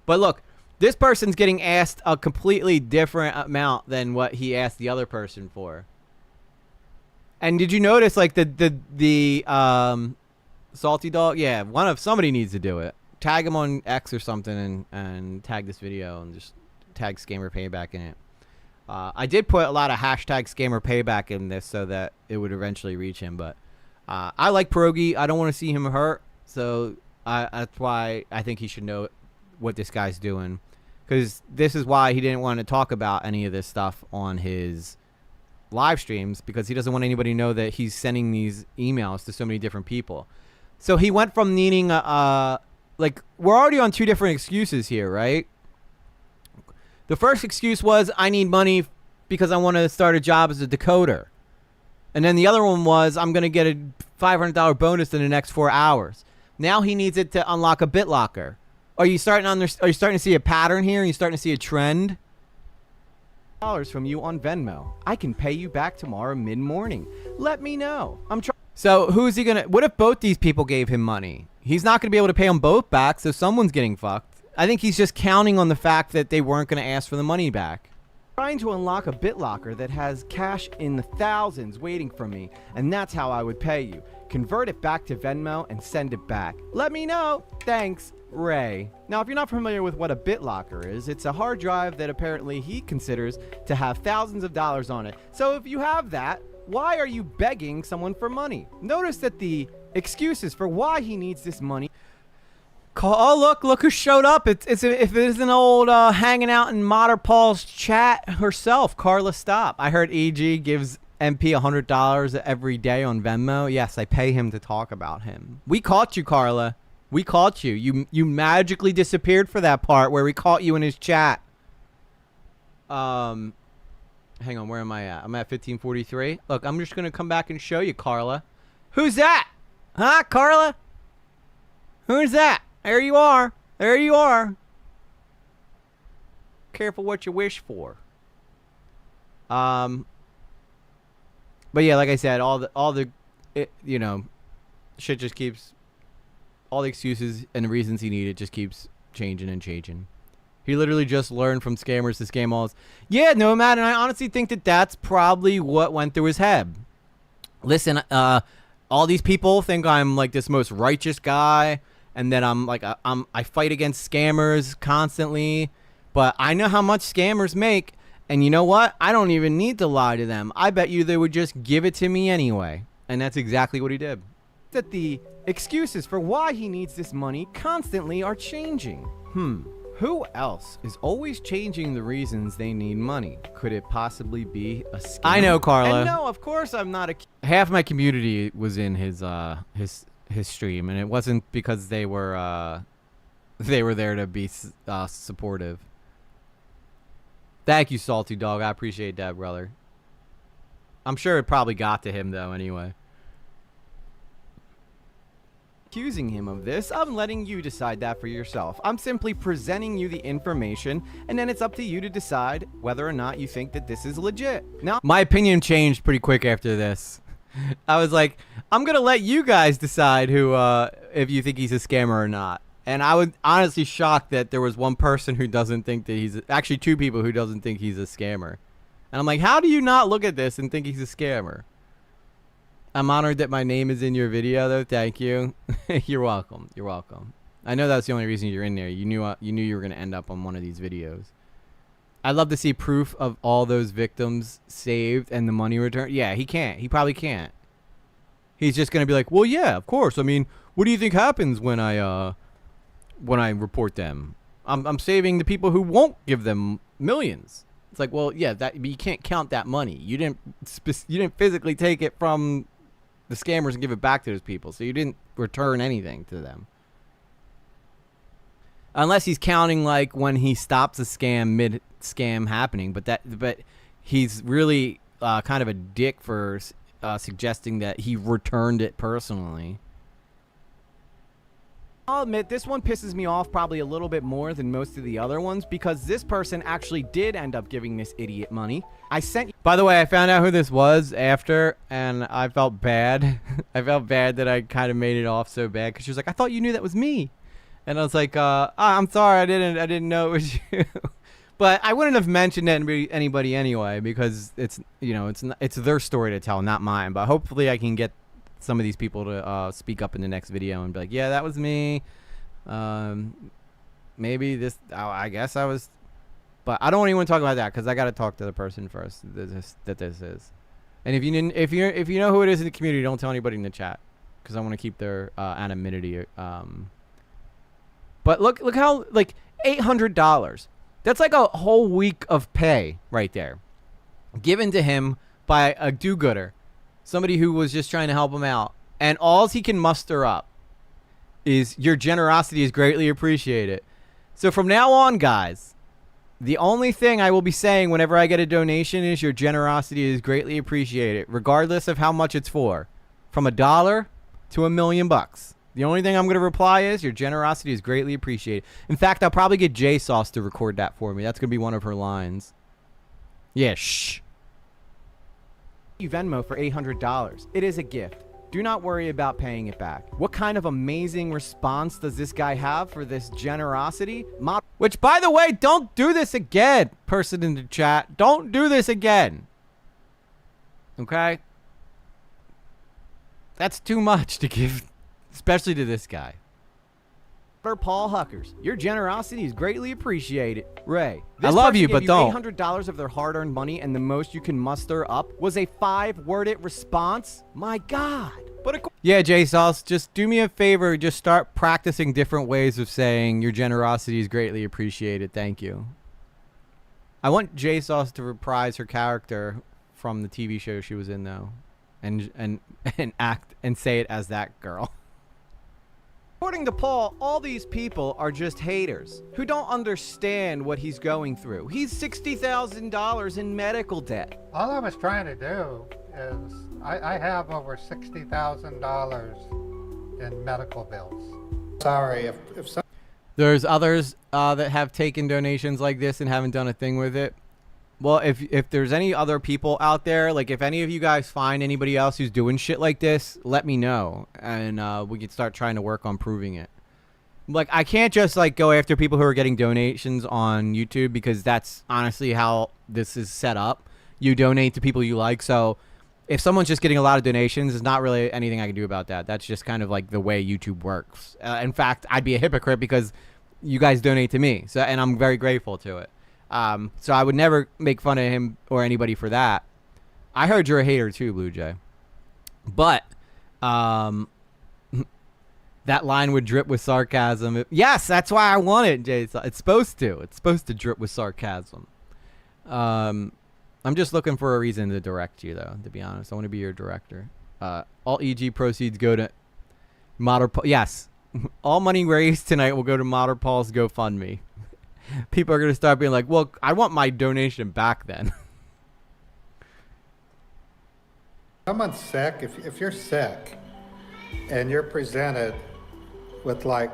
But look, this person's getting asked a completely different amount than what he asked the other person for. And did you notice like the Salty Dog? Yeah, somebody needs to do it. Tag him on X or something and tag this video and just tag Scammer Payback in it. I did put a lot of hashtag Scammer Payback in this so that it would eventually reach him, but I like Progi. I don't want to see him hurt, so that's why I think he should know what this guy's doing, because this is why he didn't want to talk about any of this stuff on his live streams, because he doesn't want anybody to know that he's sending these emails to so many different people. So he went from needing like, we're already on two different excuses here, right? The first excuse was, I need money because I want to start a job as a decoder. And then the other one was, I'm going to get a $500 bonus in the next 4 hours. Now he needs it to unlock a BitLocker. Are you starting to see a pattern here? Are you starting to see a trend? $1 from you on Venmo. I can pay you back tomorrow mid-morning. Let me know. I'm trying. So who's he gonna? What if both these people gave him money? He's not gonna be able to pay them both back, so someone's getting fucked. I think he's just counting on the fact that they weren't gonna ask for the money back. Trying to unlock a BitLocker that has cash in the thousands waiting for me, and that's how I would pay you. Convert it back to Venmo and send it back. Let me know. Thanks, Ray. Now, if you're not familiar with what a BitLocker is, it's a hard drive that apparently he considers to have thousands of dollars on it. So if you have that, why are you begging someone for money? Notice that the excuses for why he needs this money. Oh, look who showed up. If it isn't old hanging out in Modern Paul's chat herself, Carla Stop. I heard EG gives MP $100 every day on Venmo. Yes, I pay him to talk about him. We caught you, Carla. We caught you. You magically disappeared for that part where we caught you in his chat. Hang on, where am I at? I'm at 1543. Look, I'm just going to come back and show you, Carla. Who's that? Huh, Carla? Who's that? There you are. There you are. Careful what you wish for. But yeah, like I said, shit just keeps, all the excuses and the reasons he needed just keeps changing and changing. He literally just learned from scammers to scam alls. Yeah, Nomad, and I honestly think that that's probably what went through his head. Listen, all these people think I'm like this most righteous guy, and that I'm like I fight against scammers constantly, but I know how much scammers make, and you know what? I don't even need to lie to them. I bet you they would just give it to me anyway. And that's exactly what he did. That the excuses for why he needs this money constantly are changing. Who else is always changing the reasons they need money? Could it possibly be a scam? I know, Carla. And no, of course I'm not a... Half my community was in his stream, and it wasn't because they were there to be supportive. Thank you, Salty Dog. I appreciate that, brother. I'm sure it probably got to him, though, anyway. Accusing him of this, I'm letting you decide that for yourself. I'm simply presenting you the information, and then it's up to you to decide whether or not you think that this is legit. Now, my opinion changed pretty quick after this. I was like, I'm going to let you guys decide who, if you think he's a scammer or not. And I was honestly shocked that there was one person who doesn't think that he's... Actually, two people who doesn't think he's a scammer. And I'm like, how do you not look at this and think he's a scammer? I'm honored that my name is in your video, though. Thank you. You're welcome. You're welcome. I know that's the only reason you're in there. You knew you were going to end up on one of these videos. I'd love to see proof of all those victims saved and the money returned. Yeah, he can't. He probably can't. He's just going to be like, well, yeah, of course. I mean, what do you think happens when I report them? I'm saving the people who won't give them millions. It's like, well, yeah, but you can't count that money. You didn't physically take it from the scammers and give it back to those people, so you didn't return anything to them. Unless he's counting like when he stops a scam mid-scam happening, but he's really kind of a dick for suggesting that he returned it personally. I'll admit, this one pisses me off probably a little bit more than most of the other ones because this person actually did end up giving this idiot money. By the way, I found out who this was after, and I felt bad. I felt bad that I kind of made it off so bad because she was like, I thought you knew that was me. And I was like, I'm sorry, I didn't know it was you. But I wouldn't have mentioned that to anybody anyway because it's their story to tell, not mine. But hopefully I can get some of these people to speak up in the next video and be like, yeah, that was me. Maybe this, I guess I was, but I don't even talk about that because I got to talk to the person first that this is. And if you know who it is in the community, don't tell anybody in the chat because I want to keep their anonymity. But look how, like, $800. That's like a whole week of pay right there, given to him by a do-gooder. Somebody who was just trying to help him out. And all he can muster up is your generosity is greatly appreciated. So from now on, guys, the only thing I will be saying whenever I get a donation is your generosity is greatly appreciated, regardless of how much it's for. From $1 to $1 million. The only thing I'm going to reply is your generosity is greatly appreciated. In fact, I'll probably get J Sauce to record that for me. That's going to be one of her lines. Yeah, shh. Venmo for $800. It is a gift. Do not worry about paying it back. What kind of amazing response does this guy have for this generosity? Which, by the way, don't do this again, person in the chat. Don't do this again. Okay? That's too much to give, especially to this guy. Paul Huckers, your generosity is greatly appreciated. Ray, I love you, but don't. $800 of their hard-earned money, and the most you can muster up was a 5-worded response. My God! Yeah, J Sauce, just do me a favor. Just start practicing different ways of saying your generosity is greatly appreciated. Thank you. I want J Sauce to reprise her character from the TV show she was in, though, and act and say it as that girl. According to Paul, all these people are just haters who don't understand what he's going through. He's $60,000 in medical debt. All I was trying to do is I have over $60,000 in medical bills. Sorry if some... There's others that have taken donations like this and haven't done a thing with it. Well, if there's any other people out there, like if any of you guys find anybody else who's doing shit like this, let me know, and we can start trying to work on proving it. Like, I can't just like go after people who are getting donations on YouTube because that's honestly how this is set up. You donate to people you like, so if someone's just getting a lot of donations, there's not really anything I can do about that. That's just kind of like the way YouTube works. In fact, I'd be a hypocrite because you guys donate to me, so and I'm very grateful to it. So I would never make fun of him or anybody for that. I heard you're a hater too, Blue Jay. But that line would drip with sarcasm. Yes, that's why I want it, Jay. It's supposed to. It's supposed to drip with sarcasm. I'm just looking for a reason to direct you, though, to be honest. I want to be your director. All EG proceeds go to yes. All money raised tonight will go to Modder Paul's GoFundMe. People are going to start being like, well, I want my donation back then. Someone's sick, if you're sick and you're presented with like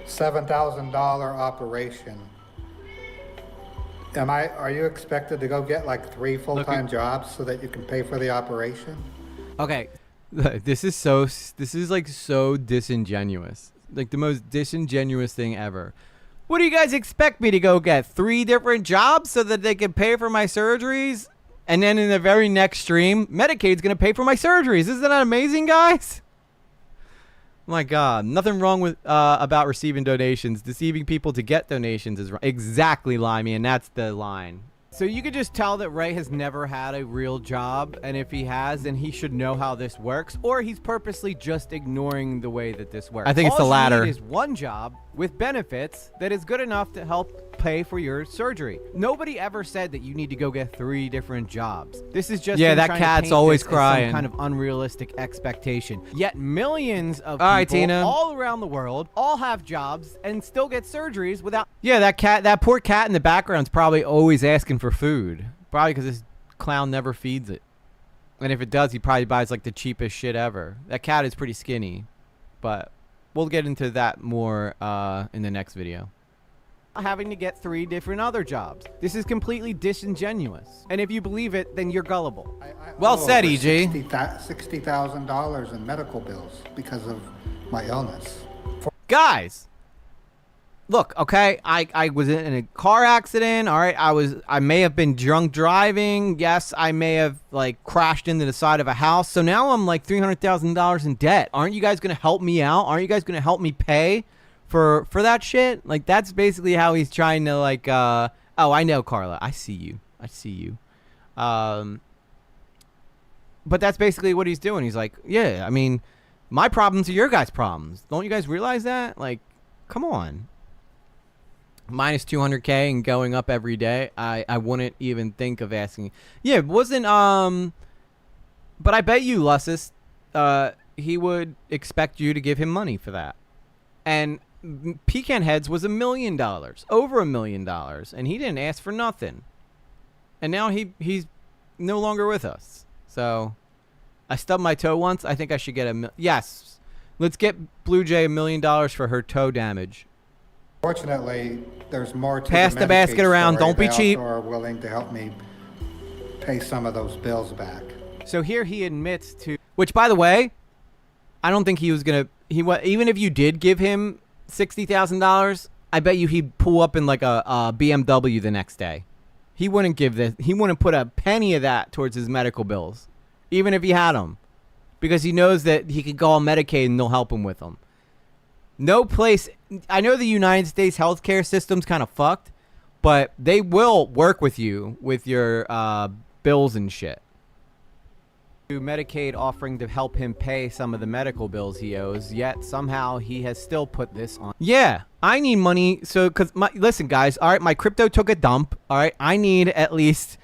$7,000 operation, are you expected to go get like 3 full-time jobs so that you can pay for the operation? Okay. This is like so disingenuous. Like the most disingenuous thing ever. What do you guys expect me to go get? 3 different jobs so that they can pay for my surgeries? And then in the very next stream, Medicaid's going to pay for my surgeries. Isn't that amazing, guys? My God. Nothing wrong with about receiving donations. Deceiving people to get donations is wrong. Exactly, Limey, and that's the line. So you could just tell that Ray has never had a real job, and if he has, then he should know how this works, or he's purposely just ignoring the way that this works. I think it's the latter. All you need is one job with benefits that is good enough to help pay for your surgery. Nobody ever said that you need to go get 3 different jobs. This is just that trying to cat's paint always this as crying. some kind of unrealistic expectation. Yet millions of All right, people Tina. all around the world all have jobs and still get surgeries without. Yeah, that poor cat in the background's probably always asking for food. Probably because this clown never feeds it. And if it does, he probably buys like the cheapest shit ever. That cat is pretty skinny. But we'll get into that more in the next video. Having to get 3 different other jobs. This is completely disingenuous. And if you believe it, then you're gullible. Well said, over EG. $60,000 in medical bills because of my illness. Guys, look, okay, I was in a car accident. All right, I may have been drunk driving. Yes, I may have like crashed into the side of a house. So now I'm like $300,000 in debt. Aren't you guys gonna help me out? Aren't you guys gonna help me pay for that shit? Like that's basically how he's trying to like. Oh, I know, Carla. I see you. But that's basically what he's doing. He's like, yeah, I mean, my problems are your guys' problems. Don't you guys realize that? Like, come on. Minus 200K and going up every day. I wouldn't even think of asking. Yeah, it wasn't, but I bet you, Lussus, he would expect you to give him money for that. And Pecan Heads was $1 million, over $1 million, and he didn't ask for nothing. And now he's no longer with us. So I stubbed my toe once. I think I should get yes. Let's get Blue Jay $1 million for her toe damage. Fortunately, there's more to Pass the basket around. story. Don't be They cheap. also are willing to help me pay some of those bills back. So here he admits to. Which, by the way, I don't think he was gonna. Even if you did give him $60,000, I bet you he'd pull up in like a BMW the next day. He wouldn't give this. He wouldn't put a penny of that towards his medical bills, even if he had them, because he knows that he could go on Medicaid and they'll help him with them. No place. I know the United States healthcare system's kind of fucked, but they will work with you with your bills and shit. Medicaid offering to help him pay some of the medical bills he owes, yet somehow he has still put this on. Yeah, I need money. So, listen, guys. All right, my crypto took a dump. All right, I need at least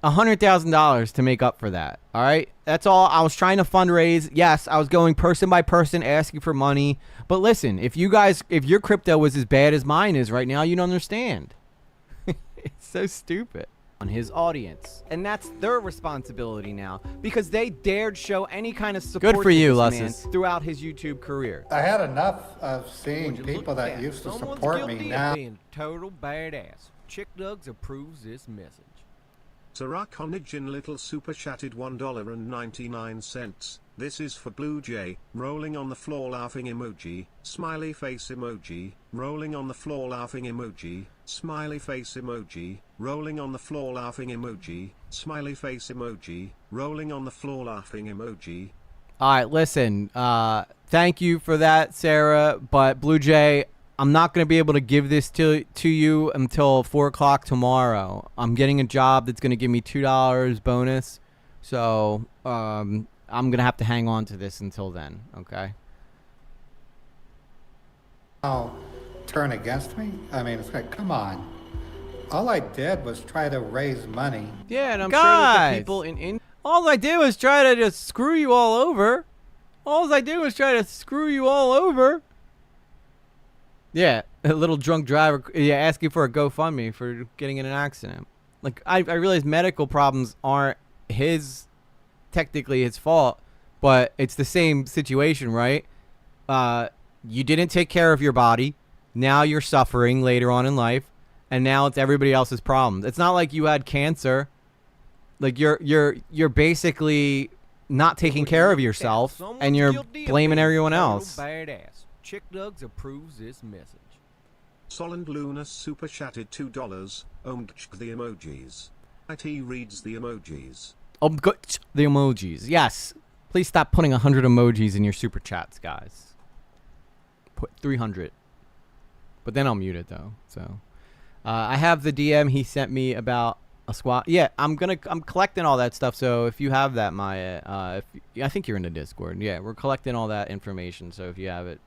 $100,000 to make up for that. All right, that's all. I was trying to fundraise. Yes, I was going person by person asking for money. But listen, if your crypto was as bad as mine is right now, you don't understand. It's so stupid. On his audience, and that's their responsibility now, because they dared show any kind of support Good for you, to this man Lussus. throughout his YouTube career. I had enough of seeing people that used to support me now. Being total badass. Chick Nugs approves this message. Sarah Conagin Little Super Chatted $1.99. This is for Blue Jay, rolling on the floor laughing emoji, smiley face emoji, rolling on the floor laughing emoji, smiley face emoji, rolling on the floor laughing emoji, smiley face emoji, rolling on the floor laughing emoji. All right, listen. Thank you for that, Sarah. But Blue Jay, I'm not going to be able to give this to you until 4 o'clock tomorrow. I'm getting a job that's going to give me $2 bonus. So I'm gonna have to hang on to this until then. Okay. Turn against me? I mean, it's like, come on. All I did was try to raise money. Yeah, and I'm sure that the people in all I did was try to just screw you all over. All I did was try to screw you all over. Yeah, a little drunk driver, yeah, asking for a GoFundMe for getting in an accident. Like, I realize medical problems aren't technically his fault, but it's the same situation, right? You didn't take care of your body. Now you're suffering later on in life, and now it's everybody else's problem. It's not like you had cancer. Like, you're basically not taking care of yourself, and you're blaming everyone else. Badass. Chick Dugs approves this message. Solent Luna super chatted $2. The emojis. IT reads the emojis. The emojis. Yes. Please stop putting 100 emojis in your super chats, guys. Put 300. But then I'll mute it though. So, I have the DM he sent me about a squad. Yeah, I'm collecting all that stuff. So if you have that, Maya, I think you're in the Discord. Yeah, we're collecting all that information. So if you have it,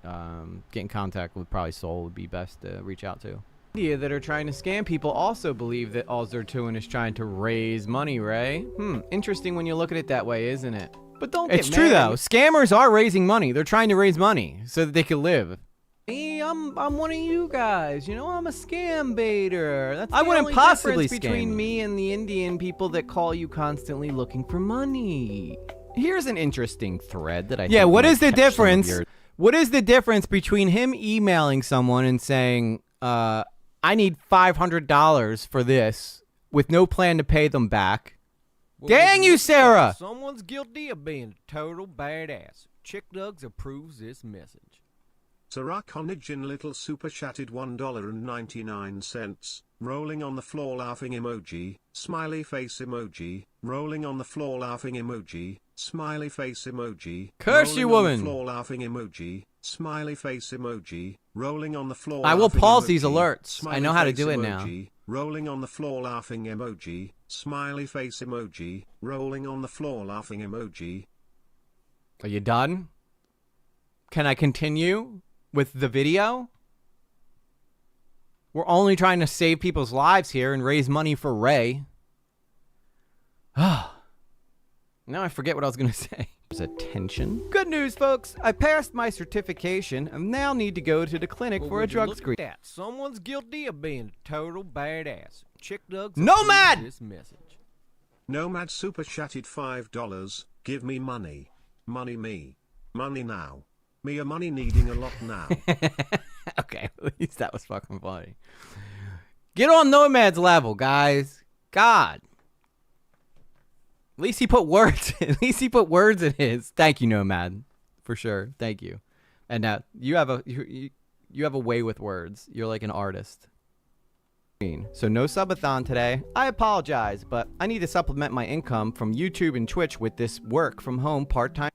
get in contact with probably Soul would be best to reach out to. Media that are trying to scam people also believe that all they're doing is trying to raise money, Ray. Interesting when you look at it that way, isn't it? But don't get mad. It's true though. Scammers are raising money. They're trying to raise money so that they can live. Hey, I'm one of you guys. You know, I'm a scam baiter. That's the only difference between me and the Indian people that call you constantly looking for money. Here's an interesting thread that I think what is the difference? What is the difference between him emailing someone and saying, I need $500 for this with no plan to pay them back? Dang you, Sarah! Someone's guilty of being a total badass. Chick Dugs approves this message. Sarah Conigin Little super chatted $1.99. Rolling on the floor laughing emoji, smiley face emoji, rolling on the floor laughing emoji, smiley face emoji. Curse you, woman! Floor laughing emoji, smiley face emoji, rolling on the floor. I will pause these emoji, alerts. I know how to do it now. Rolling on the floor laughing emoji, smiley face emoji, rolling on the floor laughing emoji. Are you done? Can I continue with the video? We're only trying to save people's lives here and raise money for Ray. Now I forget what I was going to say. Attention. Good news, folks. I passed my certification and now need to go to the clinic for a drug screen. Someone's guilty of being a total badass. Chick Dugs Nomad! This message. Nomad super chatted $5. Give me money. Money me. Money now. Me a money needing a lot now. Okay, at least that was fucking funny. Get on Nomad's level, guys. God. At least he put words. At least he put words in his. Thank you, Nomad, for sure. Thank you. And you have a way with words. You're like an artist. So no subathon today. I apologize, but I need to supplement my income from YouTube and Twitch with this work from home part-time.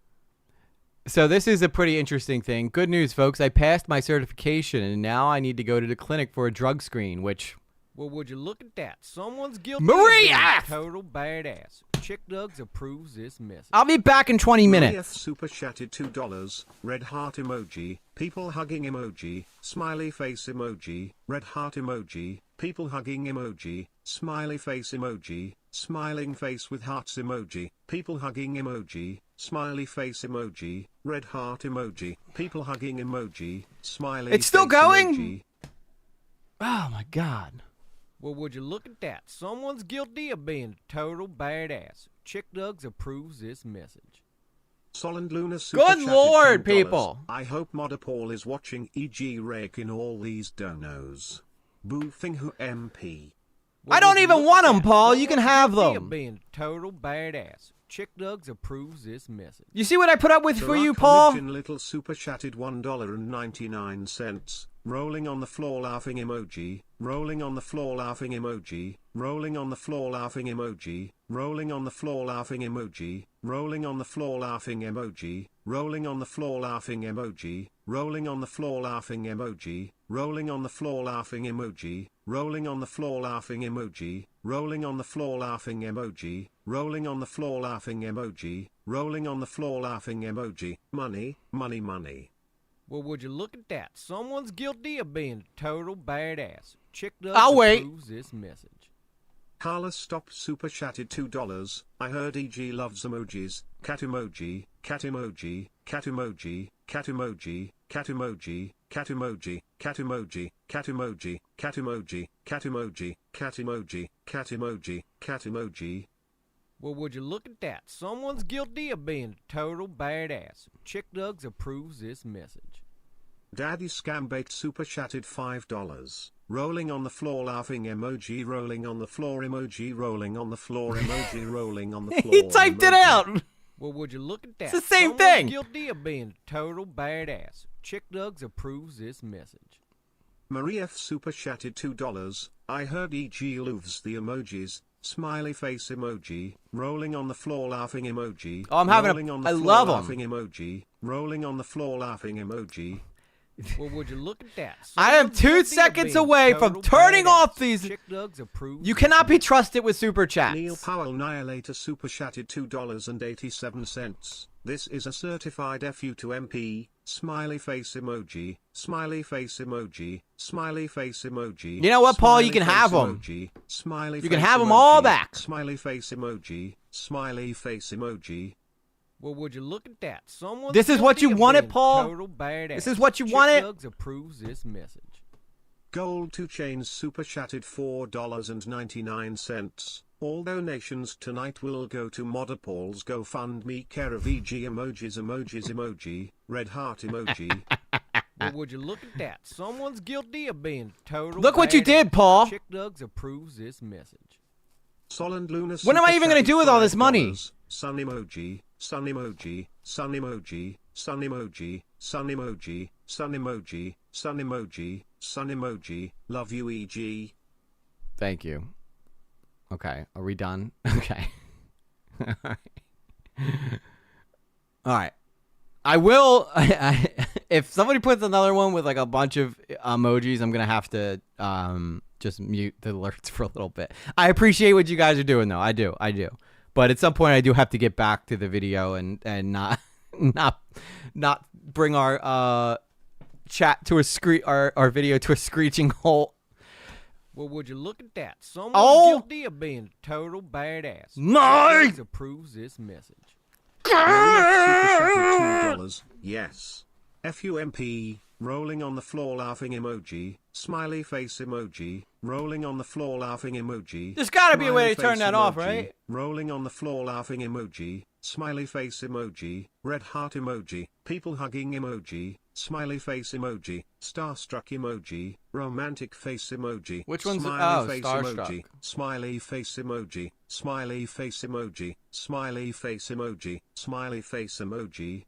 So this is a pretty interesting thing. Good news, folks. I passed my certification, and now I need to go to the clinic for a drug screen, which... Well, would you look at that? Someone's guilty Maria! of being a total badass. Chick Dugs approves this message. I'll be back in 20 minutes. Maria super chatted $2. Red heart emoji, people hugging emoji, smiley face emoji, red heart emoji, people hugging emoji, smiley face emoji, smiling face with hearts emoji, people hugging emoji, smiley face emoji, red heart emoji, people hugging emoji, smiley It's still going? Emoji. Oh my god. Well, would you look at that? Someone's guilty of being a total badass. Chick Dugs approves this message. Solent Luna super Good lord, $10. people. I hope Modapol is watching e.g. raking all these donos. Boofing who MP. I don't even want them, Paul. You can have them. Being a total badass. Chick Dugs approves this message. You see what I put up with for you, Paul? Little super chatted $1.99. Rolling on the floor laughing emoji, rolling on the floor laughing emoji, rolling on the floor laughing emoji, rolling on the floor laughing emoji, rolling on the floor laughing emoji, rolling on the floor laughing emoji, rolling on the floor laughing emoji, rolling on the floor laughing emoji, rolling on the floor laughing emoji, rolling on the floor laughing emoji, rolling on the floor laughing emoji, rolling on the floor laughing emoji, money, money, money. Well, would you look at that? Someone's guilty of being a total badass. Chick Doug I'll wait. approves this message. Carlos Stop super chatted $2. I heard EG loves emojis. Cat emoji, cat emoji, cat emoji, cat emoji, cat emoji, cat emoji, cat emoji, cat emoji, cat emoji, cat emoji, cat emoji, cat emoji, cat emoji. Well, would you look at that? Someone's guilty of being a total badass. Chick Doug approves this message. Daddy Scambait super chatted $5. Rolling on the floor laughing emoji, rolling on the floor emoji, rolling on the floor emoji, rolling on the floor. He typed it out. Well, would you look at that? It's the same Someone's thing. Guilty of being a total badass. Chick Doug approves this message. Marie F super chatted $2. I heard EG loves the emojis. Smiley face emoji, rolling on the floor laughing emoji. Oh, I'm having rolling on the I floor love 'em. laughing emoji, rolling on the floor laughing emoji. Well, would you look at that? I am Someone's 2 guilty of seconds being a away from total turning badass. off these. Chick Doug approves. You cannot be trusted with super chats. Neil Powell Annihilator super chatted $2.87. This is a certified FU to MP. Smiley face emoji, smiley face emoji, smiley face emoji. You know what, Paul? You smiley can have face 'em. emoji, smiley You can face have 'em emoji, all back. Smiley face emoji, smiley face emoji. Well, would you look at that? Someone's This is what guilty you of wanted, being a Paul? Total badass. This is what you Chick wanted? Doug approves this message. Gold 2 Chains super chatted $4.99. All donations tonight will go to Modder Paul's GoFundMe care of EG emojis emojis emoji, red heart emoji. Well, would you look at that? Someone's guilty of being a total Look what you badass. did, Paul. Chick Doug approves this message. Solent Luna What am I super even gonna chatted do with all this money? $5. Sun emoji, sun emoji, sun emoji, sun emoji, sun emoji, sun emoji, sun emoji, sun emoji. Love you, EG. Thank you. Okay, are we done? Okay. All right. I will. If somebody puts another one with like a bunch of emojis, I'm gonna have to just mute the alerts for a little bit. I appreciate what you guys are doing, though. I do. But at some point, I do have to get back to the video and not bring our chat to our video to a screeching halt. Well, would you look at that? Someone's guilty of being a total badass. My! Chick Doug approves this message. $2. Yes. FUMP, rolling on the floor laughing emoji, smiley face emoji, rolling on the floor laughing emoji. There's gotta be a way to smiley turn face that off, emoji, right? Rolling on the floor laughing emoji, smiley face emoji, red heart emoji, people hugging emoji, smiley face emoji, starstruck emoji, romantic face emoji. Which one's smiley face starstruck? emoji, smiley face emoji, smiley face emoji, smiley face emoji, smiley face emoji.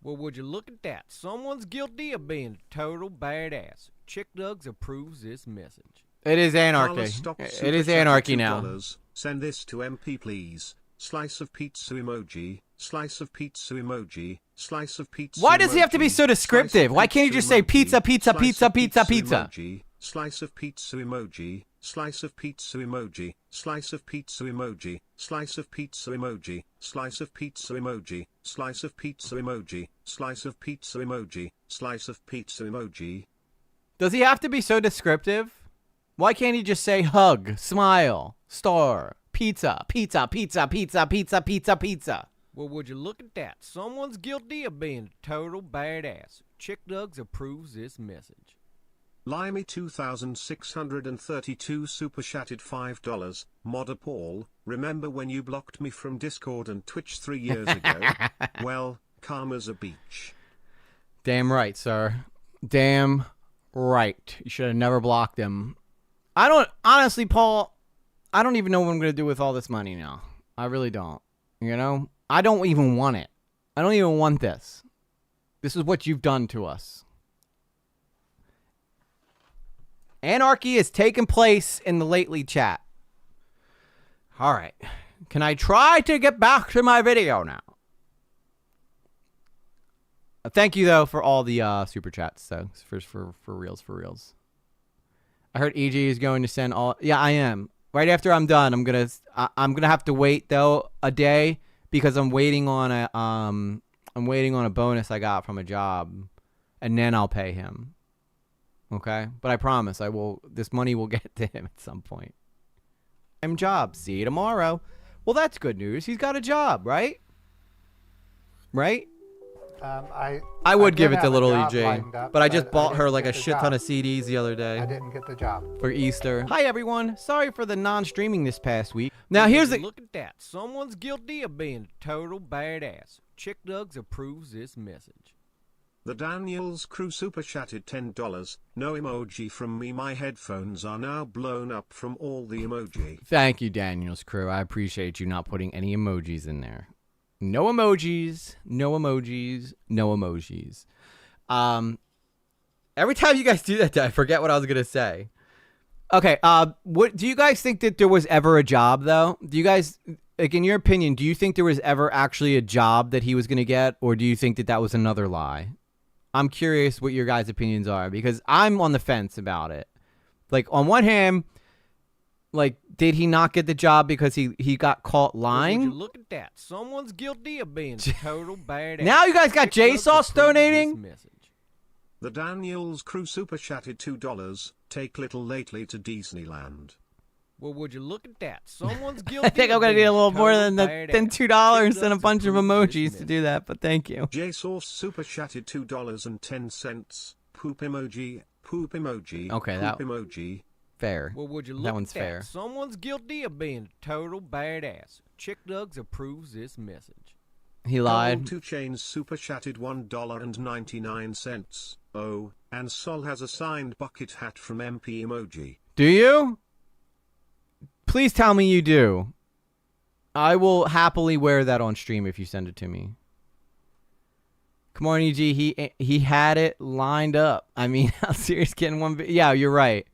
Well, would you look at that? Someone's guilty of being a total badass. Chick Doug approves this message. It is anarchy. Carlos Stop It super is chatted anarchy now. $2. Send this to MP please. Slice of pizza emoji. Slice of pizza emoji. Slice of pizza. Why does he have to be emoji, so descriptive? slice of Why can't you just say emoji, pizza, pizza, slice pizza, of pizza, pizza? emoji, Slice of pizza emoji. Slice of pizza emoji. Slice of pizza emoji. Slice of pizza emoji. Slice of pizza emoji. Slice of pizza emoji. Slice of pizza emoji. Slice of pizza emoji. Does he have to be so descriptive? Why can't he just say hug, smile, star, pizza, pizza, pizza, pizza, pizza, pizza, pizza? Well, would you look at that? Someone's guilty of being a total badass. Chick Doug approves this message. Limey 2632 super chatted $5. Modder Paul, remember when you blocked me from Discord and Twitch 3 years ago? Well, karma's a beach. Damn right, sir. Damn right. You should have never blocked him. I don't, honestly, Paul, I don't even know what I'm going to do with all this money now. I really don't. You know? I don't even want it. I don't even want this. This is what you've done to us. Anarchy has taken place in the lately chat. All right. Can I try to get back to my video now? Thank you, though, for all the super chats. So for reals. I heard EG is going to send all. Yeah, I am. Right after I'm done, I'm gonna have to wait though a day because I'm waiting on a bonus I got from a job, and then I'll pay him. Okay? But I promise this money will get to him at some point. Job. See you tomorrow. Well, that's good news. He's got a job, right? Right? I would give did it to have a little job EJ, lined up, but I just bought didn't her like a get the shit job. ton of CDs the other day. I didn't get the job. For Easter. Hi, everyone. Sorry for the non-streaming this past week. Now, here's the... Look at that. Someone's guilty of being a total badass. Chick Dugs approves this message. The Daniels crew super chatted $10. No emoji from me. My headphones are now blown up from all the emoji. Thank you, Daniel's crew. I appreciate you not putting any emojis in there. No emojis. No emojis. No emojis. Every time you guys do that, I forget what I was gonna say. Okay. What do you guys think that there was ever a job though? Do you guys, like, in your opinion, do you think there was ever actually a job that he was gonna get, or do you think that that was another lie? I'm curious what your guys' opinions are, because I'm on the fence about it. Like, on one hand, like, did he not get the job because he got caught lying? Would you look at that. Someone's guilty of being a total badass. Now you guys got JSauce donating? The Daniels crew super chatted $2. Take little lately to Disneyland. Well, would you look at that. Someone's guilty. I think I'm going to need a little more than $2 and a bunch of emojis to do that, but thank you. JSauce super chatted $2.10. Poop emoji. Poop emoji. Okay, poop emoji. Fair. Well, would you look that one's at that. fair. Someone's guilty of being a total badass. Chick Dugs approves this message. He lied. 2 Chains super chatted $1.99. Oh, and Sol has a signed bucket hat from MP emoji. Do you? Please tell me you do. I will happily wear that on stream if you send it to me. Come on, EG. He had it lined up. I mean, how serious getting one? Yeah, you're right.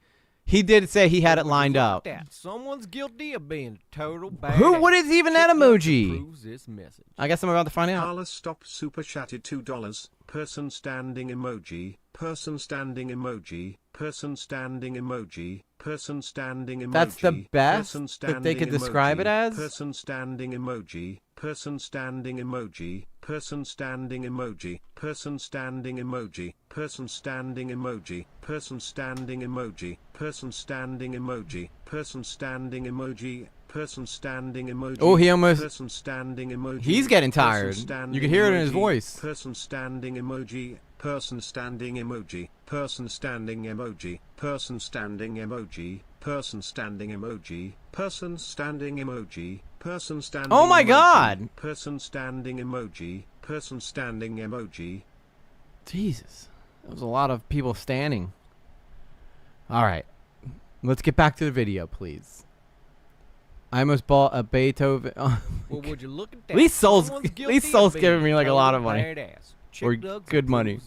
He did say he had it lined up. Someone's guilty of being a total badass. Who? What is even that emoji? Approves this message. I guess I'm about to find out. Carla Stop super chatted $2. Person standing emoji. Person standing emoji. Person standing emoji. Person standing emoji. That's the best that they could describe it as? Person standing emoji. Person standing emoji. Person standing emoji. Person standing emoji. Person standing emoji. Person standing emoji. Person standing emoji. Person standing emoji. Person standing emoji. Oh, he almost... Person standing emoji. He's getting tired. You can hear it in his voice. Person standing emoji. Person standing emoji. Person standing emoji. Person standing emoji. Person standing emoji. Person standing emoji. Person standing. Oh my God! Person standing emoji. Person standing emoji. Jesus, that was a lot of people standing. All right, let's get back to the video, please. I almost bought a Beethoven. Oh, well, would you look at that? At least Soul's giving me like a lot of money. Or good money.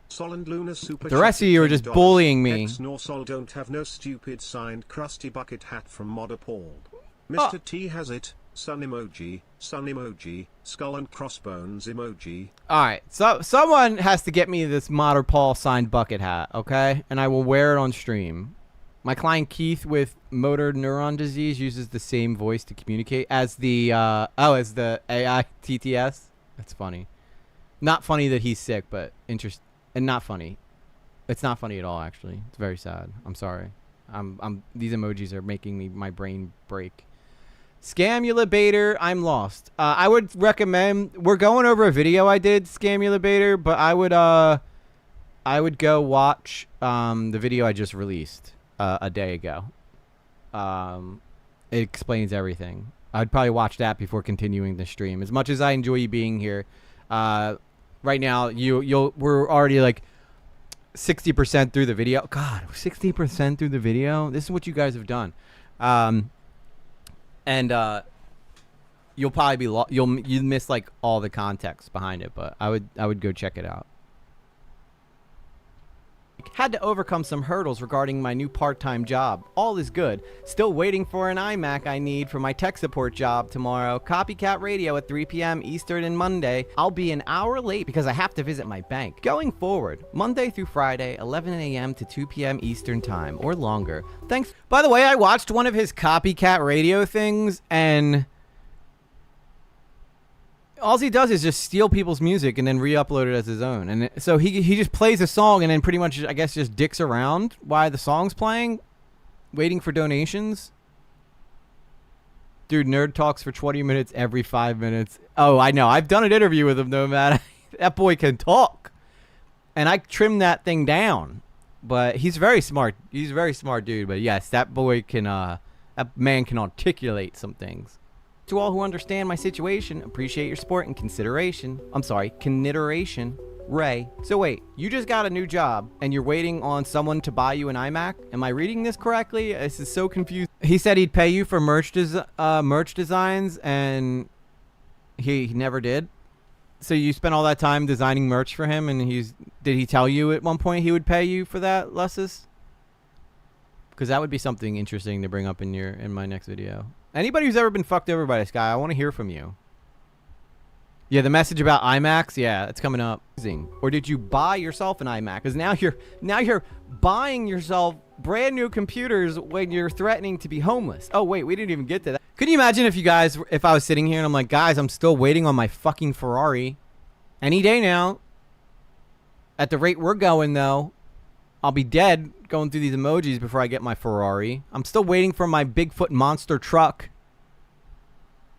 Sol and Luna super the rest of you are just bullying me. X nor Sol don't have no stupid signed crusty bucket hat from Modder Paul. Mr. T has it. Sun emoji, skull and crossbones emoji. Alright, so someone has to get me this Modder Paul signed bucket hat, okay? And I will wear it on stream. My client Keith with motor neuron disease uses the same voice to communicate as the as the AI TTS. That's funny. Not funny that he's sick, but interesting. And not funny. It's not funny at all, actually. It's very sad. I'm sorry. These emojis are making my brain break. Scamulabator, I'm lost. I would recommend, we're going over a video I did, Scamulabator, but I would go watch the video I just released a day ago. It explains everything. I'd probably watch that before continuing the stream. As much as I enjoy you being here, right now we're already like 60% through the video. God, 60% through the video. This is what you guys have done. And you'll probably be you miss like all the context behind it, but I would go check it out. Had to overcome some hurdles regarding my new part-time job. All is good. Still waiting for an iMac I need for my tech support job tomorrow. Copycat radio at 3 p.m. Eastern and Monday. I'll be an hour late because I have to visit my bank. Going forward, Monday through Friday, 11 a.m. to 2 p.m. Eastern time or longer. Thanks. By the way, I watched one of his Copycat radio things and All he does is just steal people's music and then re-upload it as his own. And so he just plays a song and then pretty much, I guess, just dicks around while the song's playing, waiting for donations. Dude, nerd talks for 20 minutes every 5 minutes. Oh, I know. I've done an interview with him, though, man. That boy can talk. And I trimmed that thing down. But he's very smart. He's a very smart dude. But yes, that boy can, that man can articulate some things. To all who understand my situation, appreciate your support and consideration. I'm sorry, consideration. Ray. So wait, you just got a new job and you're waiting on someone to buy you an iMac? Am I reading this correctly? This is so confused. He said he'd pay you for merch designs and he never did. So you spent all that time designing merch for him and did he tell you at one point he would pay you for that, Lessus? Because that would be something interesting to bring up in my next video. Anybody who's ever been fucked over by this guy, I want to hear from you. Yeah, the message about iMacs, yeah, it's coming up. Or did you buy yourself an iMac? Because now you're buying yourself brand new computers when you're threatening to be homeless. Oh wait, we didn't even get to that. Could you imagine if I was sitting here and I'm like, guys, I'm still waiting on my fucking Ferrari. Any day now. At the rate we're going though, I'll be dead going through these emojis before I get my Ferrari. I'm still waiting for my Bigfoot monster truck.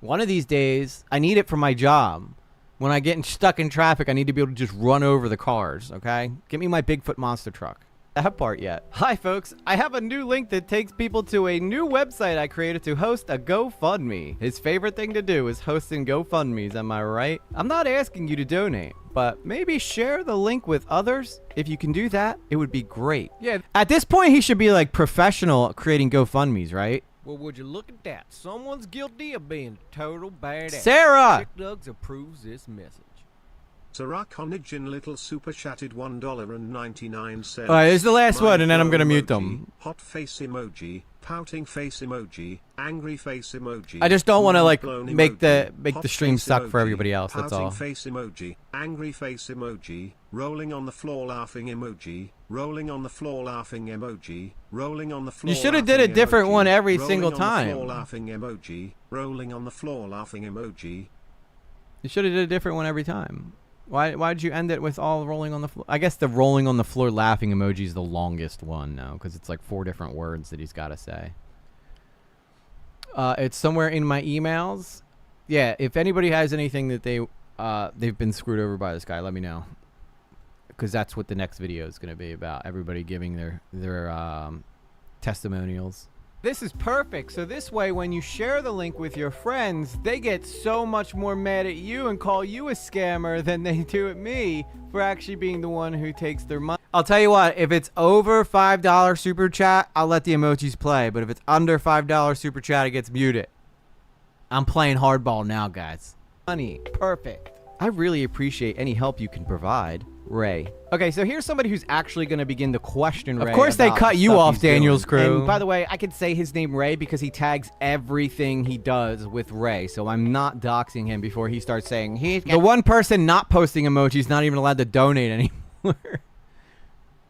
One of these days, I need it for my job. When I get stuck in traffic, I need to be able to just run over the cars, okay? Get me my Bigfoot monster truck. That part yet. Hi, folks. I have a new link that takes people to a new website I created to host a GoFundMe. His favorite thing to do is hosting GoFundMes, am I right? I'm not asking you to donate, but maybe share the link with others. If you can do that, it would be great. Yeah. At this point, he should be like professional at creating GoFundMes, right? Well, would you look at that? Someone's guilty of being a total badass. Sarah! Chick Dugs approves this message. Sarah Conagin Little Super Chatted $1.99. Alright, here's the last one, and then I'm gonna mute them. Hot face emoji, pouting face emoji, angry face emoji. I just don't want to like make the hot stream face suck for emoji, everybody else. That's pouting all. face emoji, angry face emoji, rolling on the floor laughing emoji, rolling on the floor laughing emoji, rolling on the floor. You should have did a different one every single time. Rolling on the floor laughing emoji, rolling on the floor laughing emoji. You should have did a different one every time. Why did you end it with all rolling on the floor? I guess the rolling on the floor laughing emoji is the longest one now because it's like 4 different words that he's got to say. It's somewhere in my emails. Yeah, if anybody has anything that they've been screwed over by this guy, let me know. Because that's what the next video is going to be about. Everybody giving their testimonials. This is perfect. So this way, when you share the link with your friends, they get so much more mad at you and call you a scammer than they do at me for actually being the one who takes their money. I'll tell you what, if it's over $5 super chat, I'll let the emojis play. But if it's under $5 super chat, it gets muted. I'm playing hardball now, guys. Money. Perfect. I really appreciate any help you can provide. Ray. Okay, so here's somebody who's actually going to begin to question Ray. Of course they cut you off, Daniel's crew. And by the way, I could say his name Ray because he tags everything he does with Ray, so I'm not doxing him before he starts saying he's the one person not posting emojis not even allowed to donate anymore.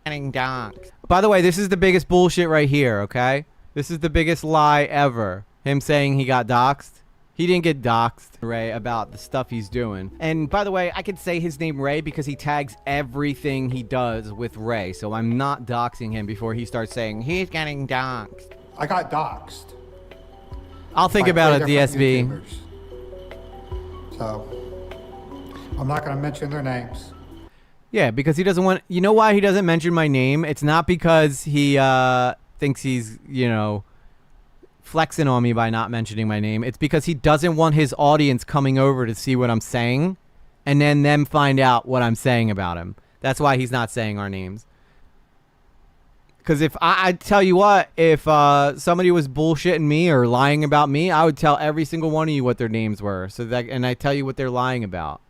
Getting doxed. By the way, this is the biggest bullshit right here, okay? This is the biggest lie ever. Him saying he got doxed. He didn't get doxed, Ray, about the stuff he's doing. And by the way, I could say his name Ray because he tags everything he does with Ray. So I'm not doxing him before he starts saying he's getting doxed. I got doxed. I'll think about it, DSV. YouTubers. So I'm not going to mention their names. Yeah, because he doesn't want... You know why he doesn't mention my name? It's not because he thinks he's, you know... flexing on me by not mentioning my name. It's because he doesn't want his audience coming over to see what I'm saying and then them find out what I'm saying about him. That's why he's not saying our names. Because if I tell you what, if somebody was bullshitting me or lying about me, I would tell every single one of you what their names were. So that, and I tell you what they're lying about.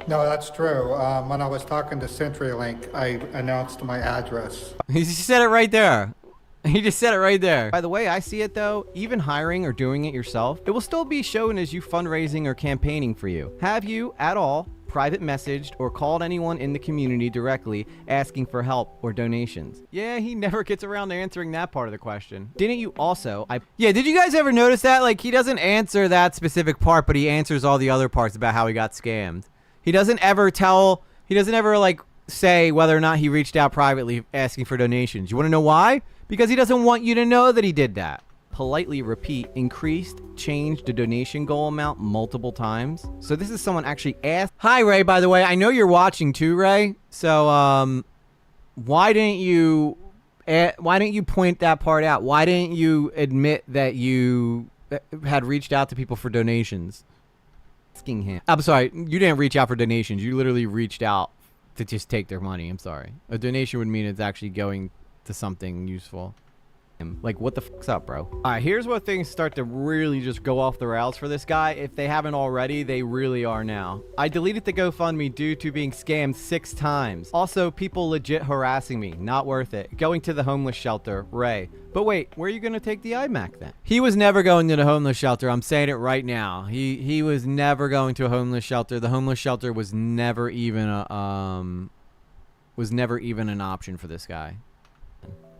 No, that's true. When I was talking to CenturyLink, I announced my address. He said it right there. He just said it right there. By the way, I see it though, even hiring or doing it yourself, it will still be shown as you fundraising or campaigning for you. Have you, at all, private messaged or called anyone in the community directly asking for help or donations? Yeah, he never gets around to answering that part of the question. Didn't you also? Yeah, did you guys ever notice that? Like, he doesn't answer that specific part, but he answers all the other parts about how he got scammed. He doesn't ever like say whether or not he reached out privately asking for donations. You want to know why? Because he doesn't want you to know that he did that. Politely repeat, changed the donation goal amount multiple times. So this is someone actually asked. Hi, Ray, by the way. I know you're watching too, Ray. So, why didn't you point that part out? Why didn't you admit that you had reached out to people for donations? Asking him. I'm sorry, you didn't reach out for donations. You literally reached out to just take their money. I'm sorry. A donation would mean it's actually going to something useful. Like, what the fuck's up, bro? All right, here's where things start to really just go off the rails for this guy. If they haven't already, they really are now. I deleted the GoFundMe due to being scammed 6 times. Also, people legit harassing me. Not worth it. Going to the homeless shelter. Ray. But wait, where are you going to take the iMac then? He was never going to the homeless shelter. I'm saying it right now. He was never going to a homeless shelter. The homeless shelter was never even an option for this guy.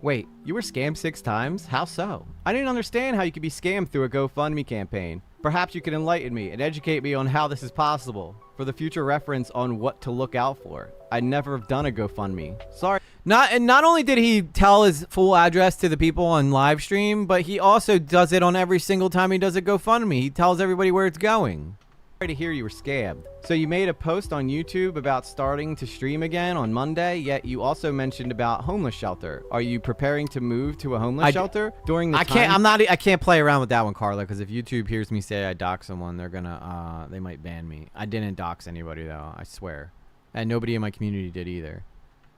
Wait, you were scammed 6 times? How so? I didn't understand how you could be scammed through a GoFundMe campaign. Perhaps you could enlighten me and educate me on how this is possible for the future reference on what to look out for. I never have done a GoFundMe. Sorry. Not only did he tell his full address to the people on live stream, but he also does it on every single time he does a GoFundMe. He tells everybody where it's going. To hear you were scammed. So you made a post on YouTube about starting to stream again on Monday, yet you also mentioned about homeless shelter. Are you preparing to move to a homeless shelter during the time? I can't play around with that one, Carla, because if YouTube hears me say I dox someone, they're gonna they might ban me. I didn't dox anybody though, I swear. And nobody in my community did either.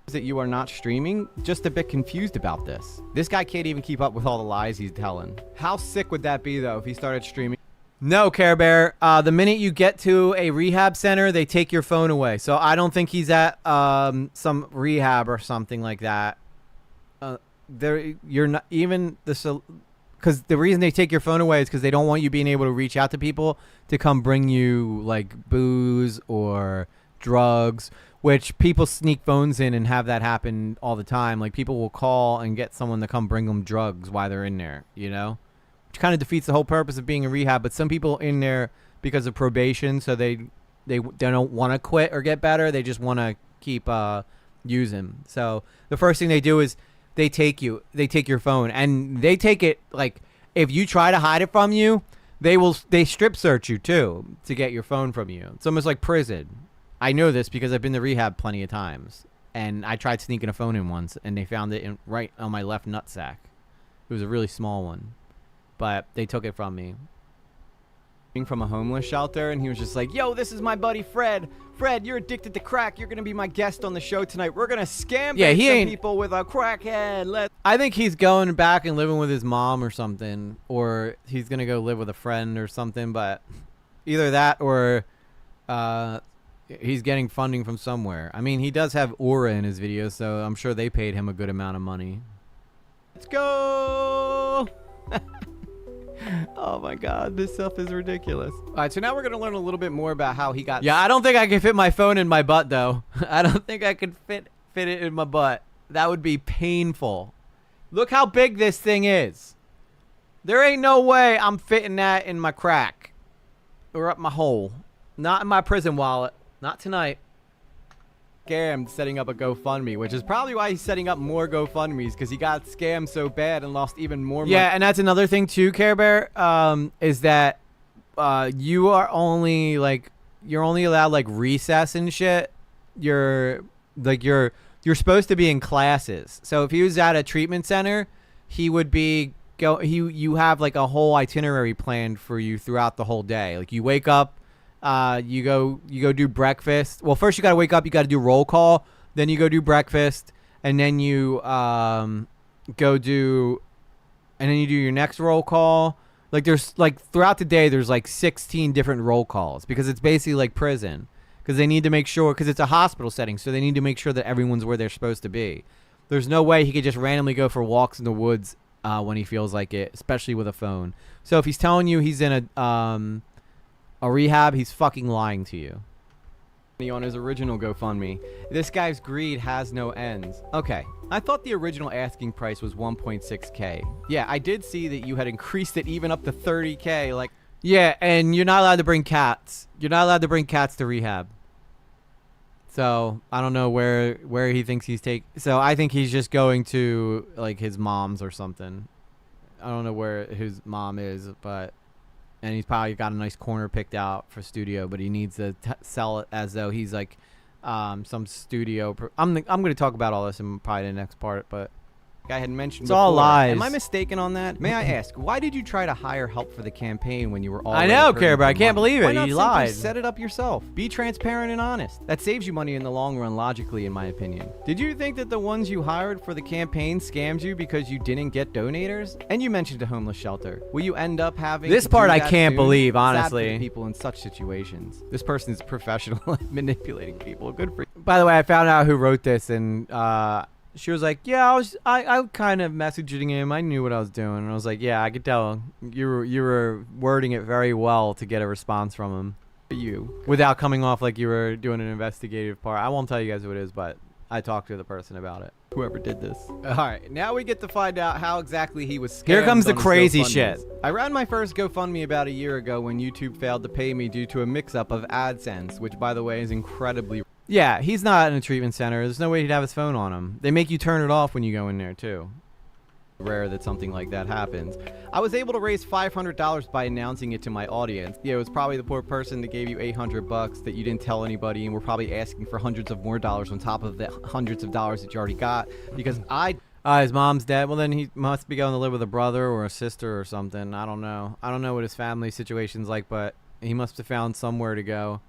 That you are not streaming? Just a bit confused about this. This guy can't even keep up with all the lies he's telling. How sick would that be though if he started streaming? No, Care Bear. The minute you get to a rehab center, they take your phone away. So I don't think he's at some rehab or something like that. You're not even because the reason they take your phone away is because they don't want you being able to reach out to people to come bring you like booze or drugs, which people sneak phones in and have that happen all the time. Like people will call and get someone to come bring them drugs while they're in there, you know? Which kind of defeats the whole purpose of being in rehab. But some people in there because of probation, so they don't want to quit or get better. They just want to keep using. So the first thing they do is they take your phone, and they take it like if you try to hide it from you, they strip search you too to get your phone from you. It's almost like prison. I know this because I've been to rehab plenty of times, and I tried sneaking a phone in once, and they found it right on my left nutsack. It was a really small one. But they took it from me. From a homeless shelter, and he was just like, yo, this is my buddy Fred. Fred, you're addicted to crack. You're going to be my guest on the show tonight. We're going to scam some people with a crackhead. I think he's going back and living with his mom or something. Or he's going to go live with a friend or something. But either that or he's getting funding from somewhere. I mean, he does have Aura in his videos, so I'm sure they paid him a good amount of money. Let's go! Oh my god, this stuff is ridiculous. All right, so now we're going to learn a little bit more about how he got... Yeah, I don't think I can fit my phone in my butt, though. I don't think I could fit it in my butt. That would be painful. Look how big this thing is. There ain't no way I'm fitting that in my crack. Or up my hole. Not in my prison wallet. Not tonight. Scammed setting up a GoFundMe, which is probably why he's setting up more GoFundMes, because he got scammed so bad and lost even more money. Yeah, and that's another thing too, Care Bear, is that you are only you're only allowed like recess and shit. You're supposed to be in classes. So if he was at a treatment center, he would be you have like a whole itinerary planned for you throughout the whole day. Like you wake up, you go do breakfast. Well, first you got to wake up, you got to do roll call, then you go do breakfast, and then you do your next roll call. Like there's like throughout the day there's like 16 different roll calls because it's basically like prison, because they need to make sure, because it's a hospital setting, so they need to make sure that everyone's where they're supposed to be. There's no way he could just randomly go for walks in the woods when he feels like it, especially with a phone. So if he's telling you he's in a rehab, he's fucking lying to you. on his original GoFundMe. This guy's greed has no ends. Okay, I thought the original asking price was 1.6K. Yeah, I did see that you had increased it even up to 30K. Like, yeah, and you're not allowed to bring cats. You're not allowed to bring cats to rehab. So I don't know where he thinks he's taking. So I think he's just going to like his mom's or something. I don't know where his mom is, but. And he's probably got a nice corner picked out for studio, but he needs to sell it as though he's like some studio. I'm going to talk about all this in probably the next part, but I had mentioned it's all lies. Am I mistaken on that? May I ask, why did you try to hire help for the campaign when you were already I know, Care Bear. I can't believe it. Why not You simply lied. set it up yourself? Be transparent and honest. That saves you money in the long run, logically, in my opinion. Did you think that the ones you hired for the campaign scammed you because you didn't get donators? And you mentioned a homeless shelter. Will you end up having this to part do I that can't soon? believe, Sad for the honestly. people in such situations. This person is professional at manipulating people. Good for you. By the way, I found out who wrote this, and she was like, "Yeah, I kind of messaging him. I knew what I was doing." And I was like, "Yeah, I could tell you were wording it very well to get a response from him, without coming off like you were doing an investigative part." I won't tell you guys who it is, but I talked to the person about it. Whoever did this. All right, now we get to find out how exactly he was scammed. Here comes the on his crazy GoFundMes. shit. I ran my first GoFundMe about a year ago when YouTube failed to pay me due to a mix-up of AdSense, which, by the way, is incredibly... Yeah, he's not in a treatment center. There's no way he'd have his phone on him. They make you turn it off when you go in there, too. Rare that something like that happens. I was able to raise $500 by announcing it to my audience. Yeah, it was probably the poor person that gave you $800 that you didn't tell anybody, and we're probably asking for hundreds of more dollars on top of the hundreds of dollars that you already got, because his mom's dead. Well, then he must be going to live with a brother or a sister or something. I don't know. I don't know what his family situation's like, but he must have found somewhere to go.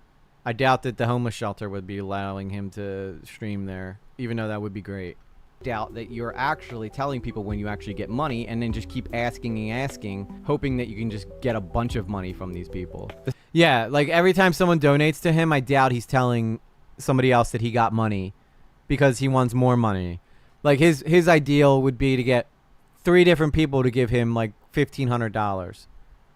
I doubt that the homeless shelter would be allowing him to stream there, even though that would be great. Doubt that you're actually telling people when you actually get money, and then just keep asking and asking, hoping that you can just get a bunch of money from these people. Yeah, like every time someone donates to him, I doubt he's telling somebody else that he got money because he wants more money. Like his ideal would be to get 3 different people to give him like $1,500.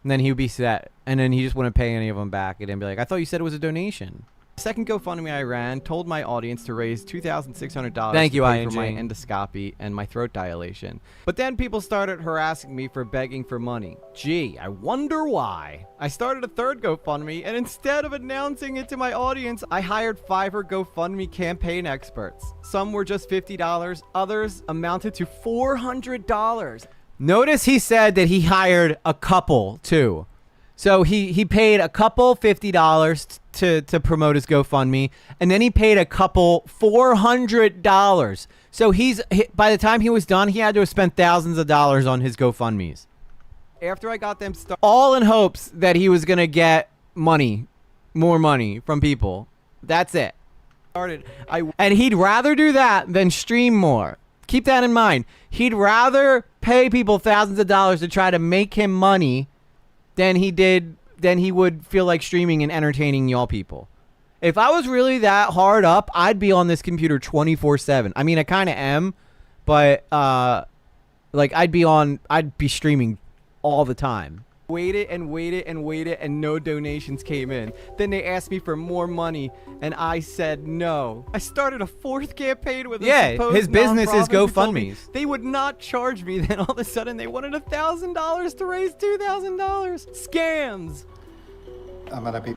And then he would be set. And then he just wouldn't pay any of them back. And then be like, I thought you said it was a donation. The second GoFundMe I ran told my audience to raise $2,600 Thank you, to pay ING. for my endoscopy and my throat dilation. But then people started harassing me for begging for money. Gee, I wonder why. I started a third GoFundMe, and instead of announcing it to my audience, I hired Fiverr GoFundMe campaign experts. Some were just $50, others amounted to $400. Notice he said that he hired a couple, too. So he paid a couple $50 to promote his GoFundMe, and then he paid a couple $400. So by the time he was done, he had to have spent thousands of dollars on his GoFundMes. After I got them started, all in hopes that he was going to get money, more money from people. That's it. And he'd rather do that than stream more. Keep that in mind. He'd rather pay people thousands of dollars to try to make him money than he would feel like streaming and entertaining y'all people. If I was really that hard up, I'd be on this computer 24/7. I mean, I kind of am, but like I'd be streaming all the time. Waited and waited and waited, and no donations came in. Then they asked me for more money, and I said no. I started a fourth campaign with Yeah, a supposed his business is nonprofit who told me GoFundMes. they would not charge me. Then all of a sudden they wanted $1,000 to raise $2,000. Scams.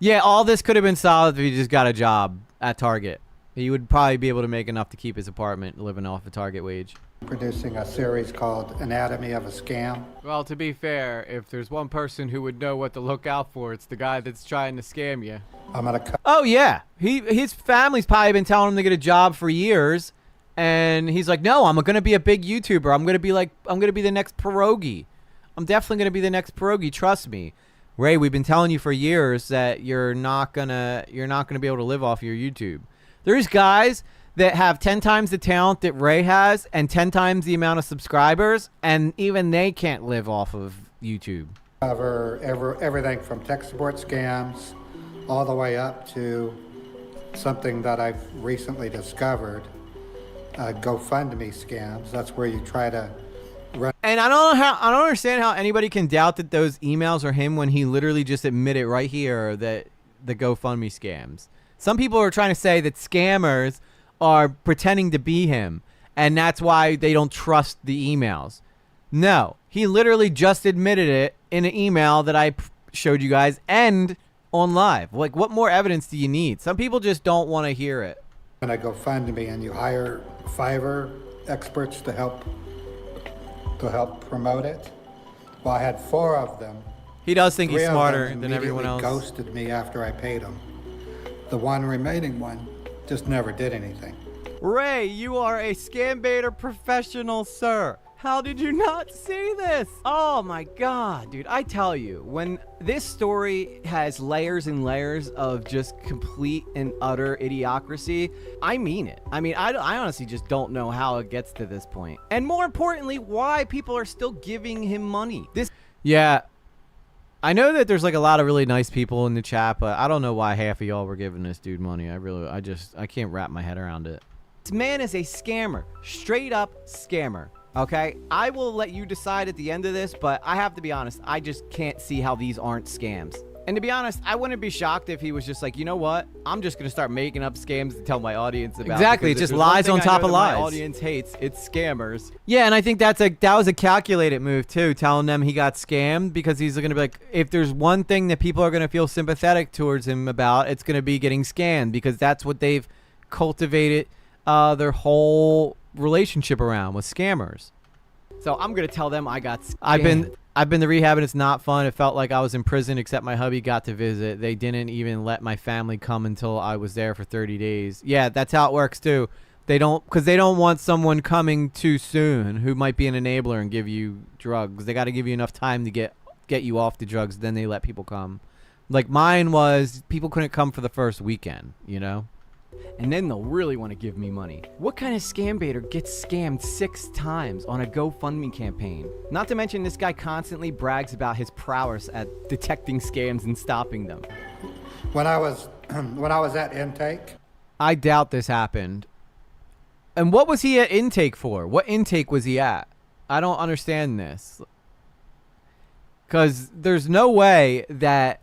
Yeah, all this could have been solved if he just got a job at Target. He would probably be able to make enough to keep his apartment living off a Target wage. Producing a series called Anatomy of a Scam. Well, to be fair, if there's one person who would know what to look out for, it's the guy that's trying to scam you. I'm gonna cut. Oh yeah, his family's probably been telling him to get a job for years, and he's like, no, I'm gonna be a big YouTuber. I'm gonna be the next pierogi. I'm definitely gonna be the next pierogi. Trust me, Ray. We've been telling you for years that you're not gonna be able to live off your YouTube. There's guys that have 10 times the talent that Ray has and 10 times the amount of subscribers, and even they can't live off of YouTube. Cover everything from tech support scams all the way up to something that I've recently discovered, GoFundMe scams. That's where you try to run. And I don't understand how anybody can doubt that those emails are him when he literally just admitted right here that the GoFundMe scams. Some people are trying to say that scammers are pretending to be him, and that's why they don't trust the emails. No, he literally just admitted it in an email that I showed you guys and on live. Like, what more evidence do you need? Some people just don't want to hear it. When I go GoFundMe and you hire Fiverr experts to help promote it. Well, I had 4 of them. He does think he's 3 of smarter them than everyone else. immediately ghosted me after I paid them. The one remaining one just never did anything. Ray, you are a scambaiter professional, sir. How did you not see this? Oh my God, dude. I tell you, when this story has layers and layers of just complete and utter idiocracy, I mean it. I mean, I honestly just don't know how it gets to this point. And more importantly, why people are still giving him money. Yeah, I know that there's like a lot of really nice people in the chat, but I don't know why half of y'all were giving this dude money. I can't wrap my head around it. This man is a scammer, straight up scammer. Okay, I will let you decide at the end of this, but I have to be honest, I just can't see how these aren't scams. And to be honest, I wouldn't be shocked if he was just like, you know what? I'm just going to start making up scams to tell my audience about. Exactly, it's just lies on top of lies. My audience hates, it's scammers. Yeah, and I think that was a calculated move too, telling them he got scammed, because he's going to be like, if there's one thing that people are going to feel sympathetic towards him about, it's going to be getting scammed, because that's what they've cultivated their whole relationship around with scammers. So I'm gonna tell them I got scammed. I've been to rehab and it's not fun. It felt like I was in prison, except my hubby got to visit. They didn't even let my family come until I was there for 30 days. Yeah, that's how it works too. Because they don't want someone coming too soon who might be an enabler and give you drugs. They got to give you enough time to get you off the drugs, then they let people come. Like mine was, people couldn't come for the first weekend, you know? And then they'll really want to give me money. What kind of scambaiter gets scammed 6 times on a GoFundMe campaign? Not to mention, this guy constantly brags about his prowess at detecting scams and stopping them. When I was at intake, I doubt this happened. And what was he at intake for? What intake was he at? I don't understand this. Because there's no way that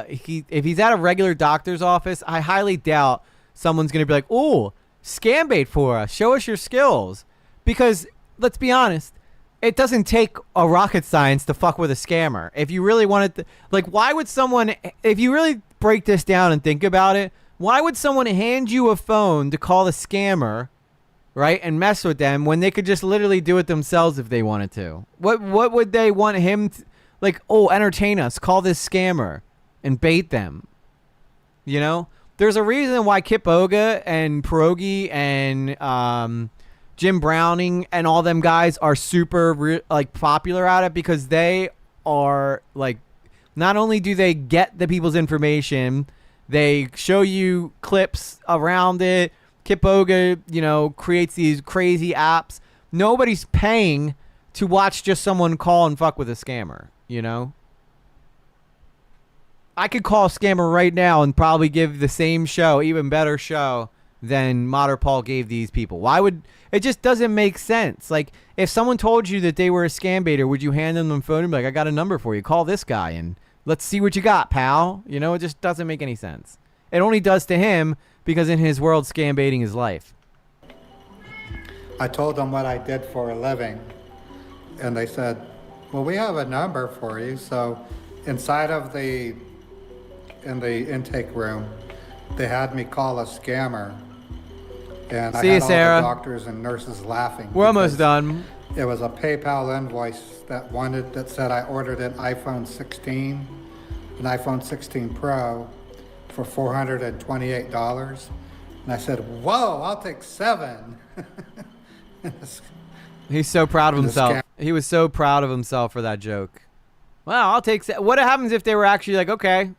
if he's at a regular doctor's office, I highly doubt someone's going to be like, ooh, scam bait for us. Show us your skills. Because, let's be honest, it doesn't take a rocket science to fuck with a scammer. If you really wanted to, like, why would someone, if you really break this down and think about it, why would someone hand you a phone to call a scammer, right, and mess with them when they could just literally do it themselves if they wanted to? What would they want him to, like, oh, entertain us, call this scammer and bait them, you know? There's a reason why Kip Oga and Pierogi and Jim Browning and all them guys are super popular at it, because they are like, not only do they get the people's information, they show you clips around it. Kip Oga, you know, creates these crazy apps. Nobody's paying to watch just someone call and fuck with a scammer, you know? I could call a scammer right now and probably give the same show, even better show, than Modern Paul gave these people. Why would... It just doesn't make sense. Like, if someone told you that they were a scam baiter, would you hand them the phone and be like, I got a number for you. Call this guy and let's see what you got, pal. You know, it just doesn't make any sense. It only does to him because in his world, scam baiting is life. I told them what I did for a living, and they said, well, we have a number for you. So inside of in the intake room, they had me call a scammer. And I had all the doctors and nurses laughing. We're almost done. It was a PayPal invoice that said I ordered an iPhone 16, an iPhone 16 Pro for $428. And I said, whoa, I'll take 7. He's so proud of himself. He was so proud of himself for that joke. Wow, I'll take 7. What happens if they were actually like, okay.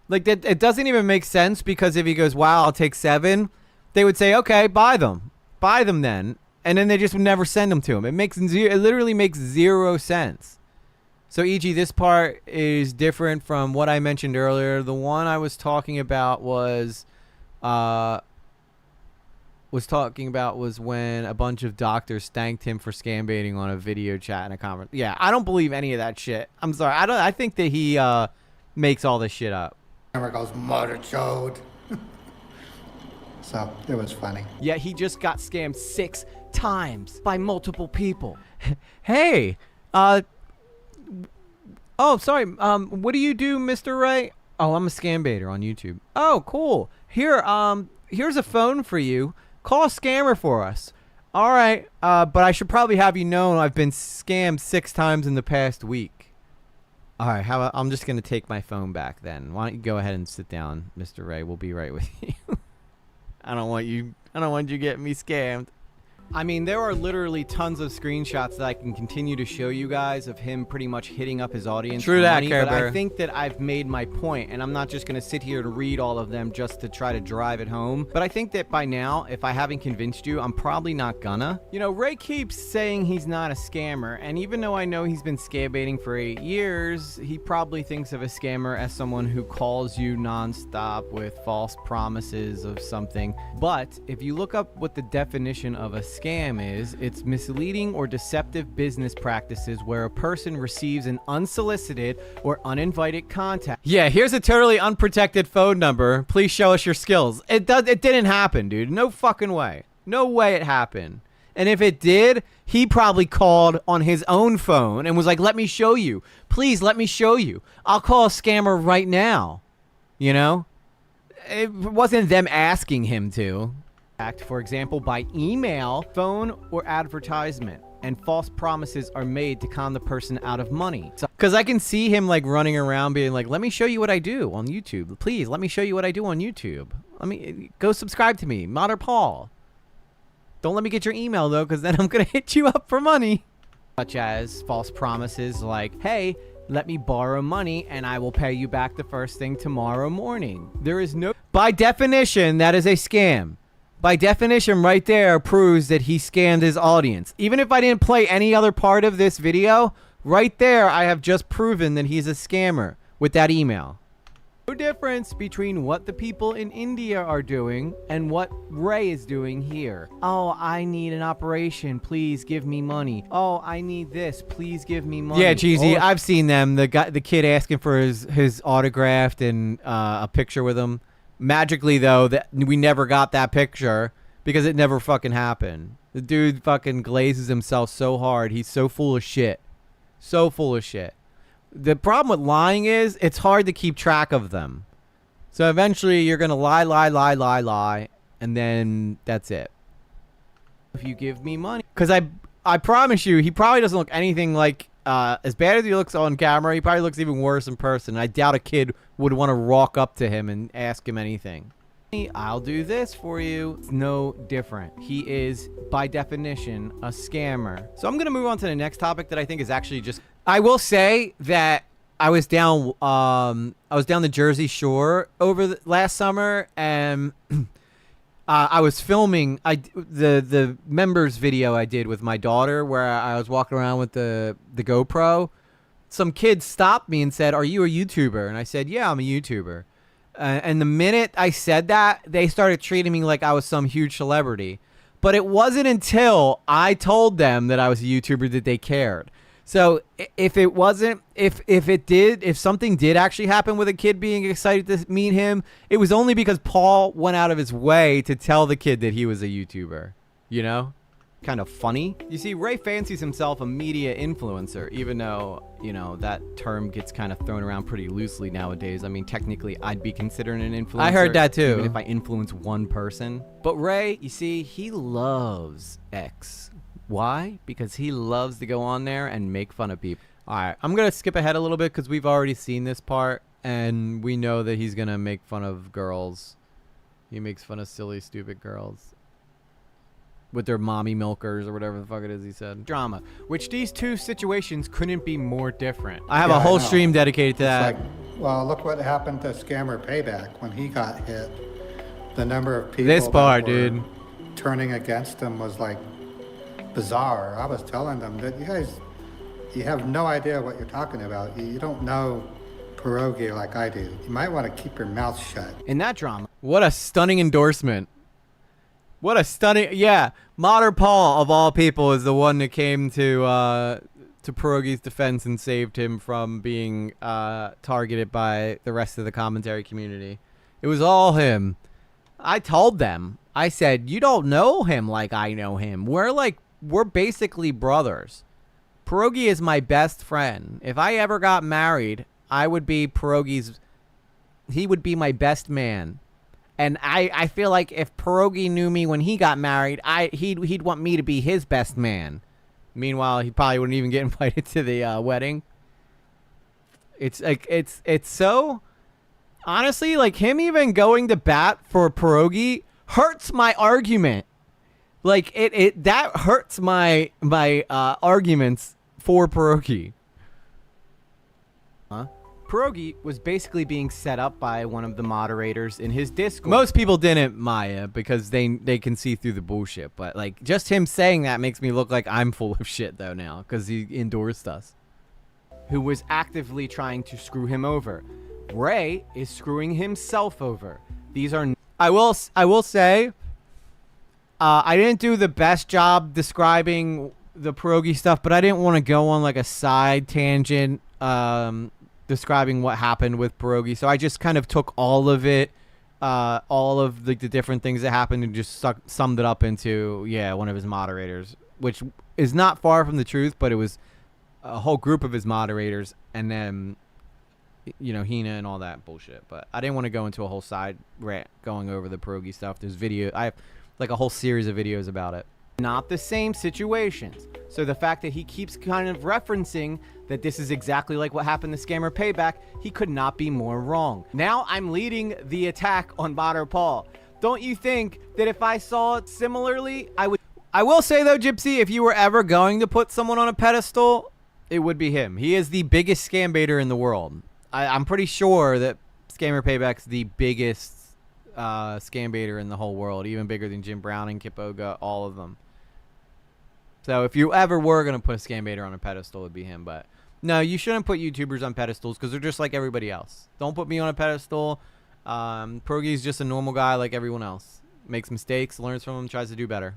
Like, that, it doesn't even make sense, because if he goes, wow, I'll take 7, they would say, okay, buy them. Buy them then. And then they just would never send them to him. It literally makes 0 sense. So, e.g., this part is different from what I mentioned earlier. The one I was talking about was when a bunch of doctors thanked him for scam baiting on a video chat in a conference. Yeah, I don't believe any of that shit. I'm sorry. I think that he makes all this shit up. Camera goes, mother chode. So it was funny. Yet he just got scammed 6 times by multiple people. Hey, oh, sorry. What do you do, Mr. Ray? Oh, I'm a scam baiter on YouTube. Oh, cool. Here, here's a phone for you. Call a scammer for us. All right, but I should probably have you know I've been scammed 6 times in the past week. All right, how about, I'm just gonna take my phone back then. Why don't you go ahead and sit down, Mr. Ray? We'll be right with you. I don't want you getting me scammed. I mean, there are literally tons of screenshots that I can continue to show you guys of him pretty much hitting up his audience. True for that, money, Care but I Bear. think that I've made my point, and I'm not just going to sit here and read all of them just to try to drive it home. But I think that by now, if I haven't convinced you, I'm probably not gonna. You know, Ray keeps saying he's not a scammer, and even though I know he's been scam baiting for 8 years, he probably thinks of a scammer as someone who calls you nonstop with false promises of something. But if you look up what the definition of a scam is, it's misleading or deceptive business practices where a person receives an unsolicited or uninvited contact. Yeah, here's a totally unprotected phone number. Please show us your skills. It didn't happen, dude. No fucking way. No way it happened. And if it did, he probably called on his own phone and was like, let me show you. Please let me show you. I'll call a scammer right now. You know? It wasn't them asking him to. For example, by email, phone, or advertisement, and false promises are made to con the person out of money. Because I can see him like running around being like, let me show you what I do on YouTube. Please, let me show you what I do on YouTube. Let me go subscribe to me, Modder Paul. Don't let me get your email though, because then I'm going to hit you up for money. Such as false promises like, hey, let me borrow money and I will pay you back the first thing tomorrow morning. There is no... By definition, that is a scam. By definition, right there proves that he scammed his audience. Even if I didn't play any other part of this video, right there I have just proven that he's a scammer with that email. No difference between what the people in India are doing and what Ray is doing here. Oh, I need an operation. Please give me money. Oh, I need this. Please give me money. Yeah, Cheesy, Oh, I've seen them. The kid asking for his autographed and a picture with him. Magically, though, that we never got that picture because it never fucking happened. The dude fucking glazes himself so hard. He's so full of shit. So full of shit. The problem with lying is it's hard to keep track of them. So eventually you're going to lie, and then that's it. If you give me money. Because I promise you, he probably doesn't look anything like... as bad as he looks on camera, he probably looks even worse in person. I doubt a kid would want to walk up to him and ask him anything. I'll do this for you. It's no different. He is, by definition, a scammer. So I'm going to move on to the next topic that I think is actually just... I will say that I was down the Jersey Shore over last summer, and... I was filming the members video I did with my daughter where I was walking around with the GoPro. Some kids stopped me and said, "Are you a YouTuber?" And I said, "Yeah, I'm a YouTuber." And the minute I said that, they started treating me like I was some huge celebrity. But it wasn't until I told them that I was a YouTuber that they cared. So if something did actually happen with a kid being excited to meet him, it was only because Paul went out of his way to tell the kid that he was a YouTuber, you know? Kind of funny. You see, Ray fancies himself a media influencer, even though, you know, that term gets kind of thrown around pretty loosely nowadays. I mean, technically, I'd be considered an influencer. I heard that too. Even if I influence one person. But Ray, you see, he loves X. Why? Because he loves to go on there and make fun of people. All right, I'm going to skip ahead a little bit because we've already seen this part, and we know that he's going to make fun of girls. He makes fun of silly, stupid girls with their mommy milkers or whatever the fuck it is he said. Drama, which these two situations couldn't be more different. I have a whole stream dedicated to that. Like, well, look what happened to Scammer Payback when he got hit. The number of people This part, that were dude. turning against him was like bizarre. I was telling them that you have no idea what you're talking about. You don't know pierogi like I do. You might want to keep your mouth shut. In that drama. What a stunning endorsement. What a stunning... Yeah, Modder Paul, of all people, is the one that came to pierogi's defense and saved him from being targeted by the rest of the commentary community. It was all him. I told them, I said, you don't know him like I know him. We're basically brothers. Pierogi is my best friend. If I ever got married, I would be he would be my best man. And I feel like if Pierogi knew me when he got married, he'd want me to be his best man. Meanwhile, he probably wouldn't even get invited to the wedding. It's like it's so honestly, like, him even going to bat for Pierogi hurts my argument. Like that hurts my arguments for Pierogi. Huh? Pierogi was basically being set up by one of the moderators in his Discord. Most people didn't, Maya, because they can see through the bullshit. But, like, just him saying that makes me look like I'm full of shit, though, now, because he endorsed us. Who was actively trying to screw him over. Ray is screwing himself over. These are... I will say, I didn't do the best job describing the Pierogi stuff, but I didn't want to go on, like, a side tangent, describing what happened with Pierogi. So I just kind of took all of it, all of the different things that happened, and just summed it up into, yeah, one of his moderators, which is not far from the truth, but it was a whole group of his moderators, and then, you know, Hina and all that bullshit. But I didn't want to go into a whole side rant going over the Pierogi stuff. There's I have like a whole series of videos about it. Not the same situations. So the fact that he keeps kind of referencing that this is exactly like what happened to Scammer Payback, he could not be more wrong. Now I'm leading the attack on Botter Paul. Don't you think that if I saw it similarly, I would... I will say, though, Gypsy, if you were ever going to put someone on a pedestal, it would be him. He is the biggest scam baiter in the world. I'm pretty sure that Scammer Payback's the biggest scam baiter in the whole world, even bigger than Jim Browning, Kip Oga, all of them. So if you ever were going to put a scam baiter on a pedestal, it would be him. But no, you shouldn't put YouTubers on pedestals because they're just like everybody else. Don't put me on a pedestal. Pierogi's just a normal guy like everyone else. Makes mistakes, learns from them, tries to do better.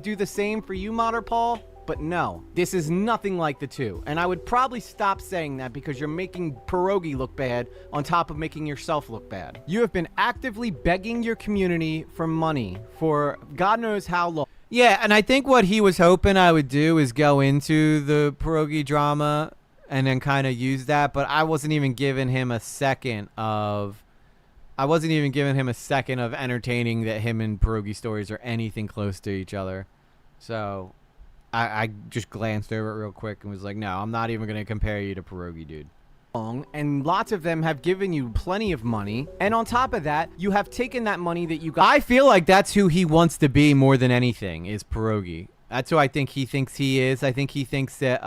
Do the same for you, Modder Paul, but no, this is nothing like the two. And I would probably stop saying that because you're making Pierogi look bad on top of making yourself look bad. You have been actively begging your community for money for God knows how long. Yeah, and I think what he was hoping I would do is go into the Pierogi drama and then kind of use that, but I wasn't even giving him a second of... entertaining that him and Pierogi stories are anything close to each other. So I just glanced over it real quick and was like, no, I'm not even going to compare you to Pierogi, dude. And lots of them have given you plenty of money. And on top of that, you have taken that money that you got. I feel like that's who he wants to be more than anything, is Pierogi. That's who I think he thinks he is. I think he thinks that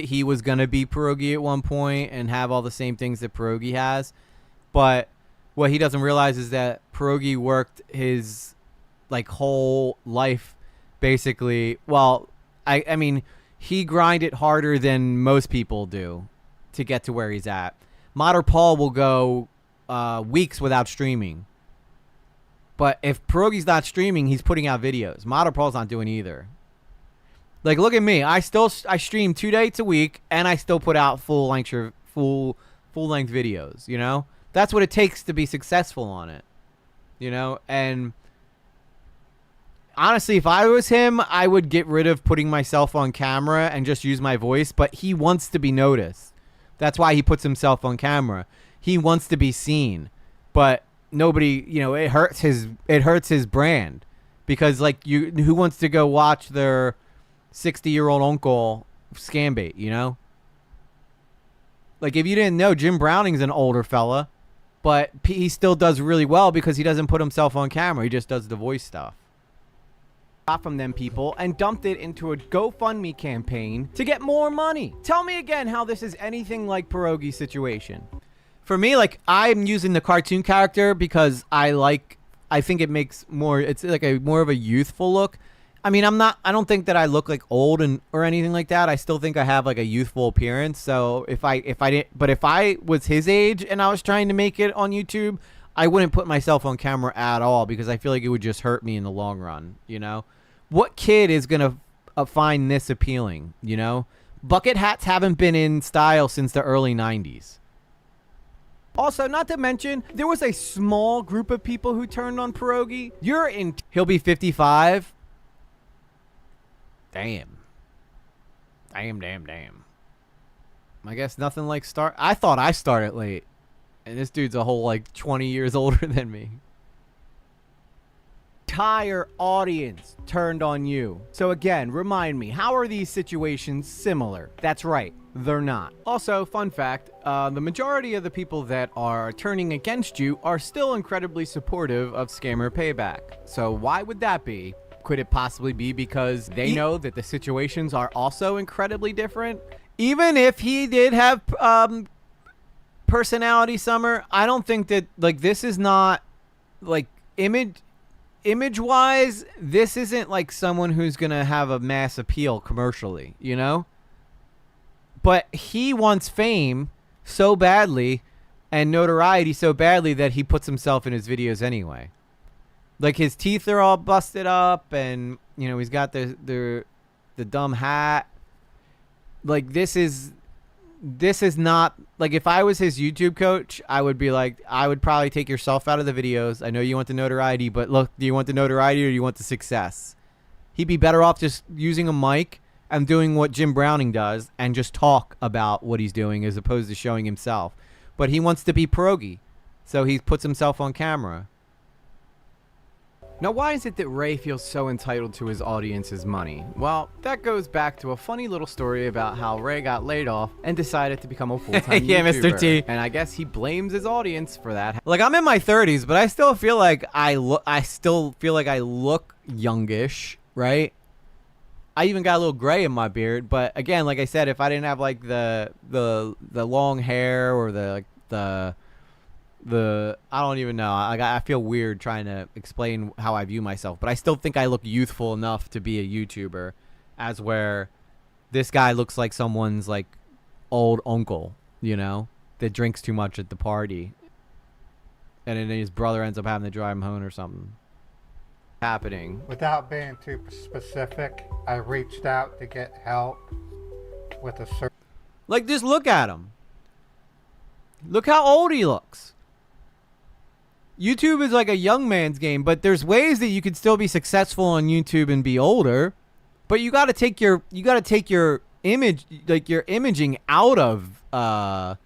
he was going to be Pierogi at one point and have all the same things that Pierogi has. But what he doesn't realize is that Pierogi worked his like whole life basically. Well, I mean, he grinded harder than most people do to get to where he's at. Modder Paul will go weeks without streaming. But if Pierogi's not streaming, he's putting out videos. Modder Paul's not doing either. Like, look at me. I stream 2 days a week, and I still put out full-length videos, you know? That's what it takes to be successful on it, you know? And honestly, if I was him, I would get rid of putting myself on camera and just use my voice, but he wants to be noticed. That's why he puts himself on camera. He wants to be seen, but nobody, you know, it hurts his brand because, like, who wants to go watch their 60-year-old uncle scam bait, you know? Like, if you didn't know, Jim Browning's an older fella, but he still does really well because he doesn't put himself on camera. He just does the voice stuff. Got from them people and dumped it into a GoFundMe campaign to get more money. Tell me again how this is anything like Pierogi's situation. For me, like, I'm using the cartoon character because I think it makes more, it's like more of a youthful look. I mean, I don't think that I look like old or anything like that. I still think I have like a youthful appearance. So if I was his age and I was trying to make it on YouTube, I wouldn't put myself on camera at all because I feel like it would just hurt me in the long run, you know? What kid is going to find this appealing, you know? Bucket hats haven't been in style since the early 90s. Also, not to mention, there was a small group of people who turned on Pierogi. He'll be 55. Damn. Damn. I guess nothing like I thought I started late. And this dude's a whole, like, 20 years older than me. Entire audience turned on you. So again, remind me, how are these situations similar? That's right, they're not. Also, fun fact, the majority of the people that are turning against you are still incredibly supportive of Scammer Payback. So why would that be? Could it possibly be because they know that the situations are also incredibly different? Even if he did have personality summer, I don't think that, like, this is not, like, image-wise, this isn't like someone who's gonna have a mass appeal commercially, you know? But he wants fame so badly and notoriety so badly that he puts himself in his videos anyway. Like, his teeth are all busted up, and, you know, he's got the dumb hat. Like, this is not, like, if I was his YouTube coach, I would be like, I would probably take yourself out of the videos. I know you want the notoriety, but look, do you want the notoriety or do you want the success? He'd be better off just using a mic and doing what Jim Browning does and just talk about what he's doing as opposed to showing himself. But he wants to be pierogi, so he puts himself on camera. Now, why is it that Ray feels so entitled to his audience's money? Well, that goes back to a funny little story about how Ray got laid off and decided to become a full-time Yeah, YouTuber. Mr. T. And I guess he blames his audience for that. Like, I'm in my 30s, but I still feel like I look youngish, right? I even got a little gray in my beard, but again, like I said, if I didn't have like the long hair or the I don't even know. I feel weird trying to explain how I view myself, but I still think I look youthful enough to be a YouTuber, as where this guy looks like someone's like old uncle, you know, that drinks too much at the party, and then his brother ends up having to drive him home or something. Happening. Without being too specific, I reached out to get help with a certain... Like, just look at him. Look how old he looks. YouTube is like a young man's game, but there's ways that you could still be successful on YouTube and be older. But you got to take your image, like your imaging out of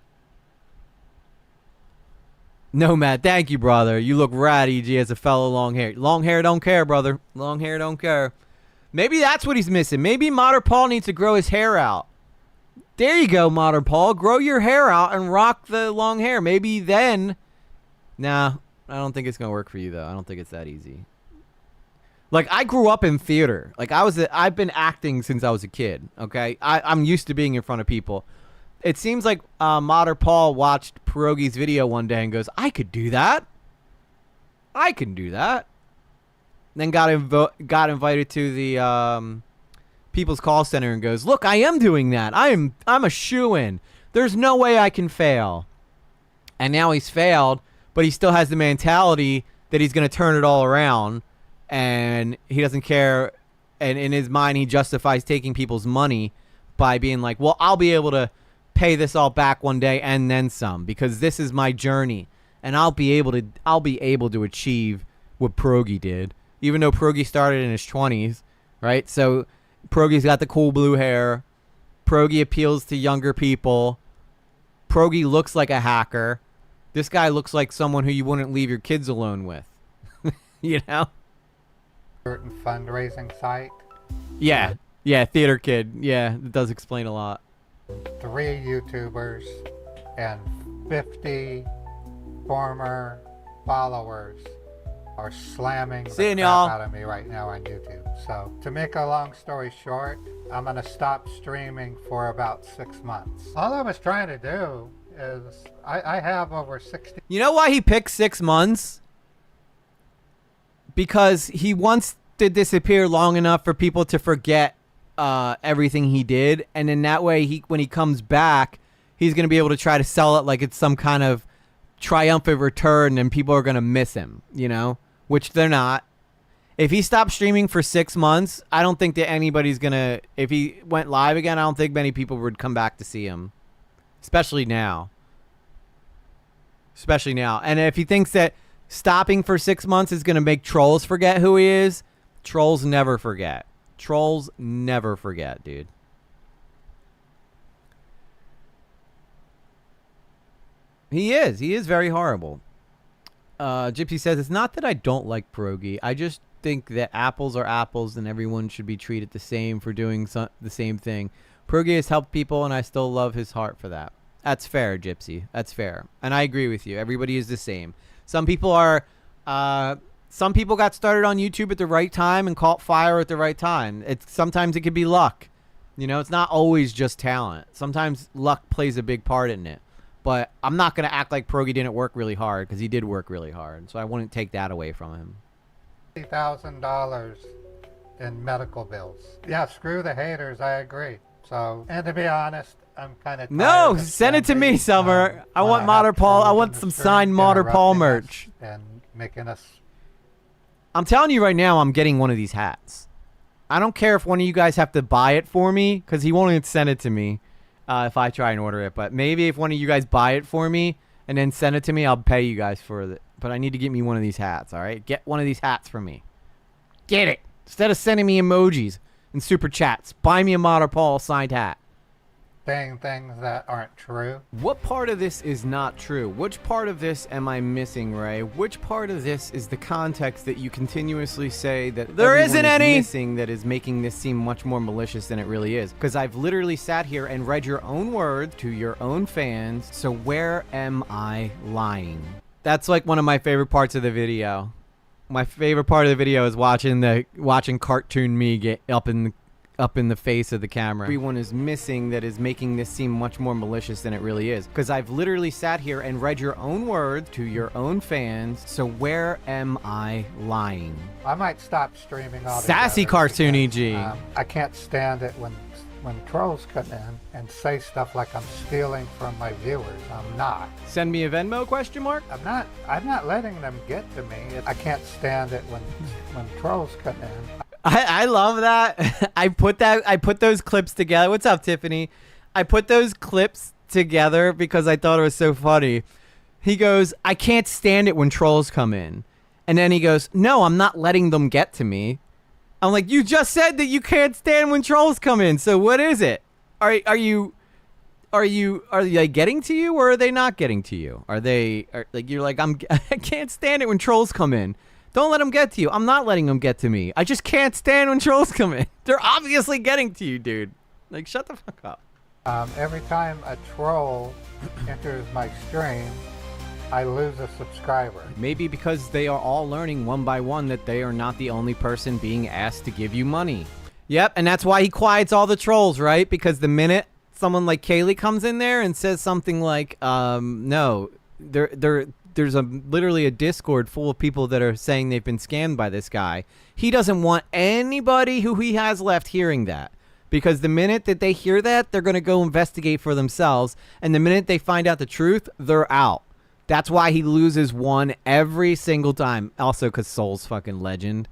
Nomad. Thank you, brother. You look ratty, G, as a fellow long hair. Long hair don't care, brother. Long hair don't care. Maybe that's what he's missing. Maybe Modern Paul needs to grow his hair out. There you go, Modern Paul. Grow your hair out and rock the long hair. Maybe then... Nah, I don't think it's going to work for you, though. I don't think it's that easy. Like, I grew up in theater. Like, I've been acting since I was a kid, okay? I'm used to being in front of people. It seems like Modern Paul watched Pierogi's video one day and goes, I could do that. I can do that. Then got invited to the People's Call Center and goes, look, I am doing that. I'm a shoo-in. There's no way I can fail. And now he's failed, but he still has the mentality that he's going to turn it all around, and he doesn't care. And in his mind, he justifies taking people's money by being like, well, I'll be able to pay this all back one day and then some, because this is my journey, and I'll be able to achieve what Pierogi did, even though Pierogi started in his 20s, right? So Pierogi's got the cool blue hair. Pierogi appeals to younger people. Pierogi looks like a hacker. This guy looks like someone who you wouldn't leave your kids alone with. You know? Certain fundraising site. Yeah. Yeah, theater kid. Yeah, it does explain a lot. 3 YouTubers and 50 former followers are slamming the crap out of me right now on YouTube. So, to make a long story short, I'm going to stop streaming for about 6 months. All I was trying to do is, I have over 60... You know why he picked 6 months? Because he wants to disappear long enough for people to forget everything he did, and in that way, when he comes back, he's going to be able to try to sell it like it's some kind of triumphant return, and people are going to miss him, you know? Which they're not. If he stopped streaming for 6 months, I don't think that anybody's going to... If he went live again, I don't think many people would come back to see him. Especially now. especially now. And if he thinks that stopping for 6 months is going to make trolls forget who he is, trolls never forget. Trolls never forget, dude. He is very horrible. Gypsy says, it's not that I don't like pierogi. I just think that apples are apples and everyone should be treated the same for doing the same thing. Pierogi has helped people and I still love his heart for that. That's fair, Gypsy. That's fair. And I agree with you. Everybody is the same. Some people are, some people got started on YouTube at the right time and caught fire at the right time. Sometimes it could be luck. You know, it's not always just talent. Sometimes luck plays a big part in it. But I'm not going to act like pierogi didn't work really hard, because he did work really hard. So I wouldn't take that away from him. $50,000 in medical bills. Yeah, screw the haters. I agree. So, and to be honest, I'm kind of no. Send it to me, Summer. I want Modern Paul. I want some signed Modern Paul merch. And making us. I'm telling you right now, I'm getting one of these hats. I don't care if one of you guys have to buy it for me, because he won't even send it to me. If I try and order it, but maybe if one of you guys buy it for me and then send it to me, I'll pay you guys for it. But I need to get me one of these hats, all right? Get one of these hats for me. Get it. Instead of sending me emojis and super chats, buy me a Modern Paul signed hat. Saying things that aren't true. What part of this is not true? Which part of this am I missing, Ray? Which part of this is the context that you continuously say that there isn't any missing that is making this seem much more malicious than it really is? Because I've literally sat here and read your own words to your own fans. So where am I lying? That's like one of my favorite parts of the video. My favorite part of the video is watching cartoon me get up in the face of the camera. Everyone is missing that is making this seem much more malicious than it really is. Because I've literally sat here and read your own words to your own fans. So where am I lying? I might stop streaming all Sassy Cartoon EG. I can't stand it when trolls come in and say stuff like I'm stealing from my viewers. I'm not. Send me a Venmo question mark? I'm not letting them get to me. I can't stand it when trolls come in. I love that. I put those clips together. What's up, Tiffany? I put those clips together because I thought it was so funny. He goes, I can't stand it when trolls come in. And then he goes, no, I'm not letting them get to me. I'm like, you just said that you can't stand when trolls come in. So what is it? Are they getting to you or are they not getting to you? You're like, I can't stand it when trolls come in. Don't let them get to you. I'm not letting them get to me. I just can't stand when trolls come in. They're obviously getting to you, dude. Like, shut the fuck up. Every time a troll enters my stream, I lose a subscriber. Maybe because they are all learning one by one that they are not the only person being asked to give you money. Yep, and that's why he quiets all the trolls, right? Because the minute someone like Kaylee comes in there and says something like, no, there's literally a Discord full of people that are saying they've been scammed by this guy. He doesn't want anybody who he has left hearing that. Because the minute that they hear that, they're going to go investigate for themselves. And the minute they find out the truth, they're out. That's why he loses one every single time. Also, because Soul's fucking legend.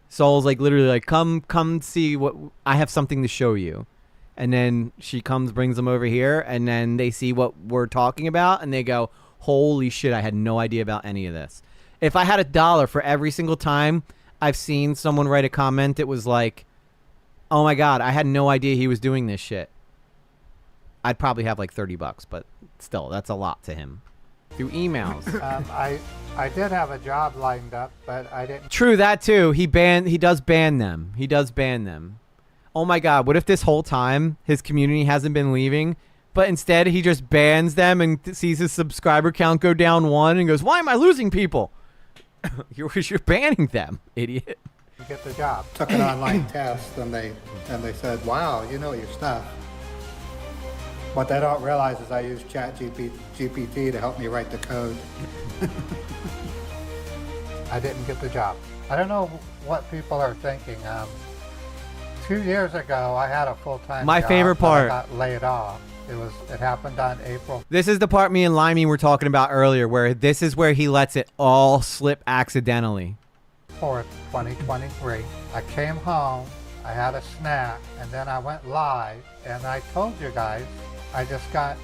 Soul's like literally like, come see what I have something to show you. And then she brings them over here. And then they see what we're talking about. And they go, holy shit, I had no idea about any of this. If I had $1 for every single time I've seen someone write a comment that was like, oh my God, I had no idea he was doing this shit, I'd probably have like $30, but still, that's a lot to him. Through emails. I did have a job lined up, but I didn't. True, that too. He does ban them. He does ban them. Oh my God, what if this whole time his community hasn't been leaving? But instead, he just bans them and sees his subscriber count go down 1 and goes, why am I losing people? You're banning them, idiot. Get the job. Took an online test and they said, wow, you know your stuff. What they don't realize is I use GPT to help me write the code. I didn't get the job. I don't know what people are thinking. 2 years ago, I had a full-time My job, favorite part. I got laid off. It happened on April. This is the part me and Limey were talking about earlier, where this is where he lets it all slip accidentally. 4th, 2023. I came home, I had a snack, and then I went live, and I told you guys I just got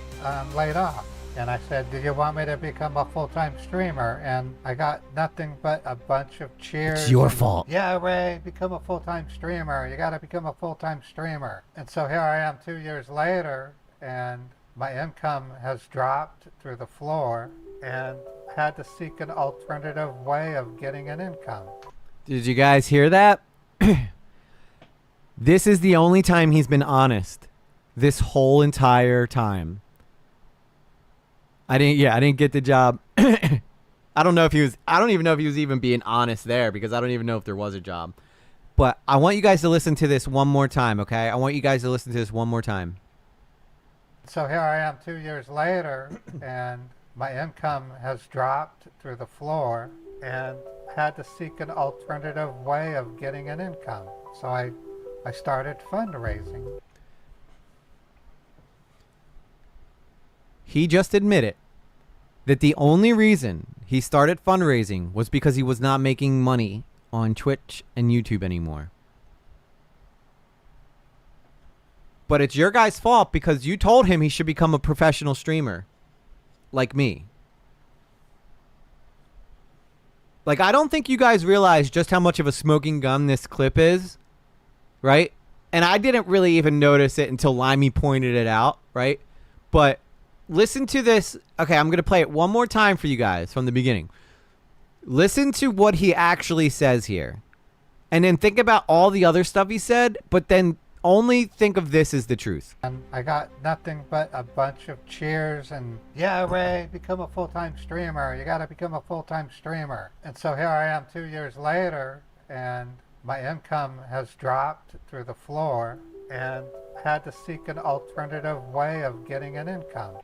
laid off. And I said, do you want me to become a full-time streamer? And I got nothing but a bunch of cheers. It's your fault. Yeah, Ray, become a full-time streamer. You got to become a full-time streamer. And so here I am 2 years later, and my income has dropped through the floor, and had to seek an alternative way of getting an income. Did you guys hear that? This is the only time he's been honest this whole entire time. I didn't get the job. I don't even know if he was even being honest there, because I don't even know if there was a job. But I want you guys to listen to this one more time, okay? I want you guys to listen to this one more time. So here I am 2 years later, and my income has dropped through the floor, and had to seek an alternative way of getting an income. So I started fundraising. He just admitted that the only reason he started fundraising was because he was not making money on Twitch and YouTube anymore. But it's your guys' fault, because you told him he should become a professional streamer like me. Like, I don't think you guys realize just how much of a smoking gun this clip is, right? And I didn't really even notice it until Limey pointed it out, right? But listen to this. Okay, I'm going to play it one more time for you guys from the beginning. Listen to what he actually says here. And then think about all the other stuff he said, but then only think of this as the truth. And I got nothing but a bunch of cheers and, yeah, Ray, become a full-time streamer. You got to become a full-time streamer. And so here I am 2 years later, and my income has dropped through the floor, and had to seek an alternative way of getting an income.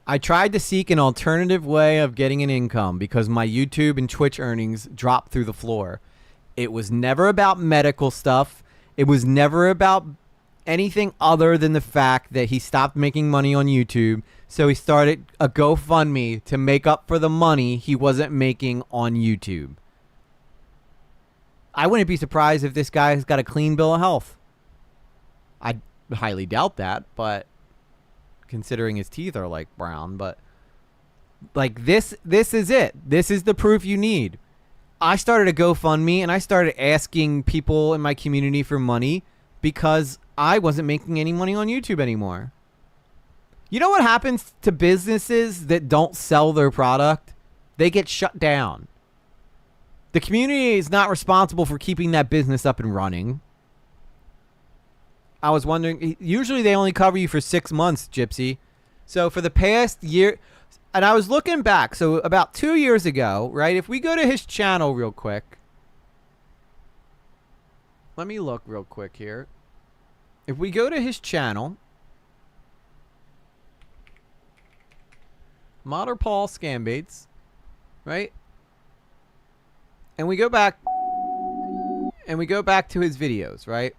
I tried to seek an alternative way of getting an income because my YouTube and Twitch earnings dropped through the floor. It was never about medical stuff. It was never about anything other than the fact that he stopped making money on YouTube. So he started a GoFundMe to make up for the money he wasn't making on YouTube. I wouldn't be surprised if this guy's got a clean bill of health. I highly doubt that, but considering his teeth are like brown, but like this is it. This is the proof you need. I started a GoFundMe and I started asking people in my community for money because I wasn't making any money on YouTube anymore. You know what happens to businesses that don't sell their product? They get shut down. The community is not responsible for keeping that business up and running. I was wondering, usually they only cover you for 6 months, Gypsy. So for the past year, and I was looking back, so about 2 years ago, right? If we go to his channel real quick. Let me look real quick here. If we go to his channel. Modder Paul Scambaits, right? And we go back to his videos, right?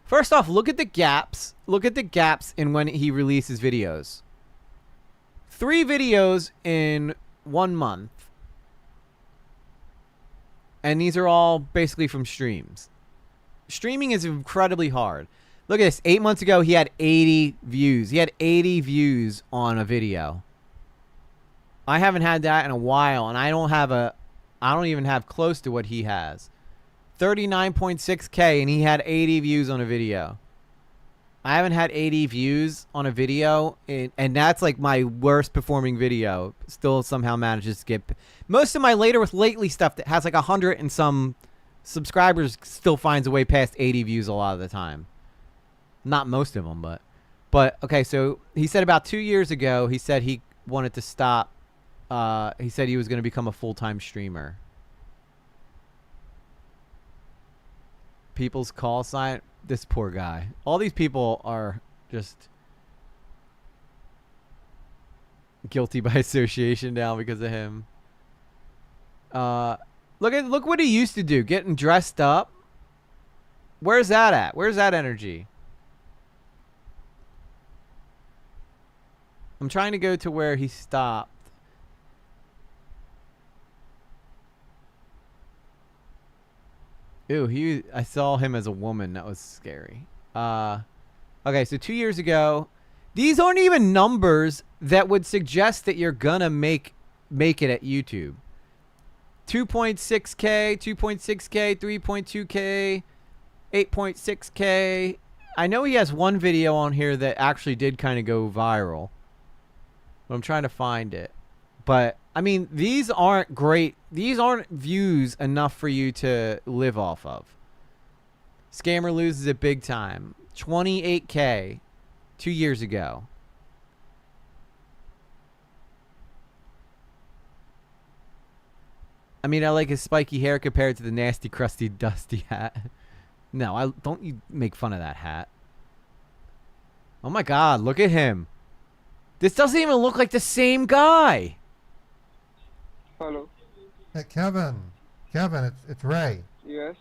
First off, look at the gaps. Look at the gaps in when he releases videos. 3 videos in 1 month. And these are all basically from streams. Streaming is incredibly hard. Look at this. 8 months ago, he had 80 views. He had 80 views on a video. I haven't had that in a while, and I don't even have close to what he has. 39.6K, and he had 80 views on a video. I haven't had 80 views on a video, and that's like my worst performing video. Still somehow manages to get most of my later with lately stuff that has like 100 and some subscribers still finds a way past 80 views a lot of the time. Not most of them, but okay. So he said about 2 years ago, he said he wanted to stop. He said he was going to become a full-time streamer. People's call sign. This poor guy. All these people are just guilty by association now because of him. Look what he used to do. Getting dressed up. Where's that at? Where's that energy? I'm trying to go to where he stopped. Ew, I saw him as a woman. That was scary. Okay, so 2 years ago, These aren't even numbers that would suggest that you're gonna make it at YouTube. 2.6K, 2.6K, 3.2K, 8.6K. I know he has one video on here that actually did kind of go viral. But I'm trying to find it. But, I mean, these aren't great. These aren't views enough for you to live off of. Scammer loses it big time. 28K 2 years ago. I mean, I like his spiky hair compared to the nasty, crusty, dusty hat. No, don't you make fun of that hat. Oh my God, look at him. This doesn't even look like the same guy. Hello. Hey, Kevin. Kevin, it's Ray. Yes.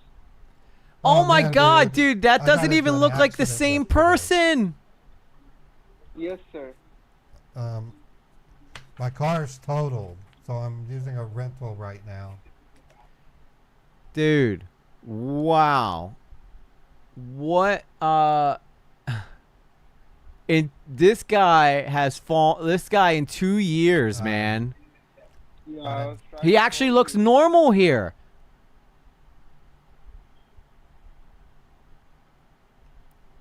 Oh my man, God, dude. dude, that I got doesn't into even an look like the accident same yesterday. person. Yes, sir. My car's totaled, so I'm using a rental right now. Dude, wow. What, this guy has this guy in 2 years, man. Yeah, I was trying He to actually call looks you. normal here.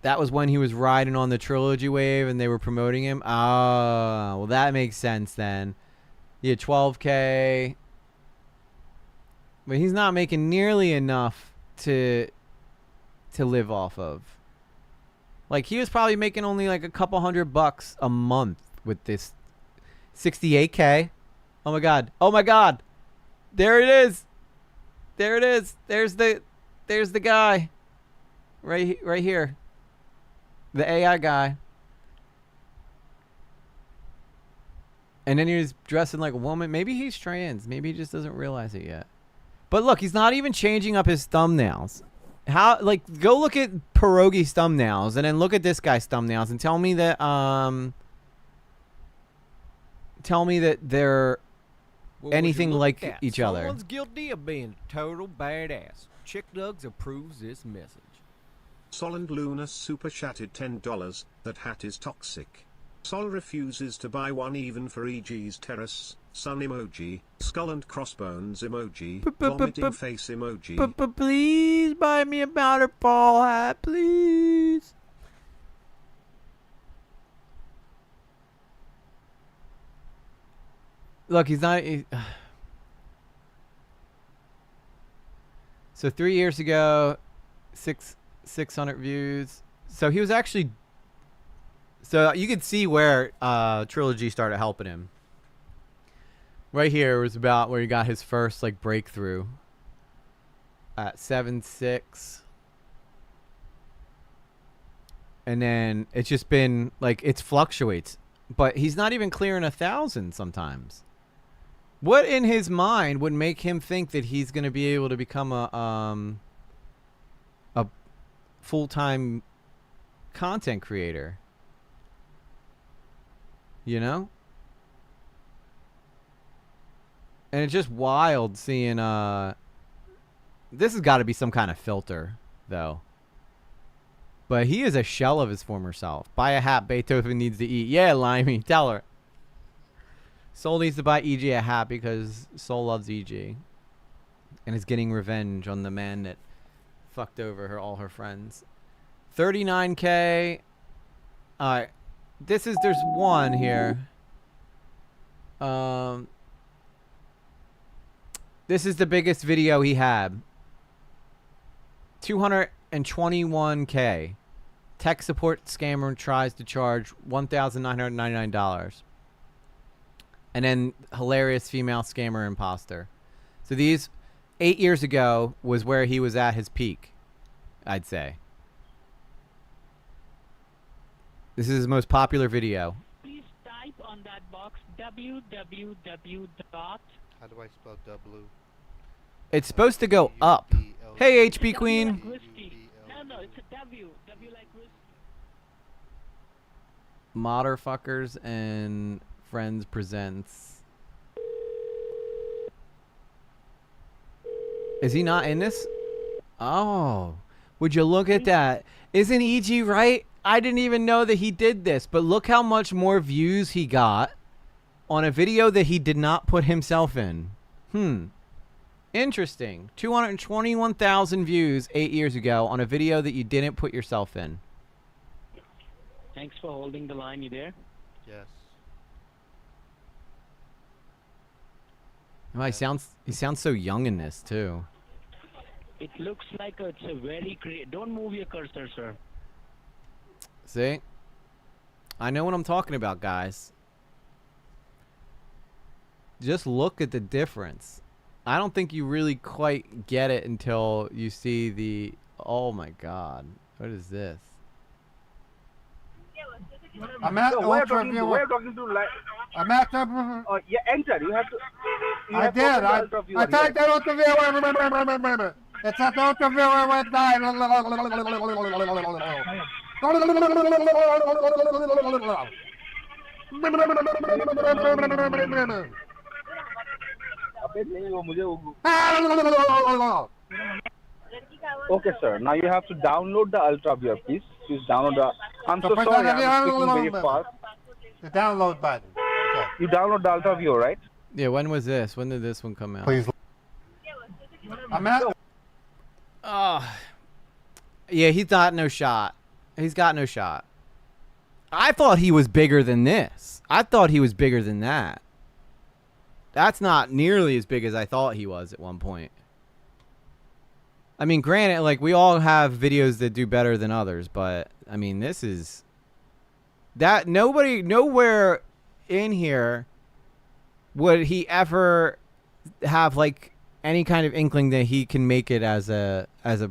That was when he was riding on the trilogy wave and they were promoting him. Ah, well, that makes sense then. He had 12K. But he's not making nearly enough to live off of. Like, he was probably making only like a couple $100 a month with this 68K. Oh my God. Oh my God. There it is. There it is. There's the guy. Right here. The AI guy. And then he was dressing like a woman. Maybe he's trans. Maybe he just doesn't realize it yet. But look, he's not even changing up his thumbnails. How, like, go look at Pierogi's thumbnails and then look at this guy's thumbnails and tell me that they're Well, would anything you look like at that? each other. Someone's guilty of being a total badass. Chick Dugs approves this message. Solent Luna super chatted $10. That hat is toxic. Sol refuses to buy one even for EG's terrace. Sun emoji. Skull and crossbones emoji. Vomiting face emoji. Please buy me a powder ball hat, please. Look, he's not. So 3 years ago, 600 views. So he was actually. So you could see where Trilogy started helping him. Right here was about where he got his first like breakthrough. At 7.6. And then it's just been like it fluctuates, but he's not even clearing 1,000 sometimes. What in his mind would make him think that he's going to be able to become a full-time content creator? You know? And it's just wild seeing this has got to be some kind of filter though. But he is a shell of his former self. Buy a hat Beethoven needs to eat. Yeah, Limey, tell her. Soul needs to buy EG a hat because Soul loves EG. And is getting revenge on the man that fucked over all her friends. 39K. Alright. There's one here. This is the biggest video he had. 221K. Tech support scammer tries to charge $1,999. And then hilarious female scammer imposter. So these 8 years ago was where he was at his peak, I'd say. This is his most popular video. Please type on that box www. How do I spell W? It's supposed to go up. Hey, HB Queen. No, it's a W. W like whiskey. Motherfuckers and Friends presents. Is he not in this? Oh, would you look at that? Isn't EG right? I didn't even know that he did this, but look how much more views he got on a video that he did not put himself in. Interesting. 221,000 views 8 years ago on a video that you didn't put yourself in. Thanks for holding the line. You there? Yes. Oh, he sounds so young in this too. It looks like it's a very great. Don't move your cursor, sir. See? I know what I'm talking about, guys. Just look at the difference. I don't think you really quite get it until you see the... Oh my god. What is this? I'm at Ultra Viewer. I'm at the... Yeah, enter. You have to... I did. I typed that Ultra Viewer. It's at Ultra Viewer with 9. Okay, sir. Now you have to download the Ultra Viewer, please. Please download the... I'm so sorry, I'm speaking very fast. The download button. Okay. You download the Ultra Viewer, right? Yeah, when was this? When did this one come out? Please. I'm at... Yeah, he's got no shot. He's got no shot. I thought he was bigger than this. I thought he was bigger than that. That's not nearly as big as I thought he was at one point. I mean, granted, like, we all have videos that do better than others, but, I mean, this is... That, nowhere in here would he ever have, like, any kind of inkling that he can make it as a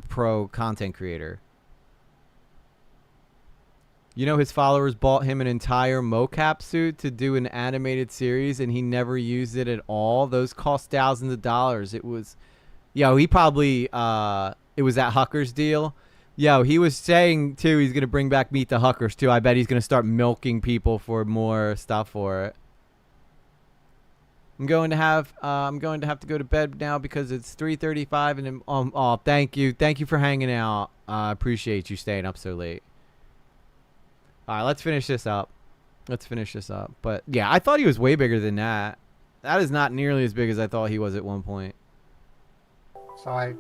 pro content creator. You know, his followers bought him an entire mocap suit to do an animated series, and he never used it at all. Those cost thousands of dollars. It was, yo, he probably, it was that Huckers deal. Yo, he was saying, too, he's going to bring back Meet the Huckers, too. I bet he's going to start milking people for more stuff for it. I'm going to have to go to bed now because it's 3:35 and oh, thank you for hanging out. I appreciate you staying up so late. All right, let's finish this up. But yeah, I thought he was way bigger than that. That is not nearly as big as I thought he was at one point. So I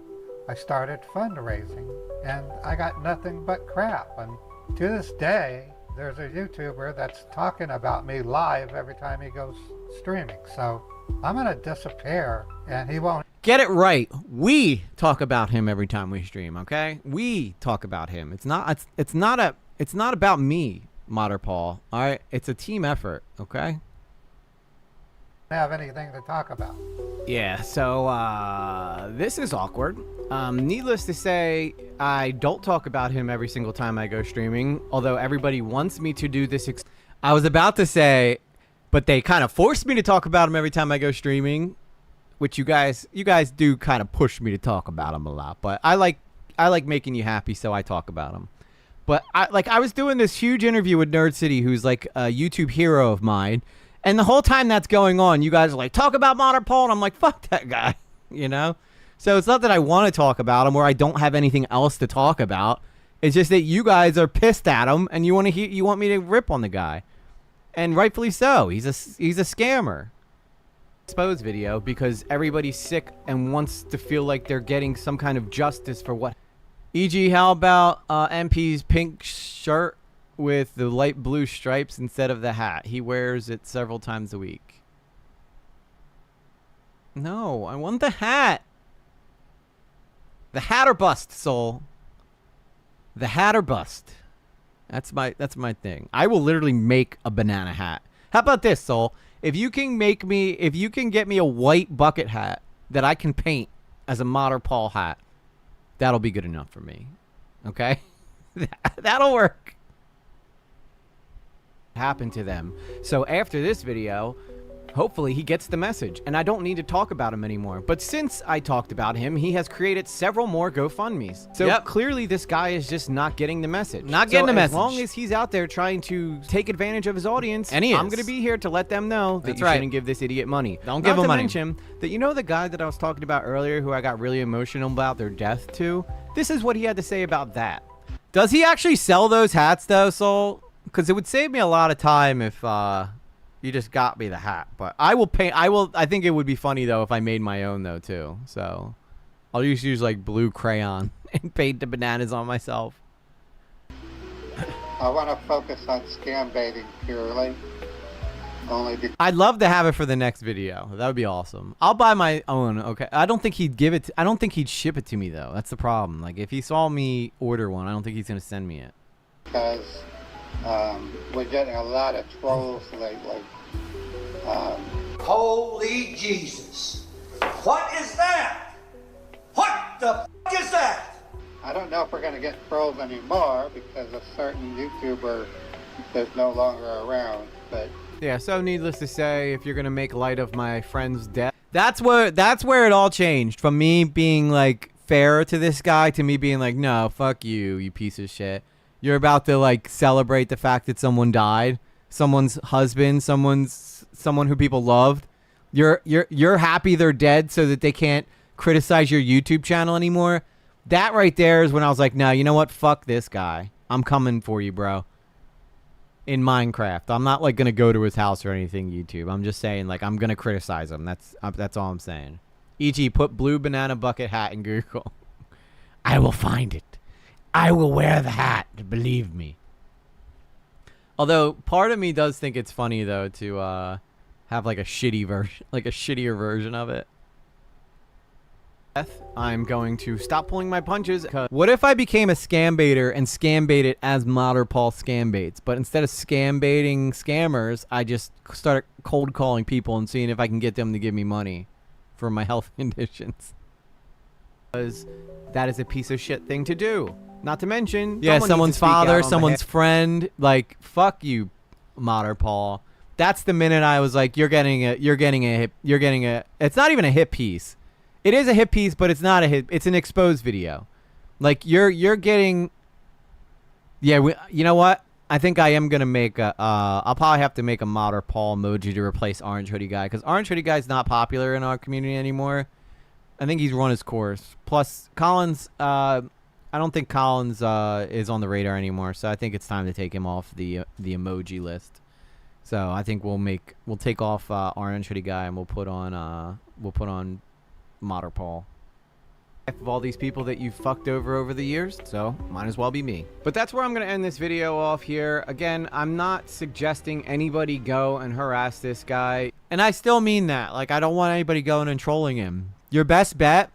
started fundraising, and I got nothing but crap. And to this day, there's a YouTuber that's talking about me live every time he goes streaming. So I'm gonna disappear, and he won't. Get it right. We talk about him every time we stream. Okay, we talk about him. It's not about me, Modder Paul. All right, it's a team effort. Okay. Have anything to talk about. Yeah, so this is awkward. Needless to say, I don't talk about him every single time I go streaming, although everybody wants me to do this. I was about to say, but they kind of forced me to talk about him every time I go streaming, which you guys do kind of push me to talk about him a lot, but I like making you happy, so I talk about him. But I was doing this huge interview with Nerd City, who's like a YouTube hero of mine. And the whole time that's going on, you guys are like, talk about Modern Paul. And I'm like, fuck that guy, you know? So it's not that I want to talk about him or I don't have anything else to talk about. It's just that you guys are pissed at him and you want me to rip on the guy. And rightfully so. He's a scammer. Expose video because everybody's sick and wants to feel like they're getting some kind of justice for what. E.g., how about MP's pink shirt with the light blue stripes instead of the hat? He wears it several times a week. No, I want the hat. The hat or bust, Soul. The hat or bust. That's my thing. I will literally make a banana hat. How about this, Soul? If you can get me a white bucket hat that I can paint as a Modern Paul hat, that'll be good enough for me. Okay? That'll work. Happened to them. So after this video, hopefully he gets the message and I don't need to talk about him anymore. But since I talked about him, he has created several more GoFundMes. So clearly this guy is just not getting the message. Not getting the message. As long as he's out there trying to take advantage of his audience, and I'm going to be here to let them know that you shouldn't give this idiot money. Don't give him money. Not to mention that, you know, the guy that I was talking about earlier who I got really emotional about their death to? This is what he had to say about that. Does he actually sell those hats though, Soul? Because it would save me a lot of time if you just got me the hat. But I will paint. I think it would be funny though if I made my own though too. So I'll just use like blue crayon and paint the bananas on myself. I want to focus on scam baiting purely. Only because I'd love to have it for the next video. That would be awesome. I'll buy my own. Okay. I don't think he'd give it. I don't think he'd ship it to me though. That's the problem. Like if he saw me order one, I don't think he's gonna send me it. because we're getting a lot of trolls lately. Holy Jesus. What is that? What the f is that? I don't know if we're going to get trolls anymore because a certain YouTuber is no longer around, but Yeah, so needless to say, if you're gonna make light of my friend's death, that's where it all changed. From me being like fair to this guy to me being like, no, fuck you, you piece of shit. You're about to like celebrate the fact that someone died, someone's husband, someone who people loved. You're happy they're dead so that they can't criticize your YouTube channel anymore. That right there is when I was like, no, you know what? Fuck this guy. I'm coming for you, bro. In Minecraft, I'm not like gonna go to his house or anything. YouTube, I'm just saying like I'm gonna criticize him. That's all I'm saying. E.g., put blue banana bucket hat in Google. I will find it. I will wear the hat. Believe me. Although part of me does think it's funny though to have like a shitty version, like a shittier version of it. I'm going to stop pulling my punches. What if I became a scam baiter and scam baited as Modder Paul scam baits, but instead of scam baiting scammers, I just start cold calling people and seeing if I can get them to give me money for my health conditions? Because that is a piece of shit thing to do. Not to mention, yeah, someone's father, someone's friend. Like, fuck you, Modder Paul. That's the minute I was like, you're getting a. It's not even a hit piece. It is a hit piece, but it's not a hit. It's an exposed video. Like you're getting. Yeah, you know what? I think I am gonna make a. I'll probably have to make a Modder Paul emoji to replace Orange Hoodie Guy because Orange Hoodie Guy's not popular in our community anymore. I think he's run his course. Plus Collins. I don't think Collins is on the radar anymore, so I think it's time to take him off the emoji list. So I think we'll take off Orange Hoodie Guy and we'll put on Modder Paul. Of all these people that you've fucked over the years, so might as well be me. But that's where I'm gonna end this video off here. Again, I'm not suggesting anybody go and harass this guy, and I still mean that. Like, I don't want anybody going and trolling him. Your best bet,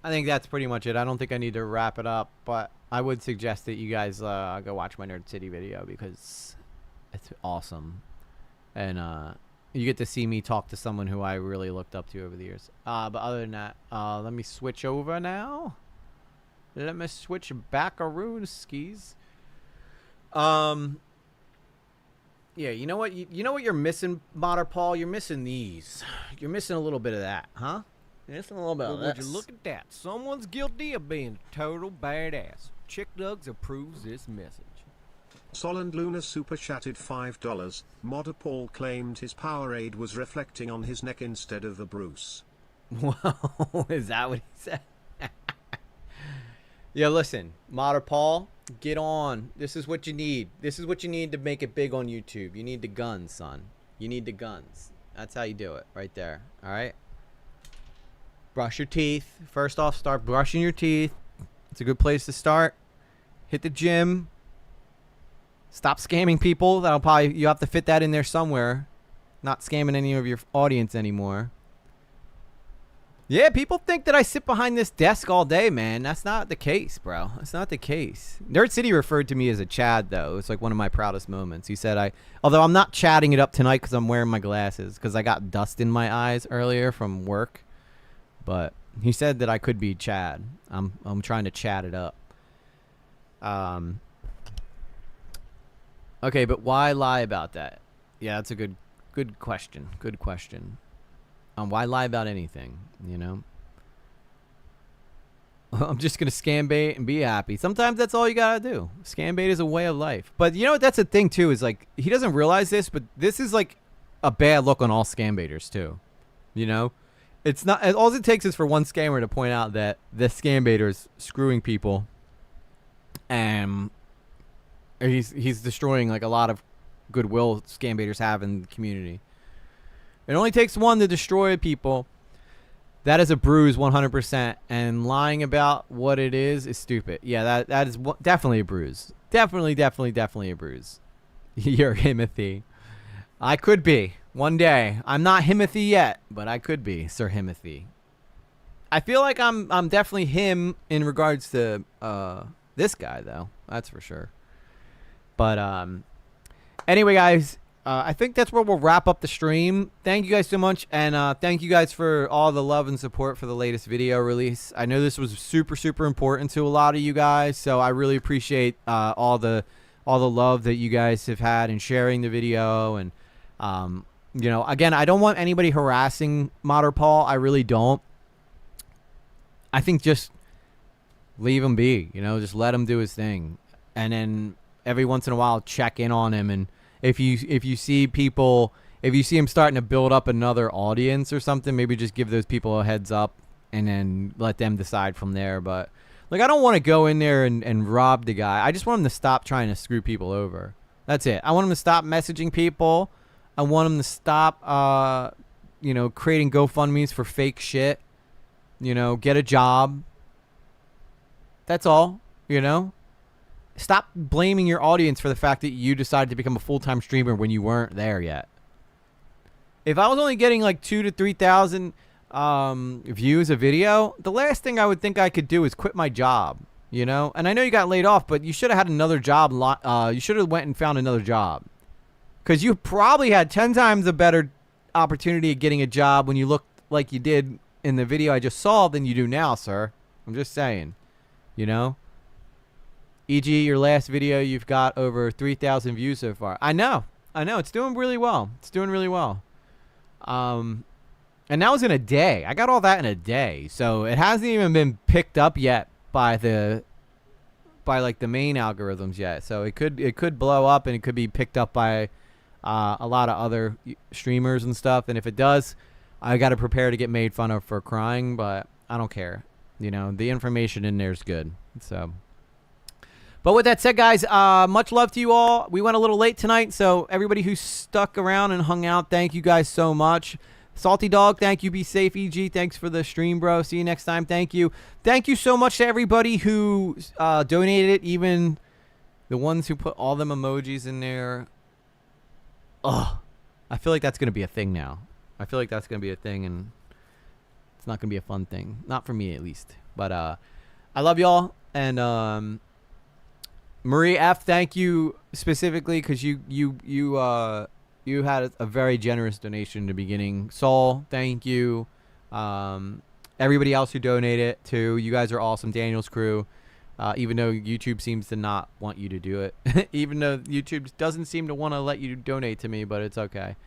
I think that's pretty much it. I don't think I need to wrap it up, but I would suggest that you guys go watch my Nerd City video because it's awesome, and you get to see me talk to someone who I really looked up to over the years. But other than that, let me switch over now. Let me switch back-a-roon skis. Yeah, you know what? You know what you're missing, Modder Paul? You're missing these. You're missing a little bit of that, huh? You're missing a little bit of Would this. you look at that? Someone's guilty of being a total badass. Chick Dugs approves this message. Solent Luna super chatted $5. Modder Paul claimed his Powerade was reflecting on his neck instead of a Bruce. Whoa, is that what he said? Yeah, listen, Modder Paul, get on. This is what you need. This is what you need to make it big on YouTube. You need the guns, son. You need the guns. That's how you do it, right there. All right? Brush your teeth. First off, start brushing your teeth. It's a good place to start. Hit the gym. Stop scamming people. That'll probably, you have to fit that in there somewhere. Not scamming any of your audience anymore. Yeah, people think that I sit behind this desk all day, man. That's not the case, bro. That's not the case. Nerd City referred to me as a Chad, though. It's like one of my proudest moments. He said although I'm not chatting it up tonight because I'm wearing my glasses because I got dust in my eyes earlier from work. But he said that I could be Chad. I'm trying to chat it up. Okay, but why lie about that? Yeah, that's a good question. Good question. Why lie about anything, you know? I'm just going to scam bait and be happy. Sometimes that's all you got to do. Scam bait is a way of life. But you know what? That's the thing, too, is like, he doesn't realize this, but this is like a bad look on all scam baiters, too. You know? It's not, all it takes is for one scammer to point out that the scam baiter is screwing people and he's destroying like a lot of goodwill scambaiters have in the community. It only takes one to destroy people. That is a bruise 100%, and lying about what it is stupid. Yeah, that is definitely a bruise. Definitely a bruise. You're Himothy. I could be one day. I'm not Himothy yet, but I could be Sir Himothy. I feel like I'm definitely him in regards to this guy though. That's for sure. But anyway, guys, I think that's where we'll wrap up the stream. Thank you guys so much, and thank you guys for all the love and support for the latest video release. I know this was super important to a lot of you guys, so I really appreciate all the love that you guys have had in sharing the video. And you know, again, I don't want anybody harassing Modder Paul. I really don't. I think just leave him be. You know, just let him do his thing, and then every once in a while check in on him. And if you see people, if you see him starting to build up another audience or something, maybe just give those people a heads up and then let them decide from there. But like, I don't want to go in there and rob the guy. I just want him to stop trying to screw people over. That's it. I want him to stop messaging people. I want him to stop, you know, creating GoFundMes for fake shit. You know, get a job. That's all, you know? Stop blaming your audience for the fact that you decided to become a full-time streamer when you weren't there yet. If I was only getting like 2,000 to 3,000 views a video, the last thing I would think I could do is quit my job, you know? And I know you got laid off, but you should have had another job. You should have went and found another job, because you probably had 10 times a better opportunity of getting a job when you looked like you did in the video I just saw than you do now, sir. I'm just saying, you know? E.g., your last video, you've got over 3,000 views so far. I know. It's doing really well. It's doing really well. And that was in a day. I got all that in a day. So it hasn't even been picked up yet by like the main algorithms yet. So it could blow up, and it could be picked up by a lot of other streamers and stuff. And if it does, I got to prepare to get made fun of for crying, but I don't care. You know, the information in there is good. So, but with that said, guys, much love to you all. We went a little late tonight, so everybody who stuck around and hung out, thank you guys so much. Salty Dog, thank you. Be safe, EG. Thanks for the stream, bro. See you next time. Thank you. Thank you so much to everybody who donated, even the ones who put all them emojis in there. Ugh. I feel like that's going to be a thing now. I feel like that's going to be a thing, and it's not going to be a fun thing. Not for me, at least. But I love y'all. And Marie F., thank you specifically, because you had a very generous donation in the beginning. Saul, thank you. Everybody else who donated too. You guys are awesome. Daniel's crew. Even though YouTube seems to not want you to do it. Even though YouTube doesn't seem to want to let you donate to me, but it's okay.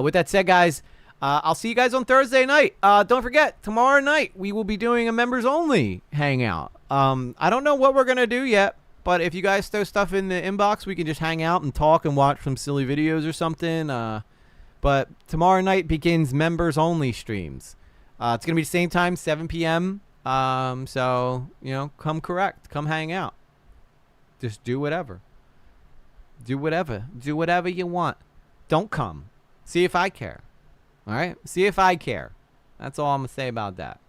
With that said, guys, I'll see you guys on Thursday night. Don't forget, tomorrow night we will be doing a members only hangout. I don't know what we're going to do yet, but if you guys throw stuff in the inbox, we can just hang out and talk and watch some silly videos or something. But tomorrow night begins members only streams. It's going to be the same time, 7 p.m. So, you know, come hang out. Just do whatever. Do whatever you want. Don't come. See if I care. All right? See if I care. That's all I'm going to say about that.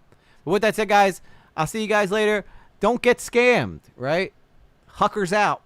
But with that said, guys, I'll see you guys later. Don't get scammed, right? Huckers out.